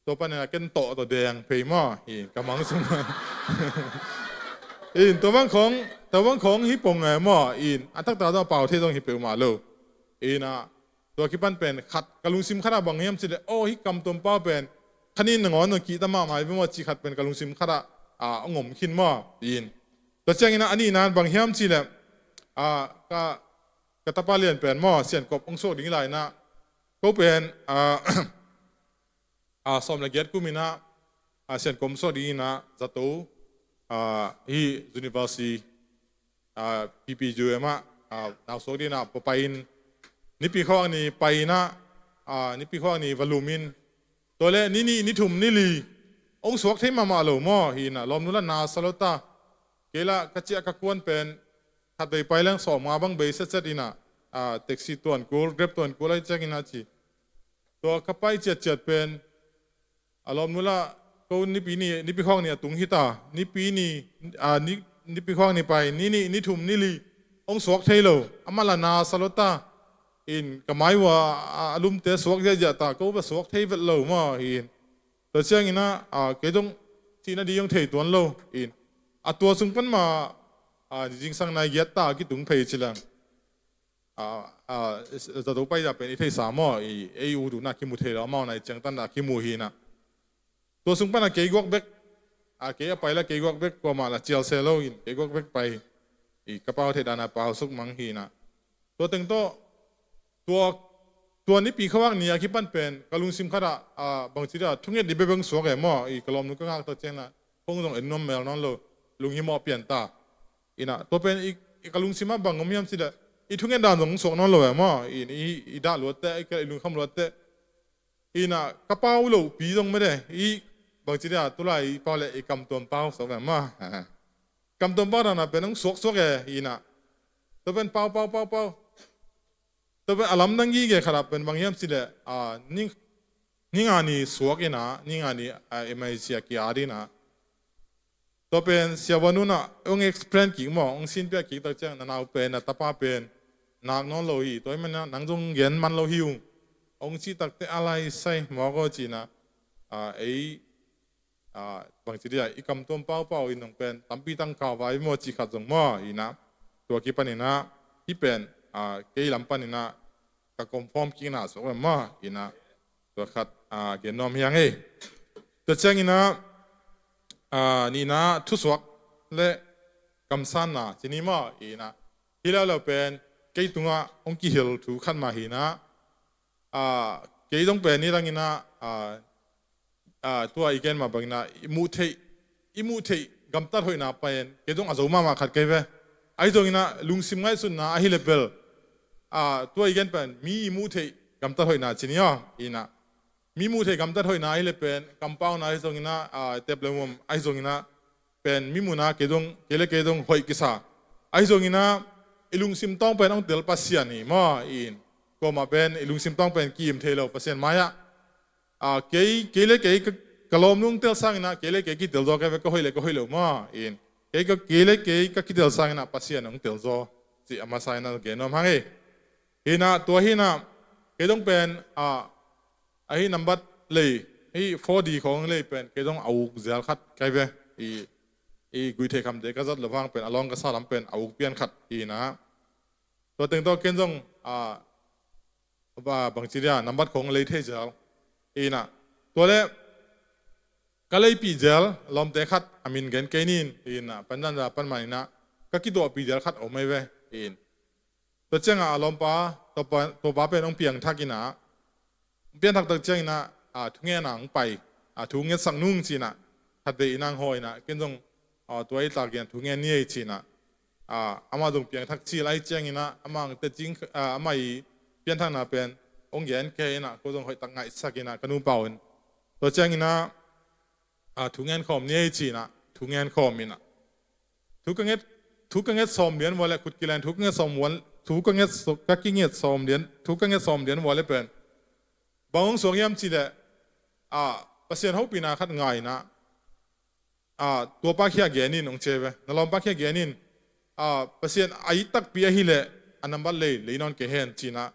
ตัวป้าเนี่ยเกี่ยนโตตัวแดงเพย์หม้ออินกำมังสมอินตัวบ้านของ แต่ว่าของฮิปปงไงหม้ออินอันตั้งแต่ต้องเป่าที่ต้องฮิปเปิลมาโลอินะตัวคิดปันเป็นขัดกะลุงซิมขนาดบางเฮียมสิเลยโอ้ฮิกำตัวเป้าเป็นขณินหนึ่งอ๋อหนึ่งกีตามาหมายเป็นว่าจีขัดเป็นกะลุงซิมขนาดงมขินหม้ออินตัวเจ้าอินะอันนี้นานบางเฮียมสิเลยก็ตะปาเลียนเป็นหม้อเสียนกบองโซดิ้งไหลนะก็เป็นสมละเกียรติกูมีนะเสียนกบโซดิ้งนะจัตุฮียูนิเวอร์ซิตี้พีจูเอ็มดาวโซดิ้งนะพอไปนี่ปีข้อนี้ไปนะนี่ปีข้อนี้วอลลุ่มินตัวเล่นี่ทุ่มนี่ลีองสวกที่มาโลหม้อฮีนะลมนุลนาสโลตาเกล้ากระเจียกกวนเป็นขัดไปเรื่องสอบมาบังเบสเสดินะแท็กซี่ตัวกูเกร็บตัวกูอะไรจะกินอะไรตัวขับไปเจ็ดเป็นลมนุลก็นี่ปีข้อนี้ตุงฮิตานี่ปีนี้นี่ปีข้อนี้ไปนี่ทุ่มนี่ลีองสวกที่โลอามาลนาสโลตาอินก็หมายว่าอารมณ์เตะสวกเยอะๆตาก็ว่าสวกเทวโลมาอินแต่เช่นนี้นะเกิดตรงที่นั่นดียังเทตัวโลอินตัวสุงกันมาจริงๆสังนายเยตตาคิดถึงเพย์ชิลังจะตัวไปจะเป็นอีเทสามอยูดูนักขิมุเทแล้วมาในจังตันนักขิมุฮีนะตัวสุงกันนะเกี่ยวกับเบกเกี่ยวไปแล้วเกี่ยวกับเบกก็มาละเจียวเซโลอินเกี่ยวกับเบกไปกระเป๋าเทดานาเป๋าสุกมังฮีนะตัวตึงโตตัวนี้ปีเขาว่านี่คิดปั้นเป็นกะลุงซิมขดาบางทีอะทุกอย่างดิบเบิ้งสวกแก่หม้อกะลอมนุก็งักตัวเจนนะคงต้องเอ็นนมเมลนั่นเลยลุงหิมอเปลี่ยนตานะตัวเป็นกะลุงซิมบางก็มีอันสิเดทุกอย่างด่านของสวกนั่นเลยหม้อด่าลวดเตะกะลุงคำลวดเตะนะกระเป๋าโลปีตรงไม่ได้บางทีอะตัวไรเปล่าเลยกำตัวเปล่าสวกแบบหม้อกำตัวเปล่านั่นเป็นต้องสวกแก่นะตัวเป็นเปล่าตัวเป็นอารมณ์ดังยี่เกขรับเป็นบางอย่างสิเลยนี่งานนี้สวกนะนี่งานนี้ไม่เสียกี่อารีนะตัวเป็นเสียวันนู้นนะองค์เอ็กซ์เพรสกี่หมอองค์สินเปียกี่ตัวเจ้านั่นเอาเป็นตาป้าเป็นนักน้องโลหิตัวมันนังจงเย็นมันโลหิวองค์สิตักเตอะไรใส่หมอก็จีนะบางทีเดียอีกคำตัวเป้าอินองเป็นตั้มปีตั้งข่าวไว้หมดจีขัดจงหม้อนะตัวกี่ปนินะที่เป็นเกี่ยลำปันนี่นะก็คอมฟอร์มกินนะสวยมากอินะตัวขัดเกี่ยนนมยังไงตัวเจ้าอินะนี่นะทุสวกและกำสันนะทีนี้มาอินะที่แล้วเราเป็นเกี่ยตัวองค์กิฮิลถูกขันมาหินะเกี่ยต้องเป็นนี่ดังอินะตัวอีกแกนมาบังนะอิมูเทกำตัดหอยนะเป็นเกี่ยต้องอาจจะมาขัดเกี่ยไอ้ตรงนี้นะลุงซิมไงสุดนะไอ้เลเวลตัวอีกเป็นมีมูเทกำตัดหอยนะชินีอ่ะนะมีมูเทกำตัดหอยนะไอ้เลเป็นกำเป้านะไอ้ตรงนี้นะเต็มเลยมุมไอ้ตรงนี้นะเป็นมีมูนะเกี่ยดงหอยกิสาไอ้ตรงนี้นะลุงซิมต้องเป็นองเดลปัสเซียนี่มาก็มาเป็นลุงซิมต้องเป็นกีมเทโลปัสเซียนมายะเกี่ยกลมนุ่งเตลสังนะเกี่ยกิเตลโซก็หอยเลยมาเกี่ยก็คิดเดลสังนะปัสเซียนองเตลโซสิอามาไซนะเกี่ยน้องฮังนะตัวนะเกี่ยต้องเป็นไอ้นัมบัตเลยไอ้ 4D ของเลยเป็นเกี่ยต้องเอาเจลขัดใครเป็นกุยเทคำเด็กก็จะระวังเป็นอลองก็สารเป็นเอาเปลี่ยนขัดนะตัวตึงตัวเกี่ยต้องว่าบางทีเนี่ยนัมบัตของเลยเทเจลนะตัวเล่ก็เลยปีเจลลมเตะขัดอามินเกนเกนินนะปันนันจะปันมานี่นะก็คิดตัวปีเจลขัดเอาไม่เว้ตัวเจ้าอารมณ์ป้าตัวป้าเป็นองเพียงทักกินะเพียงทักตัวเจ้านะทุกเงี้ยหนังไปทุกเงี้ยสังนุ่งสินะทัดไปนางหอยนะเกินตรงตัวไอ้ตาเกียนทุกเงี้ยนี่สินะอามาตรงเพียงทักชีไล่เจ้านะอามาแต่จริงอามาเพียงทักนะเป็นองเย็นแค่นะก็ต้องหอยตั้งไงสักกินะกันนุ่มเป่าตัวเจ้านะทุกเงี้ยขอมนี่สินะทุกเงี้ยขอมนะทุกเงี้ยสอมเดียนวันละขุดกิเลนทุกเงี้ยสอมวันทุกเงี้ยกักกิเงี้ยสอมเดียนทุกเงี้ยสอมเดียนวันละเป็นบางองค์สวงยามจีเลยปัสเซียนเขาปีนาขัดง่ายนะตัวป้าเขียเกนินองเชฟนั่นลองป้าเขียเกนินปัสเซียนไอ้ตักปีฮิเลอันนั้นบัดเลยนอนเกเฮนจีนะ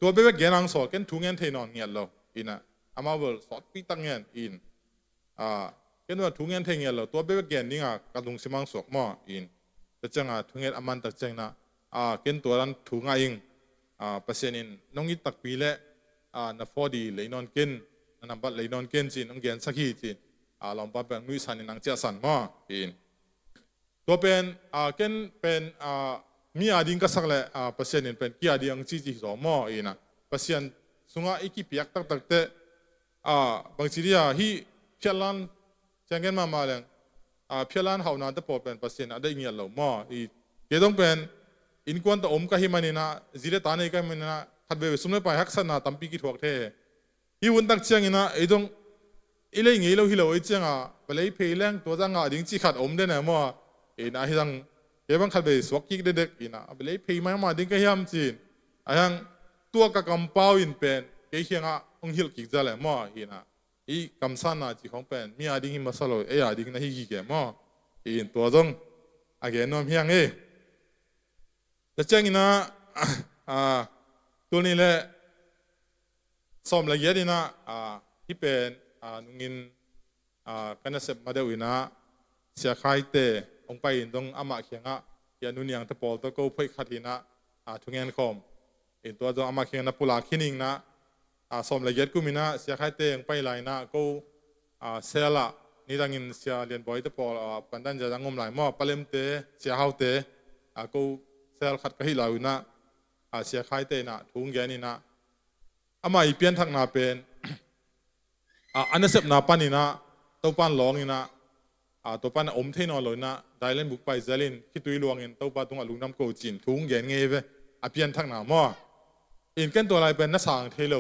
ตัวเบ๊กเกนังสอดกันทุกเงี้ยเทนอนเงี้ยเรานะอามาเวลสอดปีตั้งเงี้ยกันว่าทุกเงี้ยเทเงี้ยเราตัวเบ๊กเกนนี่กระดุงสิมังสวกหม้อ แต่จังทุงเงินอามันตักจังนะเกินตัวนั้นถูงอิงเปอร์เซ็นต์น้องอิตักปีเละนับพอดีเลยนอนกินนับบัดเลยนอนกินจีนน้องเกียนสักทีจีนลองปั๊บแบบนุ้ยสันนังเจ้าสันมั่วอินตัวเป็นเกินเป็นมีอาดิงก็สักเลยเปอร์เซ็นต์เป็นกี่อาดิงจีสองมั่วอินนะเปอร์เซ็นต์สุงอีกีเปียกตักเตะบางทีฮีเพียรันจังเกินมาเลยเพียรันเขาหน้าตะปอเป็นเปอร์เซ็นต์ได้เงี้ยเรามั่วอีเกี่ยต้องเป็นอินควันตอมก็ฮิมันนะจีเรตานี่ก็มันนะขัดเบสสมัยไปฮักษณะตั้มปีกิถวกเทฮีวันตักเชียงนะไอ้ตรงอีเล่งอีเราฮิโลไอ้เชียงไปเลยเพลงตัวจังดิ้งจีขัดได้เนี่ยมั่วอินฮิจังเกี่ยบังขัดเบสวกิกเด็กอินะไปเลยเพลงมาดิ้งก็ยามจีนฮิจังตัวกับกำเป้าอินเป็นเกี่ยงองฮิลกิกจะเลยมั่วอินะอีกำสันนะจีของเป็นมีอาดิ้งมาสโลอาดิ้งนะฮิกิเกมั่วอินตัวจงอาเกนน้อมเฮียงแต่เจ้าอินะตัวนี้แหละสมละเอียดนี่นะที่เป็นนุ่งินกันเสพมาเดียวนะเสียขายเตะองไปตรงอามาเขียงยานุนยังตะปอลตะโกไปขัดหินะทุงเงินคอมตัวตรงอามาเขียงนะปุลาขินิงนะสมละเอียดกูมีนะเสียขายเตะองไปไหลนะกูเสียละนี่ดังอินเสียเรียนบ่อยตะปอลกันดันจะดังงมไหลมั่วปเลมเตะเสียเฮาเตะกูเสียขัดก็ให้ไหลนะเสียขายเตะนะทุงเงินนี่นะอามาอีเปียนทักนาเป็นอันนั้นเสพนาปันนี่นะตัวปันหลงนี่นะตัวปันอมเทนอนเลยนะได้เล่นบุกไปเจริญคิดตุยลวงเงินตัวปันตรงลุงน้ำโกจินทุงเงินเงี้ยเว้ยเปียนทักนาหม้ออินกันตัวอะไรเป็นนักสังเทโล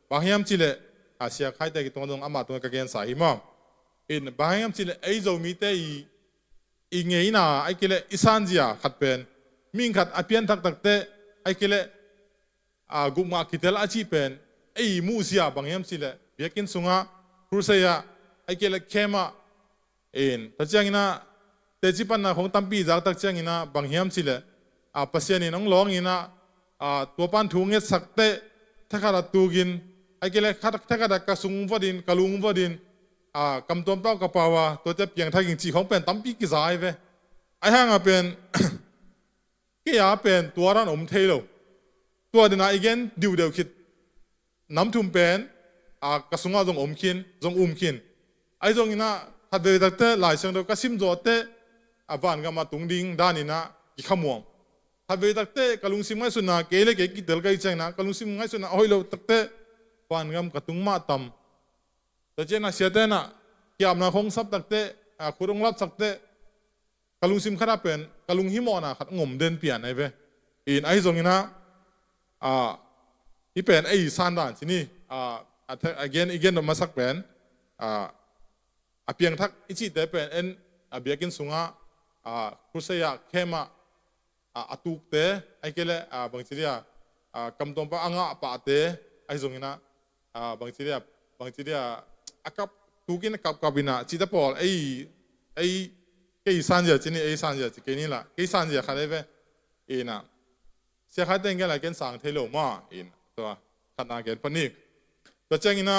บางยามจิเลเสียขายเตะตรงอามาตรงกระเกนสายหม้ออินบางยามจิเลไอโซมีเตอีเงี้ยนะไอกิเลอิสันจียขัดเป็นมิ่งขัดเปียนทักเตะไอกิเลกุมาคิดเตลอาชีเป็นไอ้มูเซียบางยามสิเลเบียกินสุงะครูเซียไอ้เกลเข้มแต่เจ้าอินะแต่จีปันนะของตั้มปีจากตักเจ้าอินะบางยามสิเลปัสยานี่น้องร้องอินะตัวปันถุงเงี้ยสักเตะถ้าขาดตูกินไอ้เกลถ้าขาดกระสุงวดินกระลุงวดินกำตัวเต้ากระเป๋าตัวจะเพียงทางจีของเป็นตั้มปีกิจายเว้ไอ้ห่างเป็นกี่ยาเป็นตัวร้านอมเทโลตัวเดินอีกเงี้ยเดียวคิดน้ำทุ่มเป็นกระสุนจงอมขินจงขินไอ้จงนี่นะถ้าเดินตั้งแต่หลายเชิงเดียวก็ซิมโจเตะบ้านก็มาตุงดิ้งด้านนี่นะกิขมวงถ้าเดินตั้งแต่กะลุงซิมง่ายสุดนะเกลี่ยกิเดลก็อีเจงนะกะลุงซิมง่ายสุดนะโอ้ยเราตั้งแต่บ้านก็กระตุงมาตำแต่เจ้าน่ะเสียเตนะเกี่ยมนะคงซับตั้งแต่คุรงรับสักเตะกะลุงซิมขนาดเป็นกะลุงหิมอนะขัดงมเดินเปลี่ยนไอ้เว้อินไอ้จงนี่นะที่เป็นไอ้ซานด่านที่นี่again มาสักเป็นเพียงทักอิจิเตเป็นเอ็นเบียกินสุงะครุเซียเข้มาตุกเตไอ้เกลบางทีเดียกำตงปะอ่างปะเตไอ้ตรงนี้นะบางทีเดียกับตุกินกับบินะจิตปอลไอ้สันเจจินี่ไอ้สันเจจิเกนี่ละไอ้สันเจขาได้เว้ยนะเสียขาดเต็งกันอะไรกันสั่งเทโลมาตัวขนาดเกินปนิกตัวเจ้าอินะ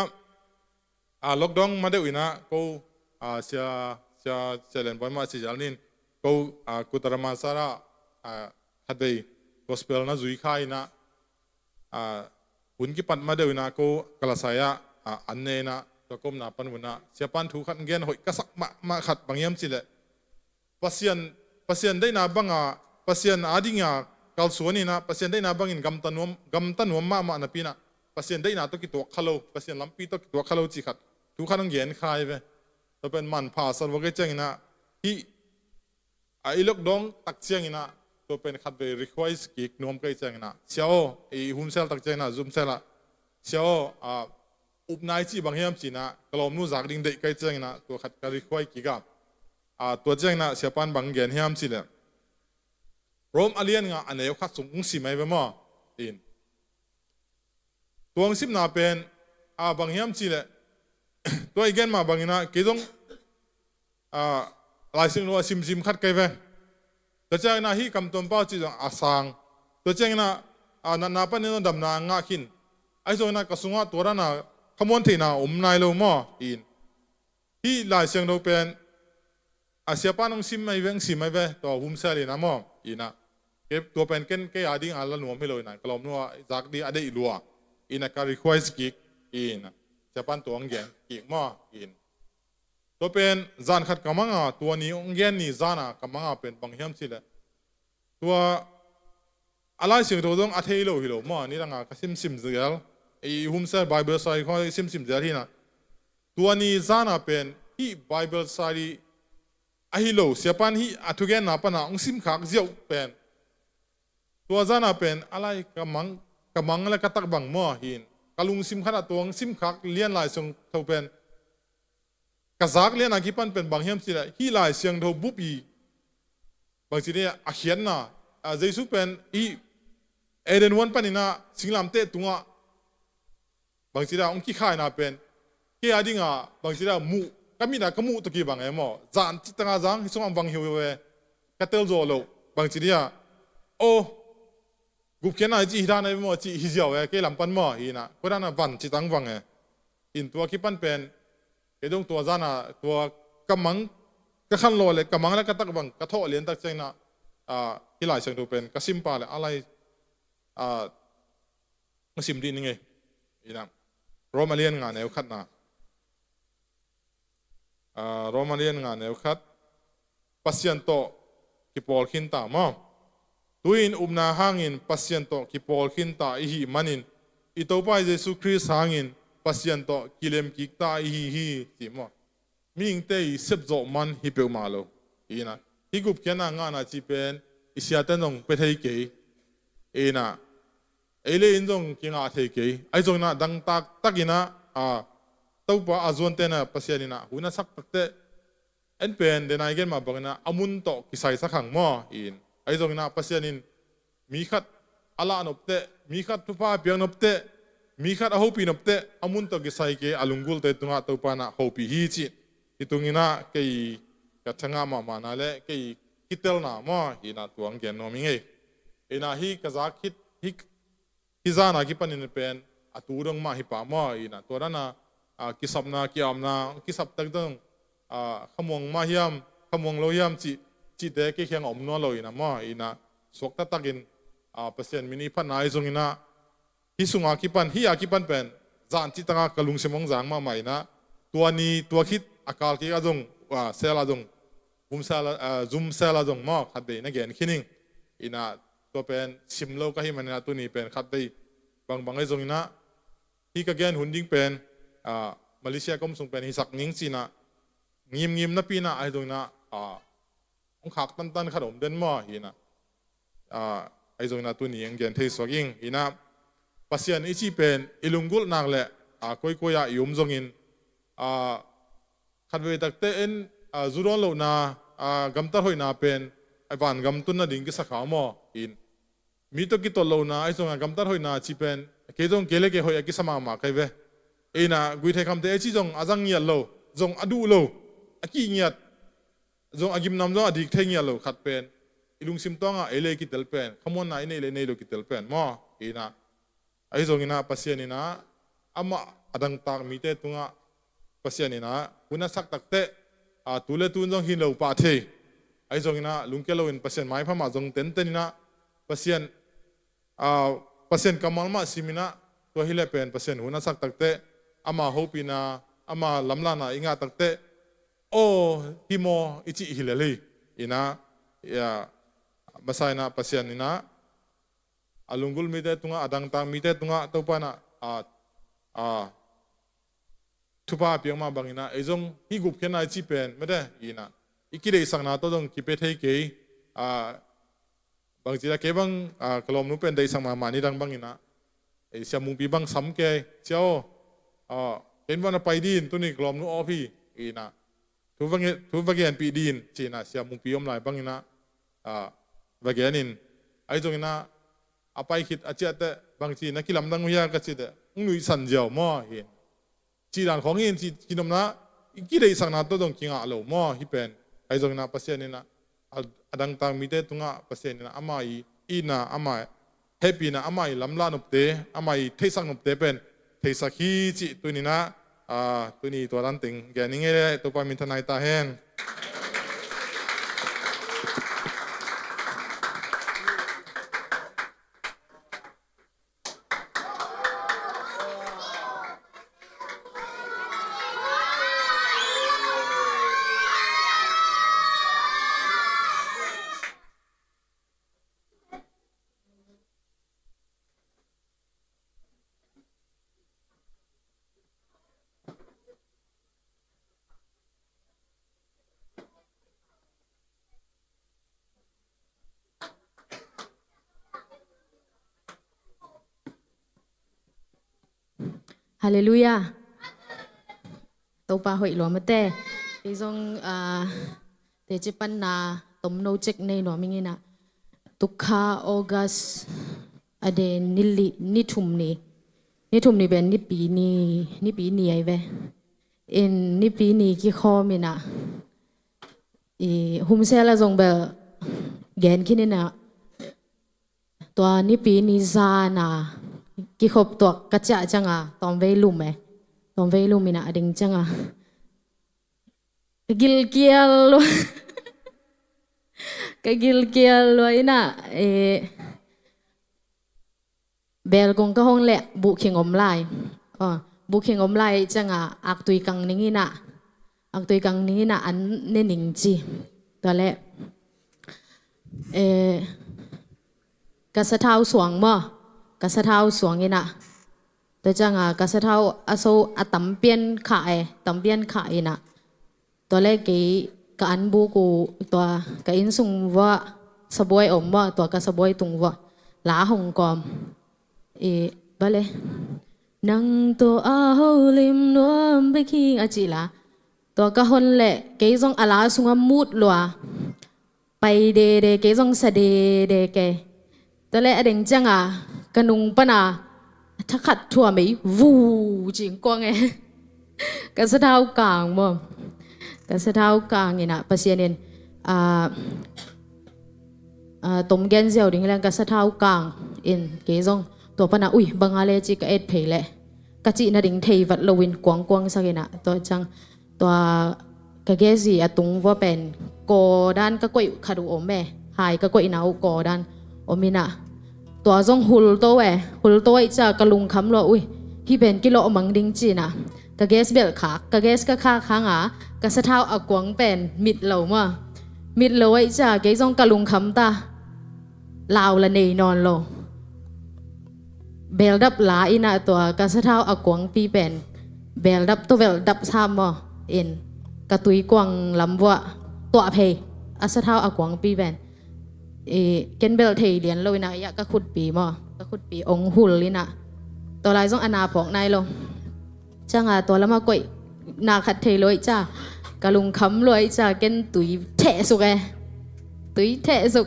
ล็อกดาวน์มาเดี๋ยวอินะกูเสียเล่นบอลมาสิจัลนินกูกุตระมาสาระฮัดเดย์กอสเปลนะจุยข้าอินะหุ่นกิปัดมาเดี๋ยวอินะกูกลาสายะอันเนนะตัวก้มหน้าปันหุ่นนะเสียปันถูกขัดเงินหอยกระสักมาขัดบางยามสิเลยปัสยันได้นาบังปัสยันอาดิงกาลสวนี่นะปัสยันได้นาบังอินกำตันวมมานะปีนะปัสยันได้นาตัวกิตัวขลุ่ปัสยันลำปีตัวกิตัวขลุ่จิขัดทุกขันต้องเย็นคายไปตัวเป็นมันผ่าสารวัตรเจ้าอินะที่ไอ้ลูกดองตักเจ้าอินะตัวเป็นขัดไป request กิกนวมใกล้เจ้าอินะเชียวไอ้หุ่มเซลตักเจ้าอินะซุ่มเซลละเชียวอุปนายจีบางยามจีนะกลอมนู้จากดิ้งเด็กใกล้เจ้าอินะตัวขัดการ request กิกับตัวเจ้าอินะเสียปันบางเย็นยามจีเลยรวมอเลียนงาอันไหนขัดสงสีไหมไปมั่วอินตัวสิบนาเป็นบางยามจีเลยตัวอีกแกนมาบางนะกี่ตรงหลายสิ่งว่าซิมขัดไกลไปตัวเจ้าหน้าที่กำต้นเป้าจีจงอาสังตัวเจ้าหน้านาปันนี่ต้องดำนางาขินไอ้ส่วนนั้นกระสุนตัวนั้นขมวนที่น่ะนายโลมั่วอินที่หลายสิ่งเราเป็น อาเสียป้านองซิมไม่เวงซิมไม่เวตัวหุ่มเซลีนะมออีนะเก็บตัวเป็นเก้นเกี่ยดิ้งอันละหนวมให้เลยนะกลมนัวจากดีอะไรอีลัวอีนะการรีควอสกิกอีนะเสียป้านตัวองเงียนกิกมออีนตัวเป็นจานขัดกำมังอ่ะตัวนี้องเงียนนี่จานะกำมังอ่ะเป็นบางเฮียมสิเลยตัวอะไรสิ่งตัวต้องอัธยโลฮิโลมอนี่ต่างหากซิมซิมเซลไอหุ่มเซลไบเบิลไซด์เขาซิมซิมเซลที่นะตัวนี้จานะเป็นที่ไบเบิลไซด์อะฮิโลเสียปันฮีอัทุเกนนับนะองซิมขักเจียวเป็นตัวจานะเป็นอะไรกำมังและกตักบังมอหินกลุงซิมขัดตัวองซิมขักเลียนลายทรงเท่าเป็นกษักเลียนอากิปันเป็นบางเฮียมสิละฮีลายเสียงเท่าบุบีบางทีเนี่ยอาเขียนนะเจสุเป็นอีเอเดนวันปันนี่นะสิงลำเตะตัวบางทีเนี่ยองคิดข่ายนะเป็นเกี่ยดิ้งอ่ะบางทีเนี่ยมูก็มีนะก็มูตะกี้บางไอ้หมอจานที่ตั้งจังที่ส่งอันบางหิวเว่กระเตลโจโลบางทีเนี่ยโอ้กุบเขียนอะไรจีฮิดานไอ้หมอจีฮิเจียวเว่เกี่ยลำปันหมออีนะคนนั้นวันที่ตั้งวังอินตัวคิดปันเป็นเกี่ยดงตัวจานะตัวกำมังก็ขันโลเลยกำมังแล้วก็ตักบังกระโถเลียนตักเจงนะที่หลายเชิงดูเป็นก็ซิมปาเลยอะไรก็ซิมดีนี่ไงอีนะโรมาเลียนงานแนวขัดนะโรมาเลียนงานแนวขัดปัสยันโตกิปอลขินตามอตุยนนาหางินปัสยันโตกิปอลขินตาอีฮีมันินอิโตปายเยซูคริสต์หางินปัสยันโตกิเลมกิกตาอีฮีจิมอมิงเตยเซบโจมันฮิเปลมาโลอีนะฮิกุบเขียนงานอาจีเป็นอิสยาเตนงเปเทยเกอีนะเอเลอินจงกิงอาเทเกไอจงนะดังตักอินะตัวป้าอาจวนเตนะปัสยานินะหุ่นสักตักเตเอ็นเป็นเดนายเกนมาบอกนะอามุนโตกิไซสักขังมออินไอจงนะปัสยานินมีขัดอาลานบเตมีขัดทุพาเปียงนบเตมีขัดอาหูปีนบเตอามุนโตกิไซเกอาลุงกุลเตตุงะตัวป้านะหูปีฮีจิที่ตรงนี้นะเกยกัจฉงามานาเลเกยคิดเตลนะมออินะตัวอังเกนโนมิงเออินะฮีกะจากฮิจานากิปันนินเป็นอตูดงมาฮิปามออินะตัวนั้นนะกิสับนากิอามนากิสับตักดงขมวงมาเฮียมขมวงโลเฮียมจิเตเกเขียงอมนัวโลอินะมออินะสวกตักินเปอร์เซ็นต์มินิพันนายจงอินะฮิสุงอากิปันฮิอากิปันเป็นจานจิตงากะลุงเสมงจางมาใหม่นะตัวนี้ตัวคิดอากาศที่อาจงเซลอาจงบุมเซลซุมเซลอาจงมอขัดเดนักเรียนคินิงอินะตัวเป็นซิมโลก็ให้มันนะตัวนี้เป็นขัดเดบางไอ้จงอินะที่กระเกนหุ่นดิ้งเป็นมาเลเซียก็ส่งเป็นฮิสักนิ่งสินะงิมนะปีนะไอ้ตรงนะองขักตันขนมเดินหม้อหินะไอ้ตรงนะตัวนี้ยังเกินเทสวกิงหินะปัสยันอิจิเป็นอิลุงกุลนางเละคุยยุมจงอินขัดเวตักเตนจุดอนโลนากัมตาหอยนาเป็นไอ้บ้านกัมตุนน่ะดิ่งกิสักขาวหม้อหินมีตัวกิตโลนาไอ้ตรงกัมตาหอยนาจีเป็นเกจงเกเลเกหอยกิสมามาใครเวเอ็นะกุยเทคำเตะจีจงอาจังเงียโลจงอดูโลอากีเงียจงอากิมนำจงอดีตเทเงียโลขัดเป็นอิลุงซิมต้องเอเลกิเตลเป็นขมวนนายเนเลเนโลกิเตลเป็นมอเอ็นะไอ้จงอินะปัสยานินะอามาอดังตากมีเตตุงะปัสยานินะคุณนักสักตักเตะตุเลตุนจงหินโลปาเทไอ้จงอินะลุงเกโลอินปัสยานไม้พม่าจงเต็นนินะปัสยานกำมัลมาซิมินะตัวฮิเลเป็นปัสยานหุ่นนักสักตักเตะอามาฮูปีนาอามาลำลานาอิงาตักเตโอฮิโมอิจิฮิเลลีอินะยาภาษาอินะปัสยานินะอาลุงกุลมีเตตุงะอดังตางมีเตตุงะตัวปานะทุบาเปียงมาบางอินะไอจงฮิกุบเขียนไอจิเป็นไม่ได้อินะอีกิเลสังนาตัวจงกิเปเทเกยบางทีละเก็บังกลมนู้เป็นได้สังมานี่ดังบางอินะไอเสียมุงปีบังซ้ำเกยเจ้าเห็นวันไปดินตัวนี้กลอมนู้อพี่อีนะทุกวันเกียนปีดินจีน่ะเสียมุงปีอมลายบางนะวันเกียนินไอ้ตรงนี้นะอาไปคิดอาจจะแต่บางทีนักกีฬาดังวิญญาณก็จะแต่นุ่ยสันเจียวมอเห็นจีด่านของเห็นจีกินนมนะกี่ได้สังนาตัวตรงกิงอ่ะเรามอฮิเป็นไอ้ตรงนี้นะปัสยานินะดังต่างมีแต่ตรงอ่ะปัสยานินะอามาอีนะอามาเฮปปี้นะอามาลำลานุบเตอามาเทสังนุบเตเป็นเทสักฮีจิตัวนี้นะตัวนี้ตัวนั้นติงแกนิ่งเลยตัวปามินทนายตาแห้ง ฮาเลลูยาตัวปาหอยหลวงมาแต่ที่ทรงเตจิปันนาตมโนเจกในหนอมิงินะตุคาออกัสอเดนิลินิทุมนี่เป็นนิปีนี่ไอเวอินนิปีนี่กี่ข้อมินะหุมเซลาทรงเบลแกนคินินะตัวนิปีนี่ซานากี่ขบตัวกระจะจังอ่ะตอมเวลุมตอมเวลุมมินะดิ่งจังอ่ะกิลเกียลก็กิลเกียลเลยนะเบลกงก็ห้องแหละบุเข่งอมไลบุเข่งอมไลจังอ่ะอักตุยกังนี้นะอักตุยกังนี้นะอันเนนิงจีตัวแรกกษัตริย์เท้าสวงมั้งกษัตริย์เท้าสวงนี่นะตัวจังอ่ะกษัตริย์เท้าอาโซอาตัมเปียนขายนะตัวแรกกันบุกูตัวกันอินสุงว่าสบวยอมว่าตัวก็สบวยตุงว่าหลาหงกอมบาเลยนังตัวอาหูลิมนัวไปคิงอาจิละตัวก็คนแหละเกยซงอาลาสุงมูดลัวไปเดเกยซงสะเดเกตัวแรกเด้งจังอ่ะกนุงปนาถ้าขัดถั่วไม่วูจิงกวางก็สะเท้ากลางมั้งก็สะเท้ากลางนี่นะปัสยานินตมแกนเซลดิ้งแรงก็สะเท้ากลางอินเกยซงตัวปนาอุ้ยบางอะไรจีก็เอ็ดเพลเลยกะจีน่ะดิ่งเทวัดลวินกวางสักนะตัวจังตัวกะเกสีอะตุงว่าเป็นกอด้านก็กวยขาดูอมแม่หายก็กวยหนาวกอด้านอมินะตัวจงหุลโตไอจะกะลุงคำว่าอุ้ยที่เป็นกิโลมังดิ่งจีนะกะเกสเบลขากะเกสก็ข้าค้างกะสะเท้าอะกวางเป็นมิดเหลามามิดเหลาไอจะเกจงกะลุงคำตาลาวละเนนอนโลเบลดับลาอินะตัวกษัตริย์เท้าอากวงปีเป็นเบลดับตัวเบลดับซ้ำบ่เอ็นกระตุยกวงลำวัวตัวเพยกษัตริย์เท้าอากวงปีเป็นเกนเบลเทเลียนเลยนะยะก็ขุดปีบ่ก็ขุดปีองหุลลินะตัวลายต้องอนาผองนายลงจ้างตัวละมากวยนาขัดเทเลยจ้ากะลุงคำเลยจ้าเกนตุยเทสุกตุยเทสุก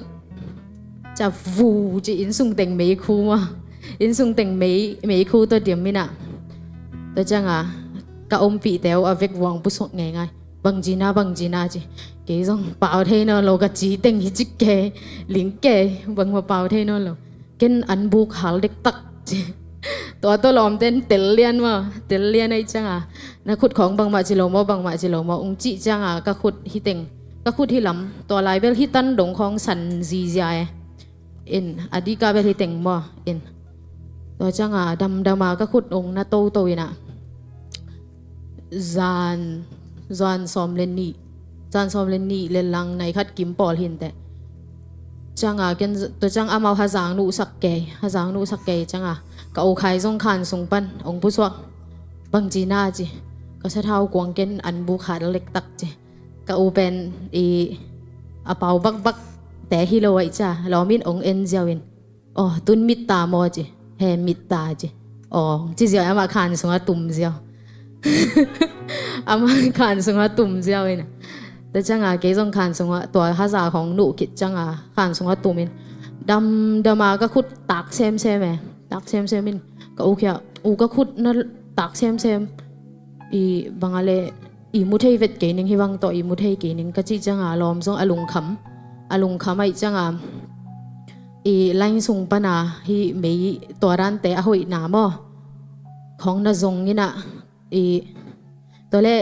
จะฟูจีอินสุงเต็งไม่คูมาอินสุงเต็งไม่คู่ตัวเดียมมินะตัวจังกะอมปีเตวอเวกวางปุสง่ายบังจีนาจีเกยซงเป่าเทนอโลกะจีเต็งฮิจิเกลิงเกบังมาเป่าเทนอโลเกนอันบุกหาเด็กตักจีตัวลอมเต้นเตลเลียนไอจังนักขุดของบังมาจิโลมองจีจังกะขุดฮิเต็งกะขุดที่ลำตัวลายเบลฮิตันดงของสันซีเซียอินอดีกาเบลฮิเต็งบ่อินตัวจังดำมาก็ขุดองนะโตยนะจานซอมเลนนี่เลนลังในคัดกิมปอลหินแต่จังเกนตัวจังมาหาจางนูสักเกจังก็เอาไข่ส่งขานส่งปันองผู้สวกบังจีน่าจีก็จะเท่ากวงเกนอันบุขาดเล็กตักจีก็เอาเป็นอาเปาบักแต่ฮิโลไอจ้าเรามินองเอ็นเจวินอ๋อตุนมิตตามอจีเฮมิตตาจีอ๋อจีเจียวอามาขานสงตุ่มเจียวอามาขานสงตุ่มเจียวเองแต่จังเกยจงขานสงตัวภาษาของหนูคิดจังขานสงตุ่มินดำมาก็ขุดตักเซมไหมตักเซมมินก็โอเคก็ขุดนั่นตักเซมบางอะไรมุทัยเวทเกนิงฮิวังต่อมุทัยเกนิงก็จีจังลอมทรงอลุงคำไอจังไล่ส่งปนาฮีไม่ตัวร้านแต่หอยหนามอของน่าจงนี่นะตัวเล่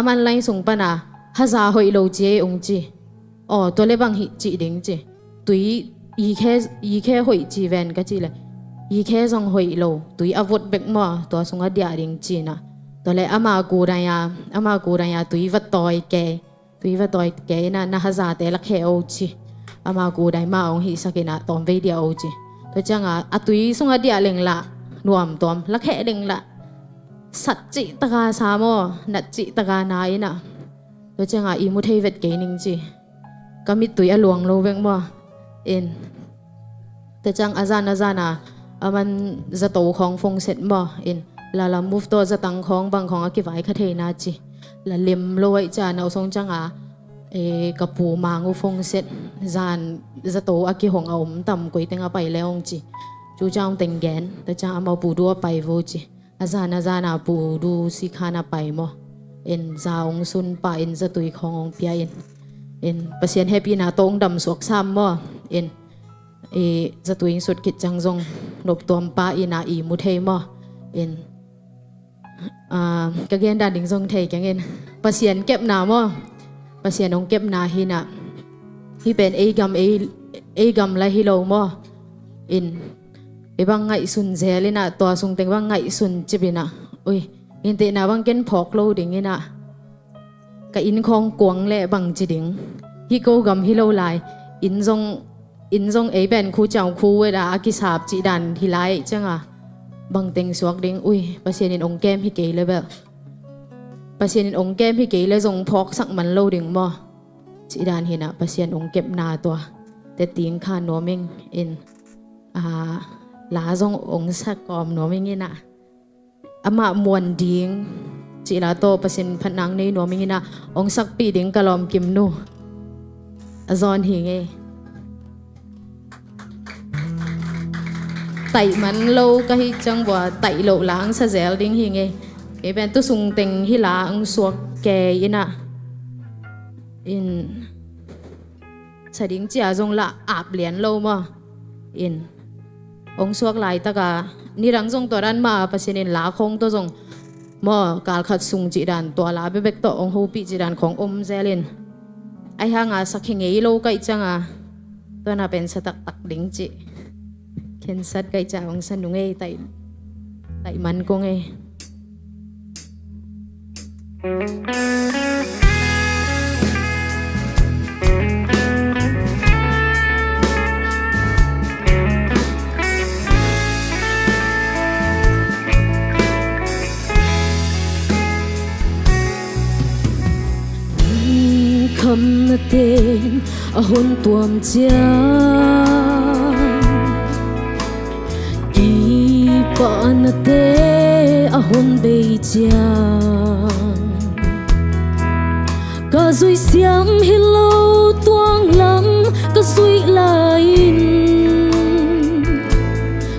มันไล่ส่งปนาฮาซาหอยโลเจองจีอ๋อตัวเล่บางฮีจีดิงจีตุยแค่หอยจีแวนก็จีเลยแค่ส่งหอยโลตุยอวดเบกมอตัวส่งอดียดิงจีนะตัวเล่อามากูรายาตุยวัดต่อยแกนะฮาซาแต่ละแค่โอจีอามากูได้มาองหิสักนะตอมเวเดียโอจีตัวจังตุยส่งอดียเล็งละรวมตอมละแค่เล็งละสัจจิตกาสามอนัจจิตกานายนะตัวจังมุทัยเวทเกนิงจีก็มีตุยหลวงโลเวงบ่ตัวจังอาจารย์มันจะโตของฟงเสร็จบ่ là move to za tang khong bang khong ki vai kha the na chi là lim loi cha nau song chang a kapu mangu phong set zan za to aki hong aum tam koi tenga pai leong chi chu chang teng gen ta cha ma pu do pai vô chi azana pu du si khana pai mo in zaung sun pa in za tui khong pia in pasien happy na tong dam suak sam mo in za tui sut kit chang zong nop tom pa ina i mu thei mo in ka gen dan ding zong thei kyang in pasien kep na mo pasien ong kep na hi na hi pen e gam la hi lo mo in ibang ngai sun zelina to sung teng bang ngai sun chibina ui in te na bang ken phok lo ding ina ka in khong kuang le bang chi ding hi ko gam hi lo lai in zong e ben khu chang khu we da ki sap chi dan hi lai changa bang teng suak ding ui pasien in ong kem hi ke level pasien in ong kem hi ke le zong phok sak man lo ding mo chi dan hi na pasien ong kep na to te ting kha no ming in lá dòng ống sắc còm nó mình nghe nè ama muan ding chỉ là to pasin phan nang nei nó mình nghe nè ống sắc pi ding kalom kim nu azon hi nghe tại man lâu cái hi chang wa tại lộ lang sa zel ding hi nghe cái bên tu sung tình hi lá ong suak ke ina in sa ding chia dong la ap lian lâu mà in ông suak lại ta cả ni rang zong to ran ma pasinin la khong to zong mo kal khat sung chi dan to la be bek to ong ho pi chi dan khong zelin ai ha nga sakhi ngei lo kai changa to na pen sa tak tak ding chi ken sat kai cha ong san nu ngei tai man ko ngei khăm na tên a hôn tuam chia kỳ pa na te a hôn bay chia cả duy xiam hello tuang lắm cả duy lain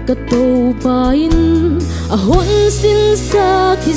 cả tô pain a hôn xin sa khi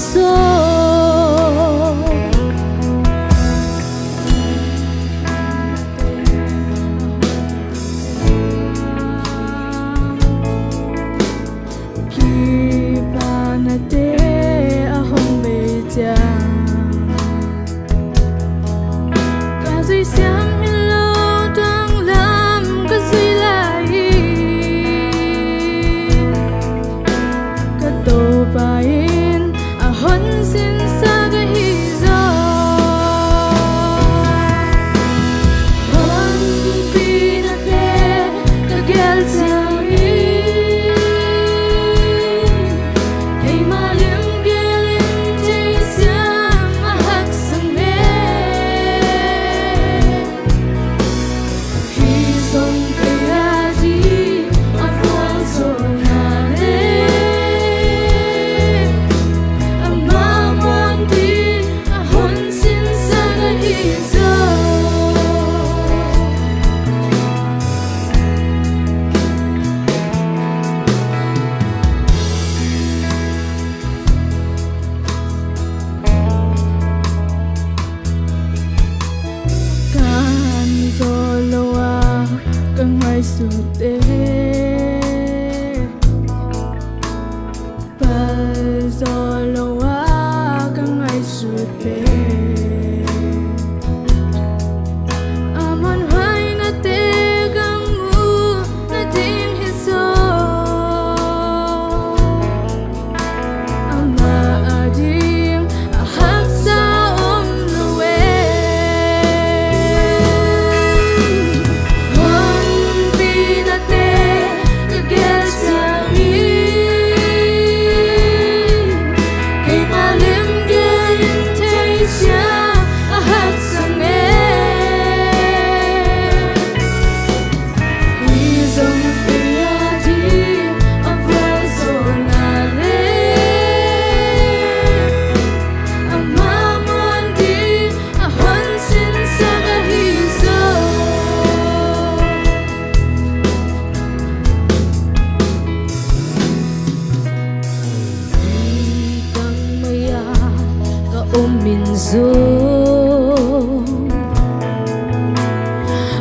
min zo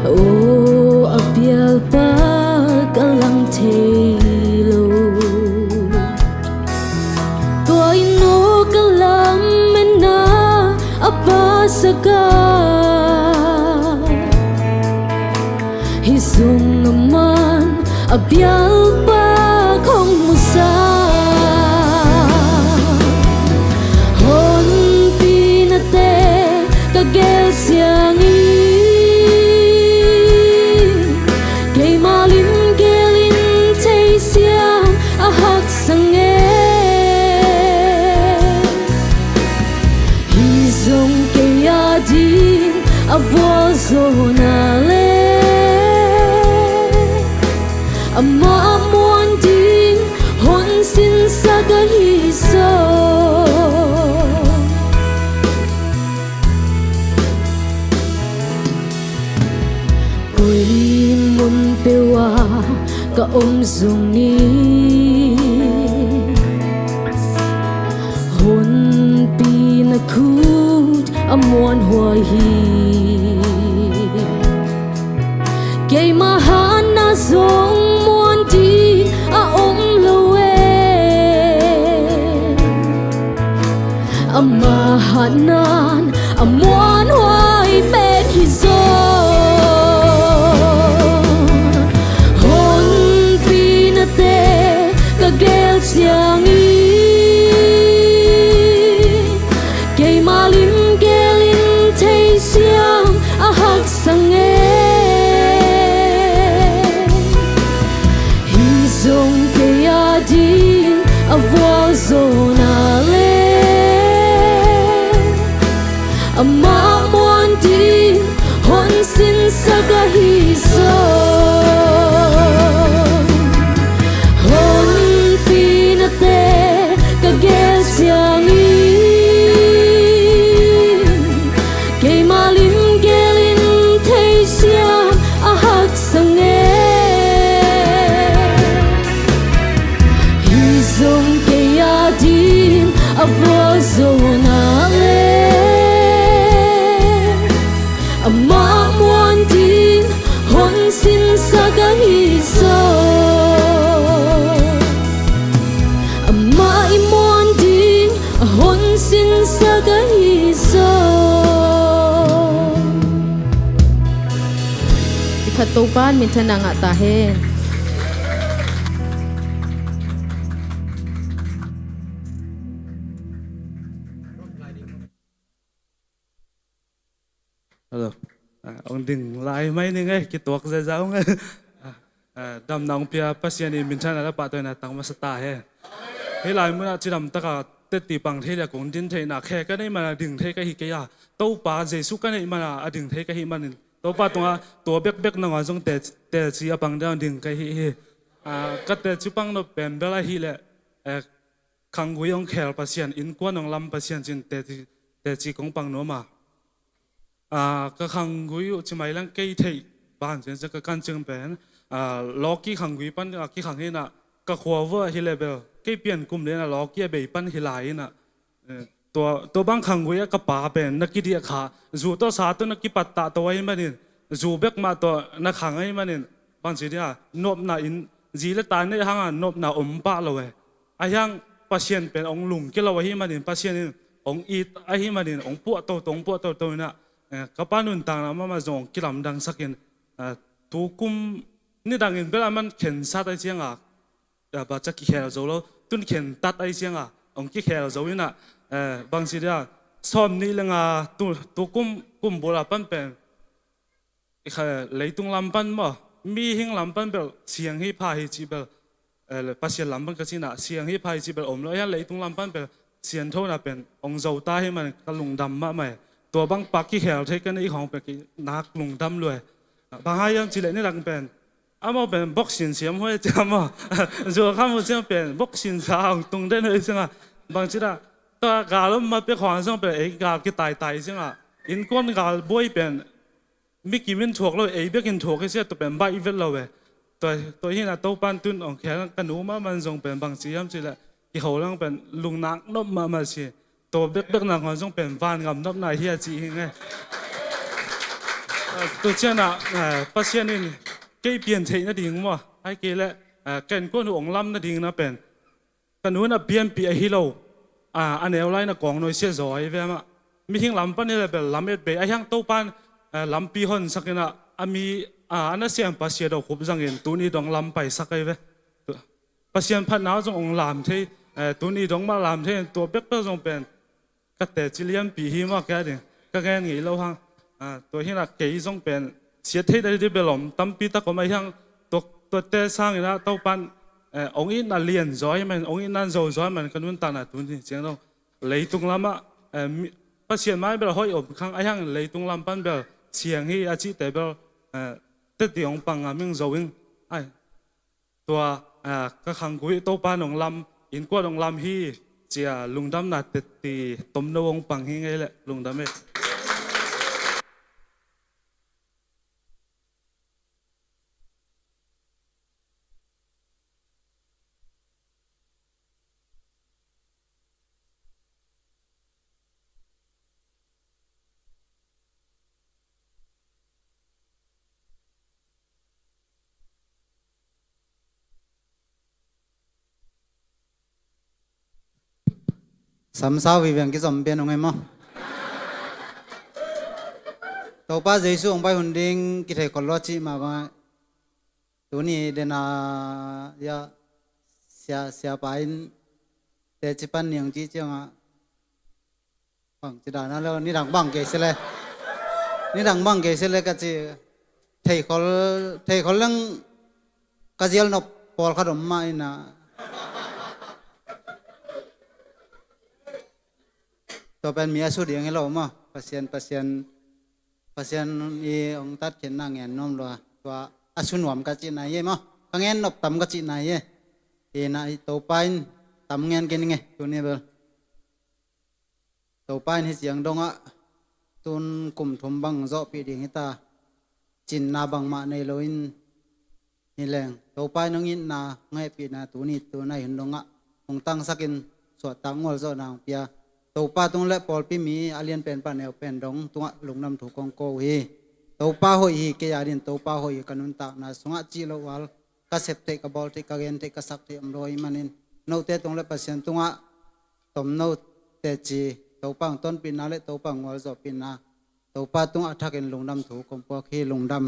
o apial pa kalang thelo toy no kalam mena apasaga hisung naman apial pa kong musa hon pinate kagel siangi kay malin gelin tay siang ahak sange hizong kaya din avozonale ama amuan din hon sin sa gahiso Kuri mun pewa ka Zomi hon pinakut amuan huahi kay mahana zong muan di lawe amahanan amuan huay ben hizo hon pinate kagel siangi kay malim gelin tay siang ahak sange hizong kaya din avozonale ama muan din hon sin sa gahiso hon pinate kagel siangi kay malim gelin tay siang ahak sange hizong kaya din avozonale ama muan din hon sin sa gahiso ama imuan din hon sin sa gahiso Ikatupan minsan na nga tahin. Hello. Ông đừng lại mấy nên ấy cái tuộc ra giáo nghe. Đầm nòng pia pasien in mình chana là bạn tôi là tăng mà sata he. Thế lại mới chỉ đầm tất cả tết tỷ bằng thế là cũng tin thế là khe cái này mà đừng thế cái gì cái à. Tàu ba Giêsu cái này mà đừng thế cái gì mà tàu ba tua bek bek nó trong tết chỉ bằng đó đừng cái gì. Cái tết chỉ bằng nó bền bela hi lệ. Khang quý ông khéo pasien in quan ông làm pasien trên tết chỉ cũng bằng nó mà. Cái khang quý chỉ mấy lần cây thầy bạn trên cái căn chứng bền lo cái khang quý ban cái khang này nè cái khoa vợ hi lệ bel cái biển cùng này là lo cái bể ban hi lại nèตัวบางครั้งวิก็ป่าเป็นนักกิจขาจู่ตัวสาตัวนักกิปัตตาตัวไอ้มันนี่จู่เบกมาตัวนักขังไอ้มันนี่บางสิ่งเนี่ยนบน่ะอินจีละตาเนี่ยห่างนบน่ะอมปะเลยไอ้ยังปัจเจียนเป็นองลุงกิโลไอ้มันนี่ปัจเจียนองอีไอ้มันนี่องปวดตัวตรงปวดตัวน่ะก็ป้านุนต่างนะมาส่งกิลำดังสักอย่างทุกุมนี่ดังอินเวลามันเข็นสัตว์ไอ้เจียงปัจจักเขียวโจโลตุนเข็นตัดไอ้เจียงองกิเขียวโจนี่น่ะบางสิ่งเนี่ยซ้อมนี่เลยตัวกุมโบราณปั้นเป็นเลยตุงลำปั้นมั้งมีหิ้งลำปั้นเป็นเสียงให้พายจีเบลภาษาลำปั้นก็สินะเสียงให้พายจีเบลอมแล้วยังเลยตุงลำปั้นเป็นเสียงเท่านั้นเป็นองค์เจ้าตาให้มันกระลุงดำมากไหมตัวบางปักกี่แขวเทกันในของเป็นนักลุงดำเลยบางอย่างจีเลยนี่ดังเป็นมาเป็นบ็อกซิ่งเสียมห้อยจำมั้งจู่ข้ามจะเป็นบ็อกซิ่งสาวตรงได้เลยใช่ไหมบางทีน่ะตัวกาลมาเป็นความสงบเป็นกาลกี่ตายใช่ไหมอินก้อนกาลบ่อยเป็นไม่กี่มินถูกเลยเบี้ยกินถูกแค่เสียตัวเป็นใบเวลเลยตัวที่น่ะตัวปั้นตุนองแขนกันหนูมันส่งเป็นบางสิ่งที่ละที่เขาเรื่องเป็นลุงนักนบมาสิ ตัวเบ็กๆนังคนจงเป็นฟันกับนับนายเฮียจีไงตัวเจ้าน่ะปัสยานินเกี่ยเปลี่ยนเทนดิ่งมั้งไอ้เกี่ยละแกนก้นองลำนั่นดิ่งนะเป็นกันนู้นน่ะเปลี่ยนปีไอ้ฮิโลอันเอวไลน่ะกองหน่วยเสียจอยเว้ยมั้งมีหิ้งลำปันนี่แหละเป็นลำเอ็ดเบย์ไอ้ยังโตปันลำปีหอนสักน่ะมีอันนั้นเสียงปัสยาดอกขุบจังเงินตัวนี้ดองลำไปสักไอ้เว้ยปัสยาพันน้าจงองลำที่ตัวนี้ดองมาลำที่ตัวเบ็กก็จงเป็นก็แต่จิเลียนปีหิมากแค่เดียวก็แค่นี้แล้วฮะตัวที่น่ะเกี่ยจงเป็นเสียที่ได้ที่เป็นลมตั้มปีตะก็ไม่ยังตัวเตะสร้างนะตัวปันองค์อินน่ะเลียนจอยมันองค์อินนั่นจอยมันกันนู้นตาหน้าตัวนี้เสียงเราเลยตรงลำอ่ะปัสยาไม่เป็นห้อยอบข้างไอ้ยังเลยตรงลำปันเป็นเสียงที่อาชีพแต่เป็นเตะองปังมิ่งจอยไอตัวก็ขังกุยตัวปันองลำอินกว่าองลำที่เจียลุงดำน่ะเตะตีต้มนวงปังที่ไงแหละลุงดำเอง sắm sao vì việc cái dòng biên ông em không tàu pa giấy xuống bay hồn đinh cái thầy còn lo chị mà tối nay đến ya xia bay để chỉ pan niềng chị chứ mà bằng chỉ đàn nó ni đằng bằng cái xe này ni đằng bằng cái xe này cái gì thầy còn lăng cái gì nó bỏ khá đầm mai nèตัวเป็นมีอาสุดอย่างเรามั้งpasien ini orang tat kena ngen nom lo tua asun wam kacin na yeมั้งkangen nop tam kacin na ye ina itu pain tam ngen kini nge tu ni bel tu pain his yang dong a tun kum thum bang zo pi ding hita chin na bang ma nei loin ni leng tu pain nong in na ngai pi na tu ni tu na hin dong a ong tang sakin so tang ngol zo nang pia tàu pa tung lệ pol pi mi alien pen pan neo pen dong tung lung nam thu kong ko hi tàu pa hoi hi ke adin tàu pa hoi kanun ta na sunga chi lo wal ka sep te ka bol te ka gen te ka sak te am roi manin no te tung le pasien tunga tom no te chi tàu pa ton pin na le tàu pa ngol zo pin na tàu pa tung athakin lung nam thu kong po khi lung dam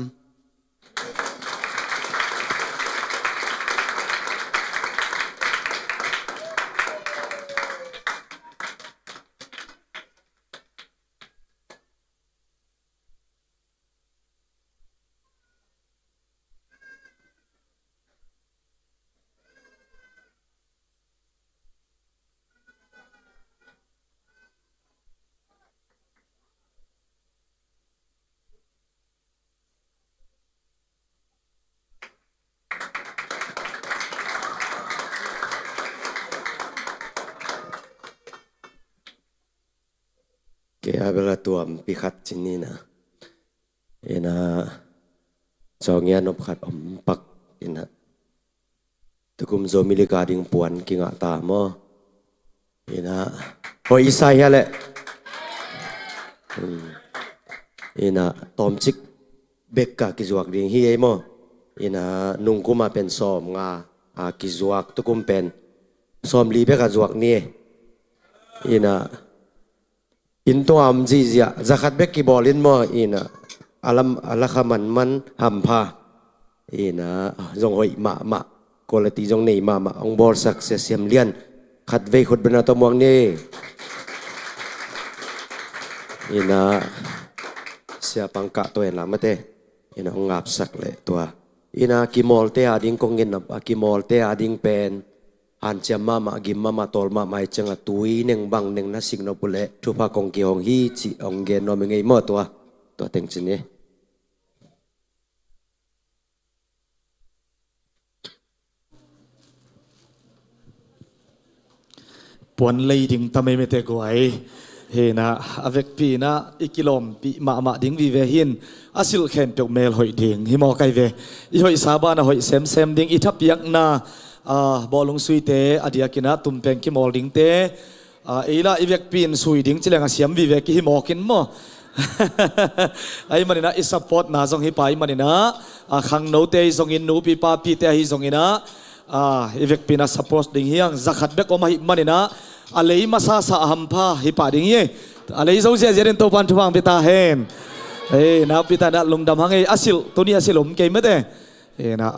Kaya bela tuam pikat sini na, ina songnya nopkat ompak ina, tukum Zomi likading puan kinga tamo, ina hoi isaya le, ina tomcik bekka kizuak ding hiye mo, ina nungkuma pen som nga kizuak tukum pen som libe kazuak ni, ina into am jizia zakat bek ki bolin mo ina alam alakaman man hampa ina jong hoi ma quality jong nei ma ong bol success Siamlian khat ve khut bena to mong ni ina sia pangka to en lamate ina ngap sak le tua ina kimol te ading kongin kimol te ading pen han chiam ma gim ma tol ma mai changa tui neng bang neng na sing no pule thu pa kong ki hong hi chi ong gen no me ngei mo to teng chin ni puan lei ding tamai me te guai he na avek pi na ikilom pi ma ding vi ve hin asil khen pek mel hoi ding hi mo kai ve i hoi saba na hoi sem ding i thap yak na bolong sui te adia kina tumpeng ki molding te เอล่าอีเวกปีนสุยดิ้งจิเลงเสียมวิเวกฮิโมกินโมไอ้มันนี่นะอิสปอร์ตนาซงฮิปายมันนี่นะขังโนเตยซงอินนูปีปาปีเตฮิซงอินะอีเวกปีน่ะสปอร์ตดิ้งเฮียงจักขัดเบกอมาฮิมันนี่นะอะไรมาซาซาฮัมพาฮิปาดิ้งเย่อะไรโซเซียเจริญตัวปันทุบังพิตาเฮนนะพิตานะลงดำหังอาศิลตัวนี้อาศิลผมเกมไม่ได้นะ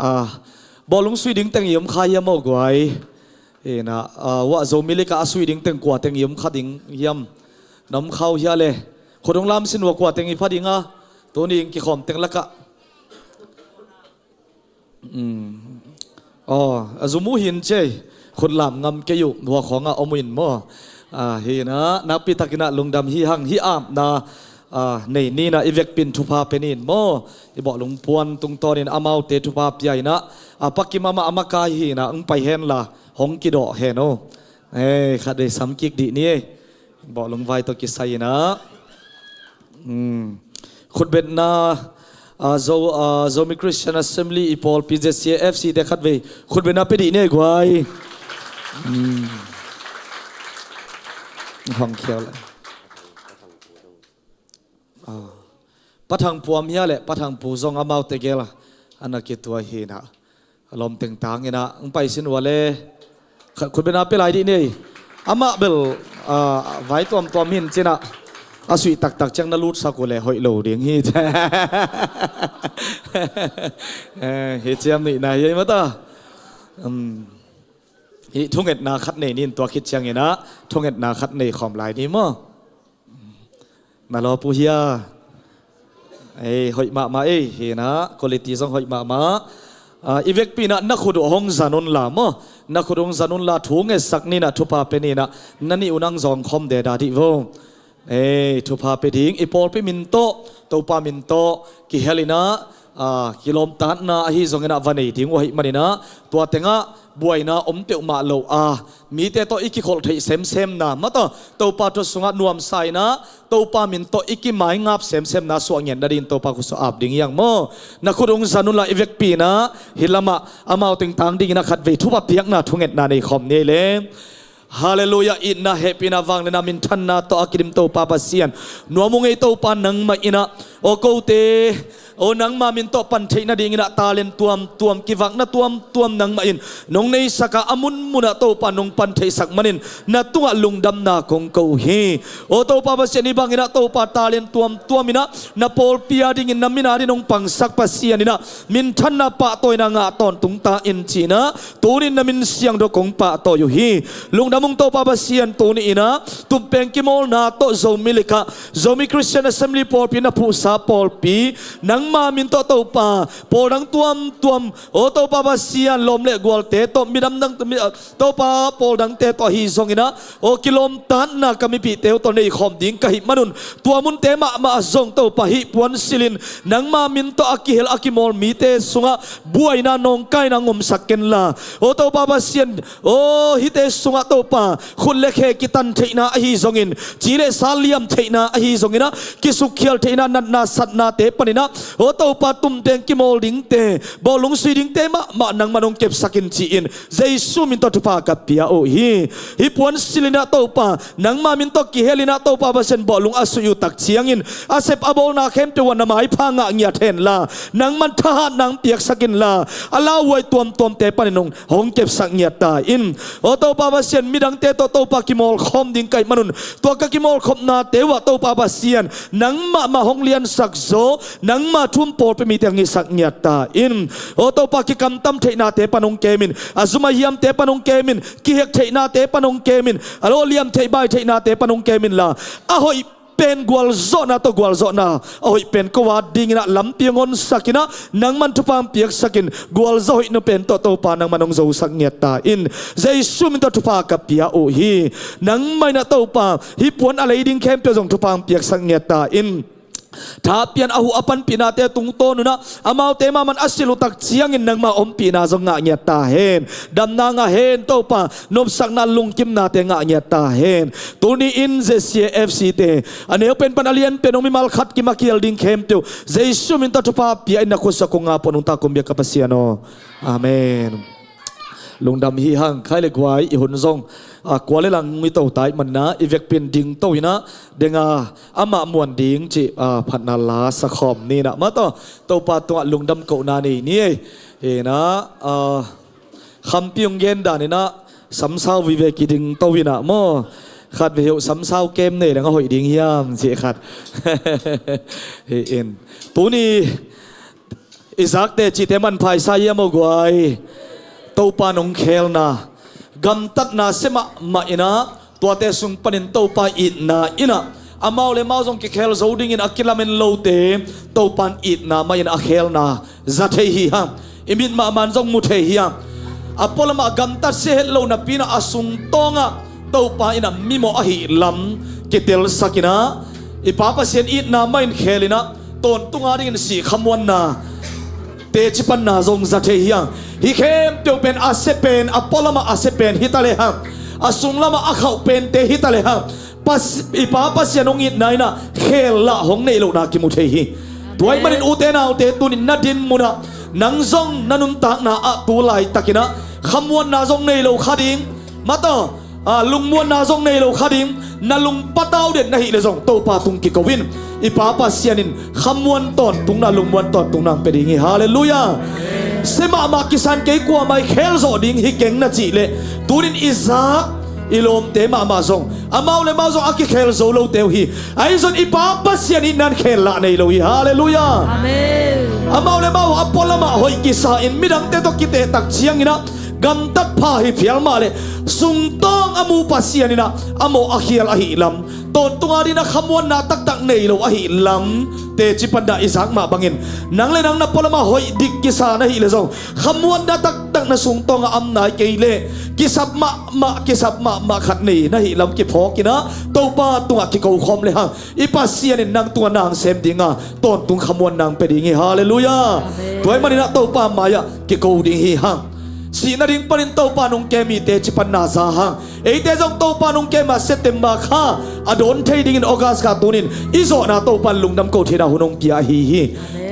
บอลลงสุยดิ้งแต่งยมขายมอกไว้นะว่าโซมิลิกาสุยดิ้งแต่งกว่าแต่งยมขัดดิ้งยมน้ำเข้าเฮียเลยคนองลามสินวัวกว่าแต่งอีพัดดิ้งตัวนี้กี่ขอมแต่งละกะซูมูหินเจคนลามงำเกยุหัวของอมุนมอเฮนะนักพิทักษ์นะลงดำฮิหังฮิอามนะในนี่นะอีเวกปินทุพาเป็นอินโมอีบอกลงพวนตุงตอนินอามาเตทุพาใหญ่นะปักกิมามาอามากายฮีนะไปเห็นละหงกิโดเฮโนขัดได้สามกิกดีนี่บอกลงไว้ตัวกิไซนะขุดเบ็ดนะZomi Christian Assembly อีพอล PJCFC เด็กขัดไว้ขุดเบ็ดนะไปดีเนี่ยกว่าห้องเขียวเลยปัทังพวมเฮียแหละปัทังผู้ทรงอามาเตเกล่ะอันนั้นกิตัวเฮีนะลมตึงต่างเงี้ยนะไปสินวัวเล่คุณเป็นอะไรดีนี่อามาเบลไว้ตัวมินจีน่ะอาสุยตักจังนลูดสักคนเลยหอยโหลเดียงฮีเฮเจียมนี่นายยังมั้งตาฮีทุ่งเอ็ดนาคัดในนี่ตัวคิดเชียงเงี้ยนะทุ่งเอ็ดนาคัดในขอมลายนี่มั้งมารอผู้เฮียหอยมาเฮนะคุณลิติซองหอยมาอีเวกปีน่ะนักขุดห้องจันนลามนักขุดห้องจันนลาทุ่งเอ็ดสักนี่นะทุพาเป็นนี่นะนั่นนี่อุนังซองคอมเดดาดิโวทุพาไปดิ้งอีพอลไปมินโตตัวปามินโตกิเฮลินะกิโลมตันนะฮิซงเงินวันนี้ดิ้งว่าฮิมันนี่นะตัวเต็งะบวยนะเตียวมาโลมีแต่ตัวอีกคนที่เซมนะมาตัวปาตัวสุงะนวมใส่นะตัวปามินโตอีกไม้งับเซมนะสวงเงินดาดินตัวปากุศอับดิ้งยังโมนักขุดองซานุลาอีเวกปีนะฮิลามะอามาติงตังดิ้งนะขัดเวทุบเพียงนะทุ่งเงินนาในคอมนี่เลยฮาเลลูยาอินนะเฮปินาวังเลนามินทันนาโตอากิริมโตปาปัสเซียนนัวมุงไอโตปานังมาอินะโอโกเตโอนังมามินโตปันเทนะดิ่งนะตาเลนตัวมกิวักนะตัวมนังมาอินนงในสักอามุนมุนะโตปานงปันเทสักมันินนะตัวลุงดำนาคงเกาเฮโอโตปาปัสเซียนบังอินะโตปาตาเลนตัวมินะนะโพลปียดิ่งนะมินาดินงปังสักปัสเซียนนะมินทันนะปะโตยนะงะตอนตุงตาอินจีนะตัวนี้นะมินเสียงดอกงปะโตอยู่เฮลุงดำมงโตปาปัสเซียนตัวนี้นะตุมเป็นกิมอลนาโตโซมิลิกะโซมิคริสเตียนแอสเซมบลีพอลปีนะผู้สาพอลปีนังมามินโตปาพอดังตัวมโอโตปาปัสเซียนลมเละกวลเตโตมีดำดังโตปาพอดังเตโตฮีซงอินะโอกิโลมตันนะกามิปีเตวตัวนี้ขอมดิ้งกะหิมนุนตัวมุนเตมาซงโตปาหิปวนซิลินนังมามินโตอากิเฮลอากิมอลมีเตสุงะบวยนานงไกนางมสักเกนลาโอโตปาปัสเซียนโอฮิเตสุงะโตปาคุณเลเคกิตันเทนาอหิซงอินจีเรซาเลียมเทนาอหิซงอินะกิสุเคียลเทนานันนาสัตนาเตปนินะโอโตปาตุมเตงกิโมลดิ้งเตบอลลงสุยดิ้งเตมานังมันงเก็บสักินจีอินเจสุมินโตทุพากับเปียโอฮิปวนสิลินาโตปานังมามินโตกิเฮลินาโตปาบาเซนบอลลงอสุยุตักเชียงอินอาเซปอบอลนาเข้มเปวันนาไม้พังเงียเทนลานังมันทหารนังเปียกสักินลาอลาวยตัวมเตปานินงหงเก็บสักเงียตาอินโอโตปาบาเซนมิดังเตโตปากิโมลคอมดิ้งไก่มนุนตัวกิโมลคอมนาเตวะโตปาบาเซียนนังมาหงเลียนสักโซนังมาทุ่มโปไปมีเตียงสักเงียตาอินโอโตปากิกัมตัมเทนาเตปนงเกมินอาซุมาเฮียมเตปนงเกมินกิเฮกเทนาเตปนงเกมินอโลเลียมเทบายเทนาเตปนงเกมินลาอะหอยเป็นกวลโซนาโตกวลโซนาโอ้ยเป็นกวาดิ่งนะลำเปียงอนสักินะนังมันทุพามเปียกสักินกวลโซหินเป็นโตปานังมันงโซสักเงียตาอินใจซุมินโตทุพากับเปียโอฮีนังไม่นะโตปาฮิปวนอะไรดิ่งเข้มเปียจงทุพามเปียกสักเงียตาอินถ้าเปลี่ยนอาหูอปันปีนาเตตุงโตนุนะอามาเตมามันอสิลุตักเชียงอินนังมาอมปีนาจงงะเงียตาเฮนดำนางะเฮนโตปานบสักนาลุงกิมนาเตงะเงียตาเฮนตัวนี้อินเจซีเอฟซีเตอันนี้เป็นปันอเลียนเป็นองมิมัลขัดกิมาคิลดิงเข้มเตวเจสุมินตทุพาปีอินนักกุศลกงาปนุตาคุมเบียกับเสียโนอาเมน ลุงดำฮีหังใครเล็กไว้อีหุ่นซงกว่าเลยหลังมีเต่าตายมันนะอีเวกเป็นดิ่งเต่าหินะเดงอามาม่วนดิ่งจีพันนาลาสะคอมนี่นะมาต่อเต่าปาตัวลุงดำเก่านานี่เห็นะคำพิงเย็นด่านี่นะสำเศร้าวิเวกิดิ่งเต่าหินะมั่วขัดไปเหวสำเศร้าเกมเนี่ยแล้วก็หอยดิ่งเฮียมสิขัดเอ็นตัวนี้อิสักเตจิเตมันภายสายมกวยเต่าปานงเคลนะกำตัดนาเสมาอินะตัวเตสุงปนินเต่าปาอินาอินะอามาเลมาจงกิเคลโซดิ้งอินอักิลามินโลเตเต่าปานอินามาอินอัเคลนะจัดเฮียมอิมินมามันจงมุเฮียมอพอลมากำตัดเสหโลนับปีนะอสุงตองะเต่าปาอินะมิโมอหิลำกิเตลสักินะอีป้าปะเสียนอินามาอินเคลินะตอนตุงอาดินสีขมวันนาเตจิปันนาจงจัดเฮียมฮิเข้มเตียวเป็นอาเซเป็นอพอลมาอาเซเป็นฮิตาเลหังอาสุงลมาอาเขาเป็นเตฮิตาเลหังปัสอีป้าปัสยานงอิดนายนะเคลละหงในโลนากิมุเทฮีตัวไอ้มันอุเตนาอุเตตุนินนาดินมุนะนังจงนันุนตากนาอะตัวไหลตะกินะขมวนนาจงในโลขาดิงมาต่อลุงมวนนาจงในโลขาดิงนาลุงปะเต้าเด็ดนาฮิเลจงโตปาตุงกิกวินอีป้าปัสยานินขมวนตอนตุงนาลุงมวนตอนตุงนางเป็นอย่างงี้ฮาเลลูยาเสมามากิสันเกยกว่าไม่เคลโซดิ้งฮิเก่งนะจีเลตูนินอิซาอิลมเตมาซงอามาเลมาซงอากิเคลโซโลเตวฮีไอซอนอีป้าปัสยานินนันเคลละในโลฮีฮาเลลูยาอาเมนอามาเลมาอัปโปลมาหอยกิสาอินมิดังเตตกิเตตักเชียงอินะกำตัดพาฮิฟิลมาเลสุงตองอามูปัสยานินะอาโมอาคิลอาฮิลำตอนตุงอาดินะขมวนนาตักในโลอาฮิลำเตจิปันดาอิสักมาบังอินนังเลนังนับพลมาหอยดิกกิสานะฮิเลซงขมวนนาตักนะสุงตองอำนายเกยเลกิสับมาขัดนี่นะฮิลำกิพอกินะโตปาตุงอากิโกคอมเลยฮะอีปัสยานินนังตัวนางเซมดิงะตอนตุงขมวนนางเป็นดิงฮาเลลูยาตัวไอ้มันนี่นะโตปามายะกิโกดิงฮิฮังสีนาดิงปนินเต้าปานงเกมีเตจิปันนาซาฮังเอเตจงเต้าปานงเกมาเซตเตมบาข้าอดอนเทดิงอินออกัสกาตูนินอิโซนาเต้าปันลุงดำโกเทนาหุนงกิอาฮี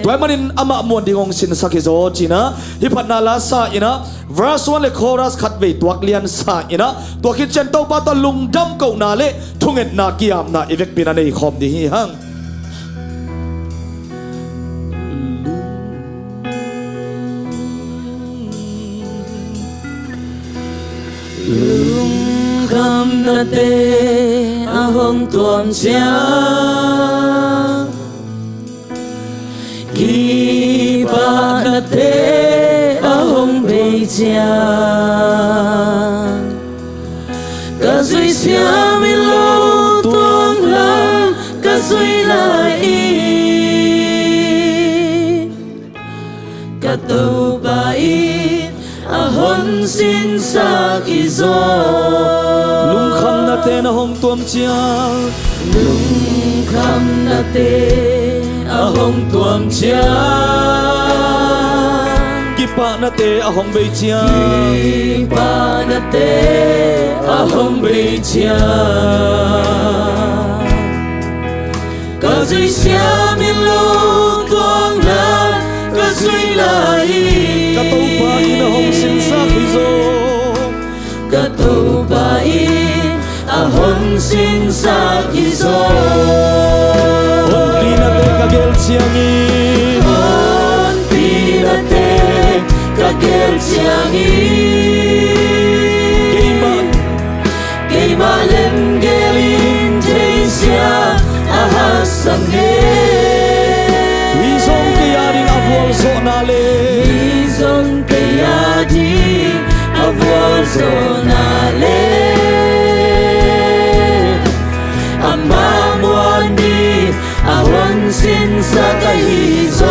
ตัวมันนินอามะมวนดิงองสินสักโซจีนะฮิพันนาลาซาอินะ verse 1 เลคอรัสขัดเวตัวเลียนซาอินะตัวคิดเชนเต้าปาตลุงดำโกนาเลทุงเอ็ดนากิยามนาอีเวกปินาเนคอมดิฮีฮังลุงคำนาเตอาหงตวมเชียกีบานาเตอาหงเบเชียกะซุยเสียมิโลตวงลำกะซุยลายกะตูบายอาหงสินสักอิโซลุงคำนาเตนะหงตวมเชียลุงคำนาเตอาหงตวมเชียกิปานาเตอาหงเบเชียกิปานาเตอาหงเบเชียกะซุยเสียมิโลตวงลากะซุยลายกะตูปาอินะหงสินสักอิโซกะตูปาอิอาหงสินสักอิโซฮอนปีนาเตกะเกลเชียงอีฮอนปีนาเตกะเกลเชียงอีเกมาเลมเกลินเทเซียอาฮัสสังเฮวิซงกะยาดิงอาวอลโซนาเลวิซงกะยาดิงอาวอลโซนาเลอามาโมนีอาวันสินสักฮิโซ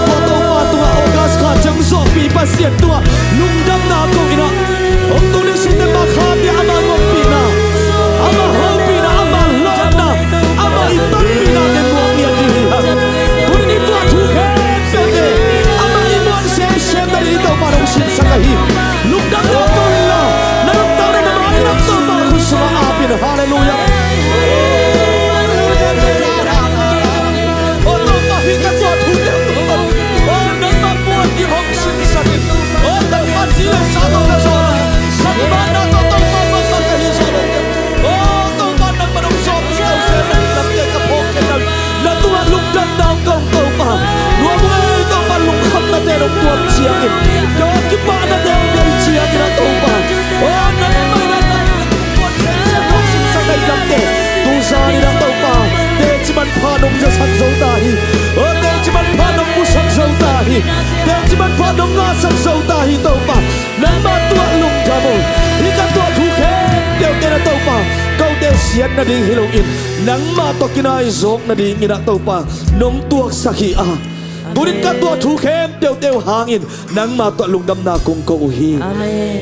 ปะโตปะตัวออกัสกาจังโซปีปัสเซียตัวลุงดำนาโกอินะองตุนิสินเดมาคาบิอามาโกปีนาอามาโฮปีนาอามาลอนนาอามาอิตันปีนาเดมวงเนียดีฮะตุนิตัวทุกเฮเซเดอามาอิมอนเซมเชมดาริโตปารองสินสักฮิลุงดำนาโกอินะนับตาเรนมาอินับตาปารุสมาอาปินฮาเลลูยาโอ้นับมาปวดที่ห้องสินสักฮิโอ้ตั้ง แต่จิมันพาน้องงาสังเสาตาฮิโตปะนั่งมาตัวลุงทำโมฮิกันตัวทุกแค่เดียวเตนะโตปะเกาเตเสียนนาดิฮิโลอินนั่งมาตกินายโซกนาดิงินะโตปะน้องตัวสักฮีอาตุรินกันตัวทุกเข้มเตียวเตียวหางอินนังมาตัวลุงดำนาคงโกฮี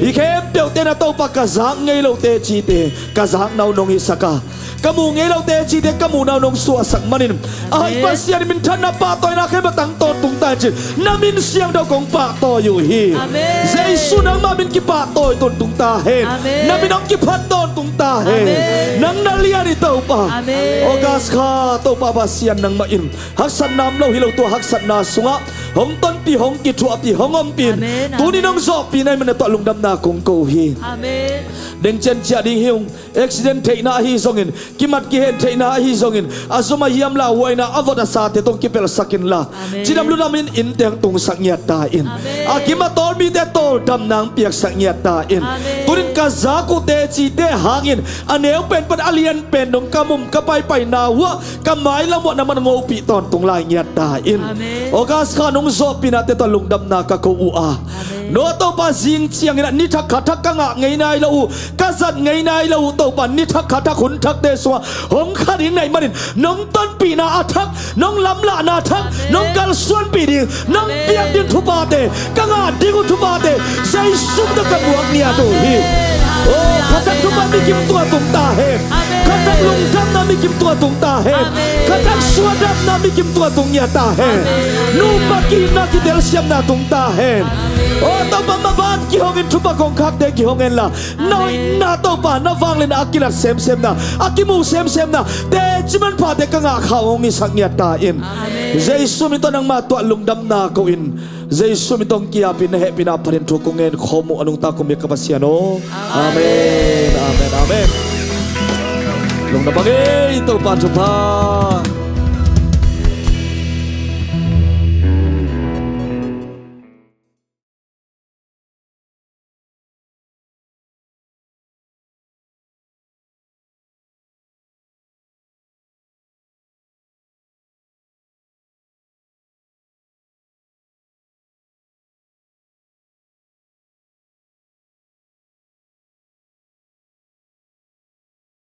อีเข้มเตียวเตนะโตปะกะซักไงเราเตจีเตกะซักนาวน้องอิสกากมูไงเราเตจีเตกมูนาวน้องสัวสักมันินไอ้ภาษานี่มินทันนับปะตัวนักให้มาตั้งตัวตุงตาจินามินเสียงดาวกงปะตัวอยู่ฮีเจสุนังมามินกิปะตัวตุนตุงตาเฮนามินน้องกิพัดตัวตุงตาเฮนังนาเลียนี่โตปะโอกาสข้าโตปะภาษานังมาอินฮักสันนามเราฮิเราตัวฮักสันนาสุงะหงต้นปีหงกิทัวปีหงอมปีนตัวนี้น้องสอบปีในมันตัวลุงดำนาคงโกฮีเด้งเจนจ่าดิ่งหิวอุบิเหตุเทน่าฮีซงอินกิมัดกิเห็นเทน่าฮีซงอินอาสมาเยี่ยมลาวัยน่าอวดาสาเตตงกิเปลสักินลาจีดำลุนามินอินเตียงตุงสักเงียตาอินอากิมาตอลมีเตตอลดำนางเปียกสักเงียตาอินตัวนี้กาซากุเตจีเตหางอินอันเนวเป็นปัดอเลียนเป็นดงกามุมกะไปนาวะกะหมายละหมดน้ำมันงูปีตอนตุงลายเงียตาอินโอกาสข้าน้องสอบปีนาเตตลุงดำนากะกูอาโนโตปาซิงเชียงอินนิทักขัดทักกังะไงนายละอูกะสัดไงนายละอูโตปานิทักขัดทักขุนทักเตสวะหงขัดหิงไหนมาดินน้องต้นปีนาอาทักน้องลำละนาทักน้องกัลส่วนปีดิน้องเปียกดินทุบาเตกังะดิกุทุบาเตใส่ซุปตะกันบวกเนี่ยตัวฮีโอ้ขัดทักทุบามีกิมตัวตุงตาเฮขัดทักลุงทักนามีกิมตัวตุงตาเฮขัดทักสวดับนามีกิมตัวตุงเนี่ยตาเฮนูปากีนากิเดลเซียมนาตุงตาเฮโอ้ตัวบัมมาบ้านกิฮงอินทุบากงคักเดกิฮงเงินละน้อยนาตัวป่านาฟังเลยนะอากิลัดเซมนะอากิมูเซมนะแต่จิมันพาเด็กงาข่าวงิสักเงียตาอินเจสุมิตนังมาตัวลุงดำนาเขาอินเจสุมิตงกิอาปินเฮปินาพันทุกงเงินขโมอนุตาคุมิกปัสยาโนอาเมนอาเมนอาเมนลุงดำบังเอตัวปานสุภา